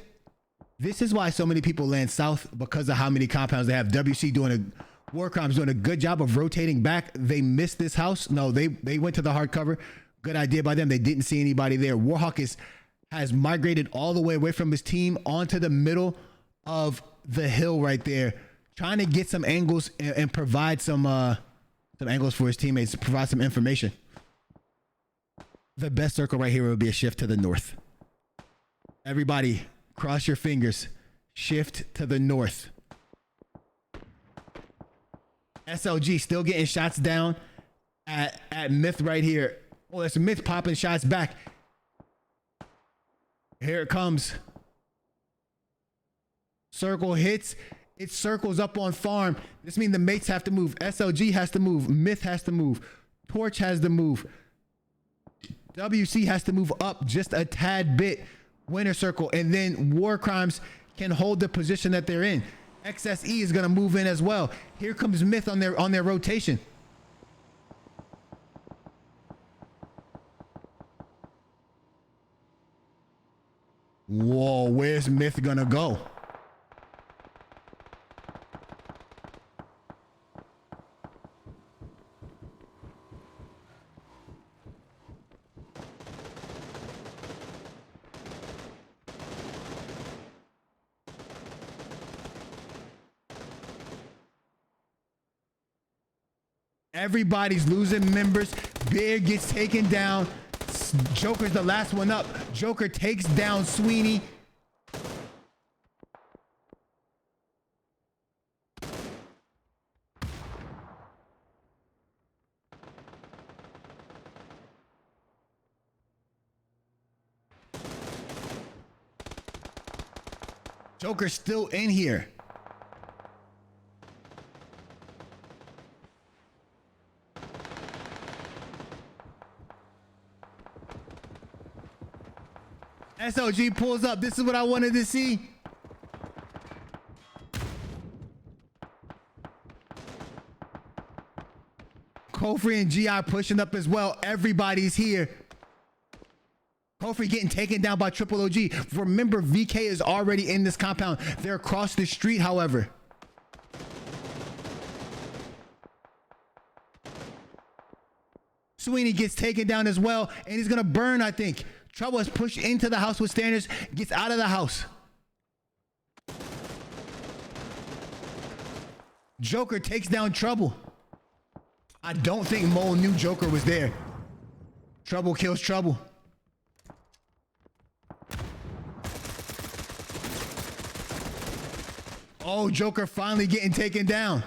this is why so many people land south, because of how many compounds they have. WC War Crimes doing a good job of rotating back. They missed this house. No, they went to the hard cover. Good idea by them. They didn't see anybody there. Warhawk has migrated all the way away from his team onto the middle of the hill right there, trying to get some angles and provide some angles for his teammates, to provide some information. The best circle right here would be a shift to the north. Everybody, cross your fingers. Shift to the north. SLG still getting shots down at Myth right here. Oh, that's Myth popping shots back. Here it comes. Circle hits. It circles up on farm. This means the mates have to move. SLG has to move. Myth has to move. Torch has to move. WC has to move up just a tad bit. Winner circle. And then War Crimes can hold the position that they're in. XSE is going to move in as well. Here comes Myth on their rotation. Whoa, where's Myth going to go? Everybody's losing members. Bear gets taken down. Joker's the last one up. Joker takes down Sweeney. Joker's still in here. SOG pulls up. This is what I wanted to see. Kofi and GI pushing up as well. Everybody's here. Kofi getting taken down by Triple OG. Remember, VK is already in this compound. They're across the street, however. Sweeney gets taken down as well, and he's gonna burn, I think. Trouble is pushed into the house with Standards, gets out of the house. Joker takes down Trouble. I don't think Mole knew Joker was there. Trouble kills Trouble. Oh, Joker finally getting taken down.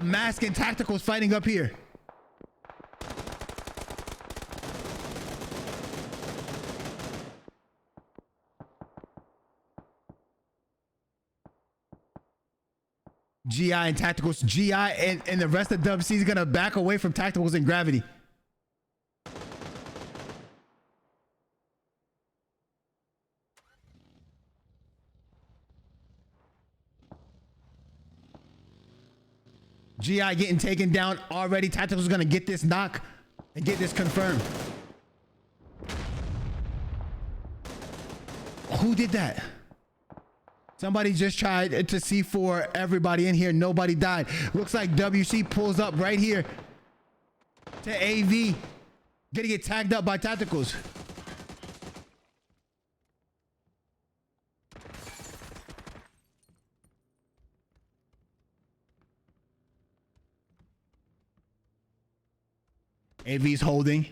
Mask and Tacticals fighting up here. GI and Tacticals. GI and the rest of WC is gonna back away from Tacticals and Gravity. GI getting taken down already. Tactical's gonna get this knock and get this confirmed. Who did that? Somebody just tried to C4 everybody in here. Nobody died. Looks like WC pulls up right here to AV. Gonna get tagged up by Tacticals. AV's holding.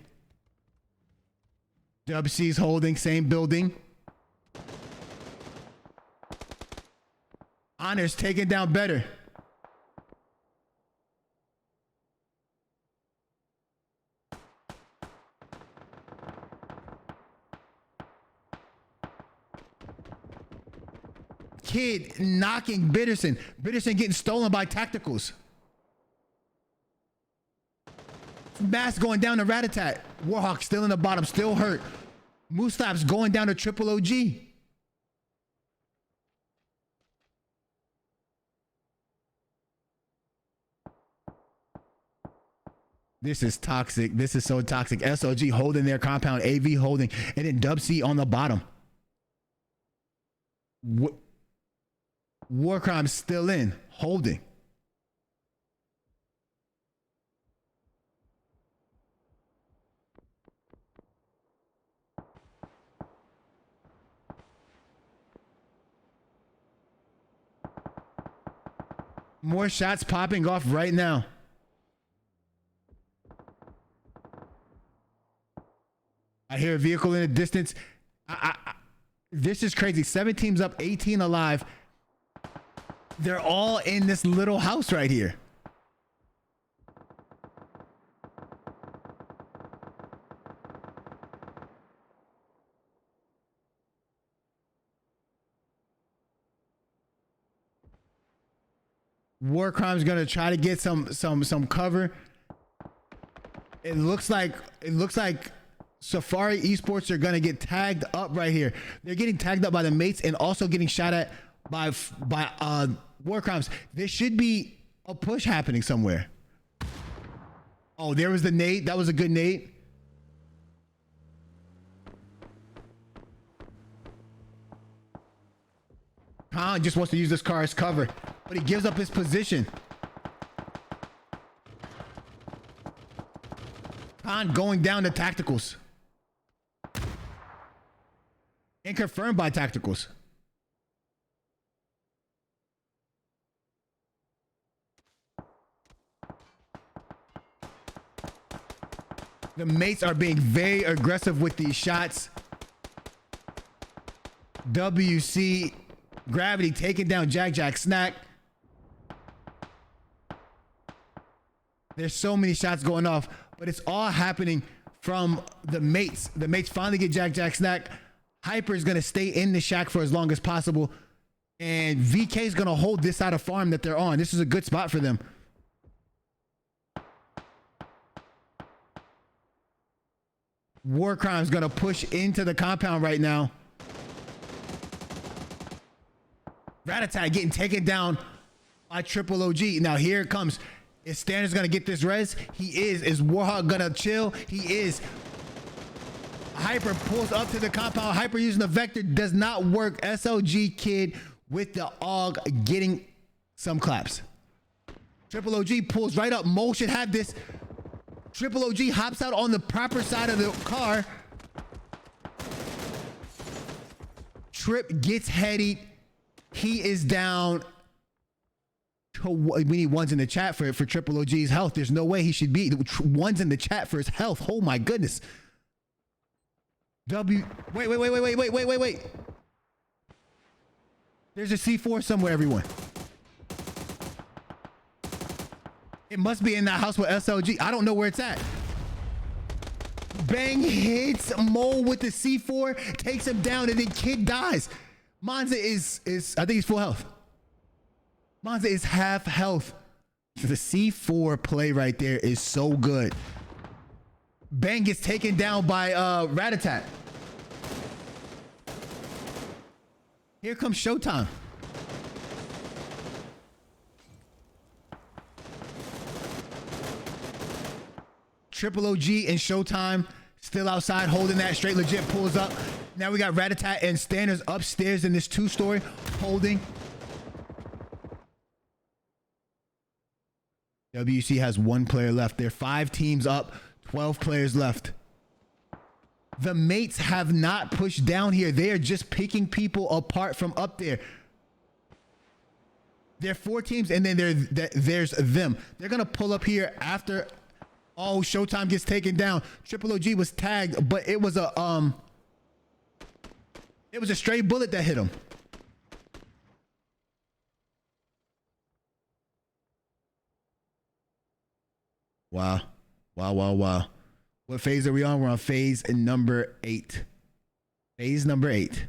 WC's holding, same building. Honor's taken down better. Kid knocking Bitterson. Bitterson getting stolen by Tacticals. Mask going down to Ratatat. Warhawk still in the bottom, still hurt. Moostap's going down to Triple OG. This is toxic. This is so toxic. SOG holding their compound, AV holding, and then Dub C on the bottom. War Crimes still in, holding. More shots popping off right now. I hear a vehicle in the distance. This is crazy. 7 teams up, 18 alive. They're all in this little house right here. War Crime's gonna try to get some cover. It looks like Safari Esports are gonna get tagged up right here. They're getting tagged up by the mates and also getting shot at by War Crimes. There should be a push happening somewhere. Oh, there was the nade. That was a good nade. Khan just wants to use this car as cover, but he gives up his position. Khan going down to tacticals. And confirmed by tacticals. The mates are being very aggressive with these shots. WC Gravity taking down Jack Snack. There's so many shots going off, but it's all happening from the mates. The mates finally get Jack Snack. Hyper is going to stay in the shack for as long as possible. And VK is going to hold this side of farm that they're on. This is a good spot for them. War Crime's going to push into the compound right now. Ratatat getting taken down by Triple OG. Now here it comes. Is Standard's gonna get this res? He is. Is Warhawk gonna chill? He is. Hyper pulls up to the compound. Hyper using the vector does not work. SLG Kid with the AUG getting some claps. Triple OG pulls right up. Mo should have this. Triple OG hops out on the proper side of the car. Trip gets heady. He is down. We need ones in the chat for Triple OG's health. There's no way he should be. Ones in the chat for his health. Oh my goodness. Wait. There's a C4 somewhere, everyone. It must be in that house with SLG. I don't know where it's at. Bang hits Mo with the C4, takes him down, and then Kid dies. Monza is I think he's full health. Monza is half health. The C4 play right there is so good. Bang gets taken down by Ratatat. Here comes Showtime. Triple OG and Showtime still outside holding that. Straight Legit pulls up. Now we got Ratatat and Standards upstairs in this two-story holding. WC has 1 player left. There are 5 teams up, 12 players left. The mates have not pushed down here. They are just picking people apart from up there. There are 4 teams, and then there's them. They're going to pull up here after. Oh, Showtime gets taken down. Triple OG was tagged, but it was a stray bullet that hit him. Wow. What phase are we on? We're on phase number 8. Phase number 8.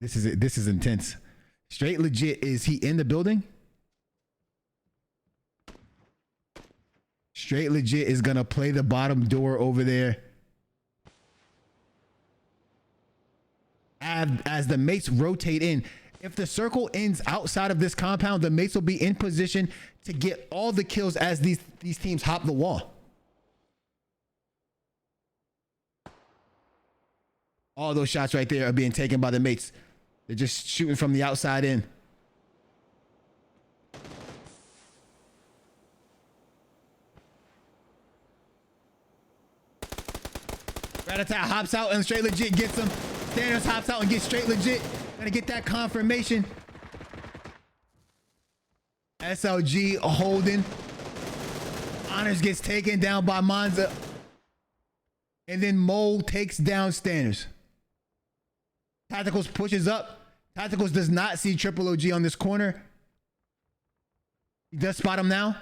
This is intense. Straight Legit, is he in the building? Straight Legit is gonna play the bottom door over there. As the mates rotate in. If the circle ends outside of this compound, the mates will be in position to get all the kills as these teams hop the wall. All those shots right there are being taken by the mates. They're just shooting from the outside in. Ratatat hops out and Straight Legit gets him. Thanos hops out and gets Straight Legit. Gonna get that confirmation. SLG holding. Honors gets taken down by Monza. And then Mo takes down Standards. Tacticals pushes up. Tacticals does not see Triple OG on this corner. He does spot him now.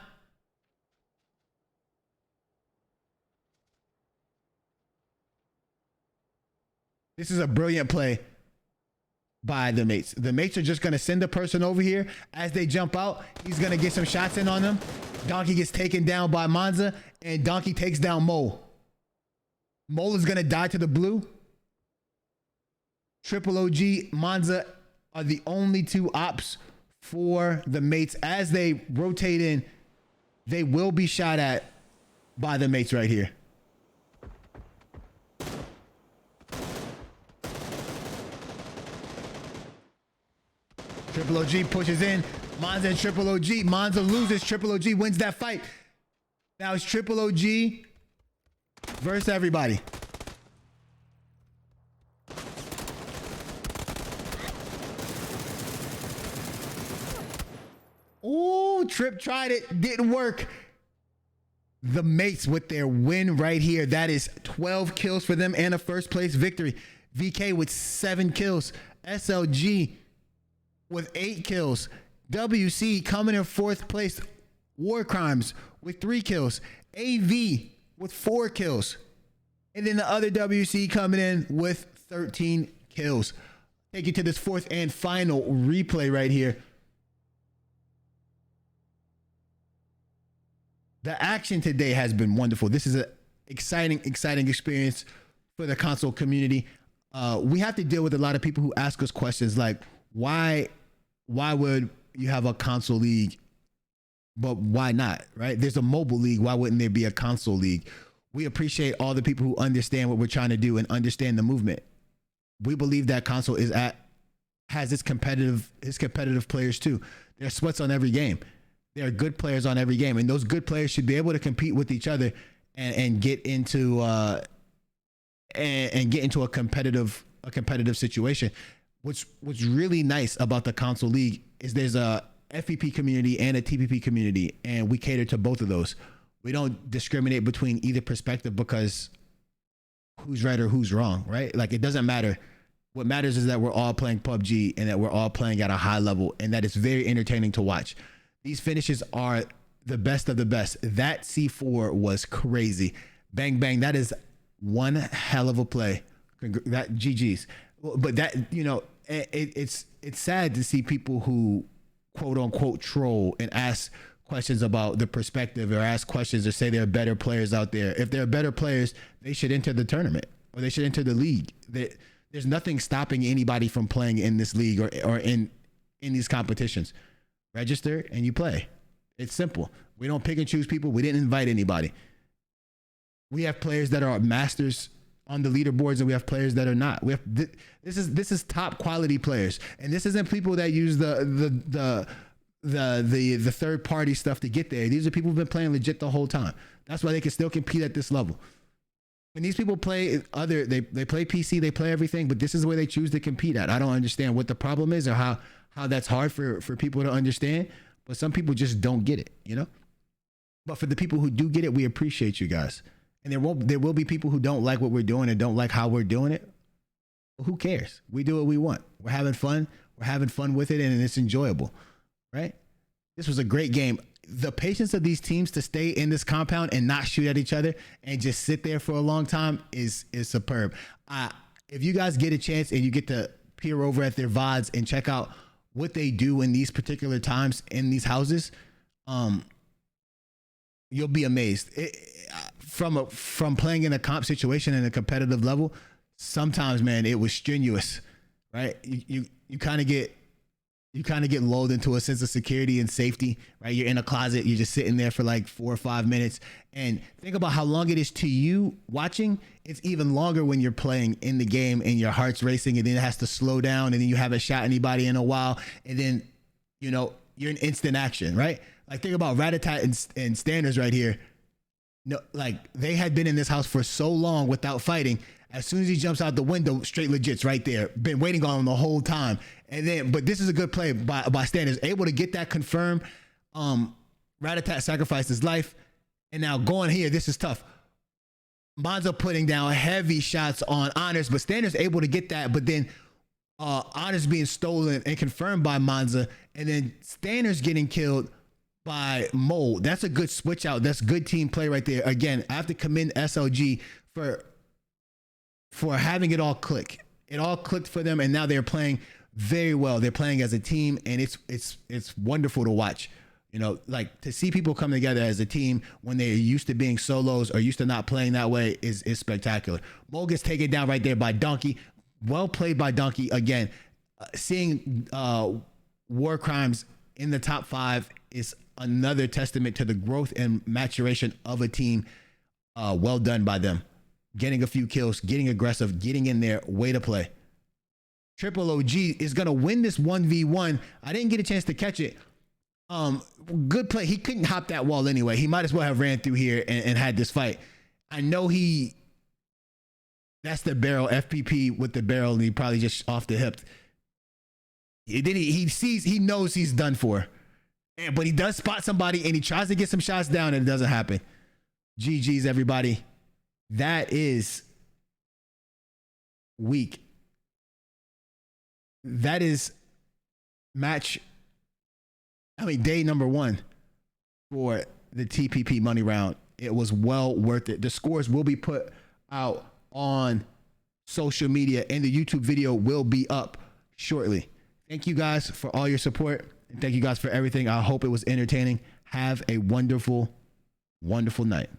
This is a brilliant play by the mates. The mates are just going to send a person over here. As they jump out, he's going to get some shots in on them. Donkey gets taken down by Monza, and Donkey takes down Mole. Mole is going to die to the blue. Triple OG, Monza are the only two ops for the mates. As they rotate in, they will be shot at by the mates right here. Triple OG pushes in. Monza and Triple OG. Monza loses. Triple OG wins that fight. Now it's Triple OG versus everybody. Ooh, Trip tried it. Didn't work. The mates with their win right here. That is 12 kills for them and a first place victory. VK with 7 kills. SLG with 8 kills. WC coming in 4th place. War Crimes with 3 kills. AV with 4 kills. And then the other WC coming in with 13 kills. Take you to this 4th and final replay right here. The action today has been wonderful. This is an exciting experience for the console community. We have to deal with a lot of people who ask us questions like, why would you have a console league, but why not, right? There's a mobile league. Why wouldn't there be a console league? We appreciate all the people who understand what we're trying to do and understand the movement. We believe that console has its competitive players too. There are sweats on every game. There are good players on every game, and those good players should be able to compete with each other and get into a competitive situation. What's really nice about the console league is there's a FPP community and a TPP community, and we cater to both of those. We don't discriminate between either perspective because who's right or who's wrong, right? Like, it doesn't matter. What matters is that we're all playing PUBG and that we're all playing at a high level, and that it's very entertaining to watch. These finishes are the best of the best. That C4 was crazy. Bang, bang. That is one hell of a play. That GG's. But that, you know, it's sad to see people who quote unquote troll and ask questions about the perspective or ask questions or say there are better players out there. If there are better players, they should enter the tournament or they should enter the league. There's nothing stopping anybody from playing in this league or in these competitions. Register and you play. It's simple. We don't pick and choose people. We didn't invite anybody. We have players that are masters on the leaderboards and we have players that are not. We have this is top quality players, and this isn't people that use the third party stuff to get there. These are people who've been playing legit the whole time. That's why they can still compete at this level. When these people play they play PC, they play everything, but this is where they choose to compete at. I don't understand what the problem is or how that's hard for people to understand, but some people just don't get it, you know? But for the people who do get it, we appreciate you guys. And there will be people who don't like what we're doing and don't like how we're doing it. Well, who cares? We do what we want. We're having fun. We're having fun with it, and it's enjoyable, right? This was a great game. The patience of these teams to stay in this compound and not shoot at each other and just sit there for a long time is superb. If you guys get a chance and you get to peer over at their VODs and check out what they do in these particular times in these houses, you'll be amazed. From playing in a comp situation in a competitive level, sometimes, man, it was strenuous, right? You kind of get lulled into a sense of security and safety, right? You're in a closet, you're just sitting there for like 4 or 5 minutes, and think about how long it is to you watching. It's even longer when you're playing in the game and your heart's racing, and then it has to slow down, and then you haven't shot anybody in a while, and then, you know, you're in instant action, right? Like, think about Ratatat and Standards right here. No, like, they had been in this house for so long without fighting. As soon as he jumps out the window, straight legits right there. Been waiting on him the whole time. And then, but this is a good play by Standards. Able to get that confirmed. Ratatat sacrificed his life. And now going here, this is tough. Monza putting down heavy shots on Honors, but Standards able to get that. But then Honors being stolen and confirmed by Monza. And then Standards getting killed by Mole. That's a good switch out. That's good team play right there. Again, I have to commend SLG for for having it all click. It all clicked for them, and now they're playing very well. They're playing as a team, and it's wonderful to watch. You know, like to see people come together as a team when they're used to being solos or used to not playing that way is spectacular. Mo gets taken down right there by Donkey. Well played by Donkey again. Seeing War Crimes in the top 5 is another testament to the growth and maturation of a team. Well done by them. Getting a few kills, getting aggressive, getting in there, way to play. Triple OG is going to win this 1v1. I didn't get a chance to catch it. Good play. He couldn't hop that wall anyway. He might as well have ran through here and had this fight. I know that's the barrel, FPP with the barrel, and he probably just off the hip. Then he knows he's done for. But he does spot somebody and he tries to get some shots down and it doesn't happen. GG's, everybody. That is week. That is day number 1 for the TPP money round. It was well worth it. The scores will be put out on social media and the YouTube video will be up shortly. Thank you guys for all your support. And thank you guys for everything. I hope it was entertaining. Have a wonderful, wonderful night.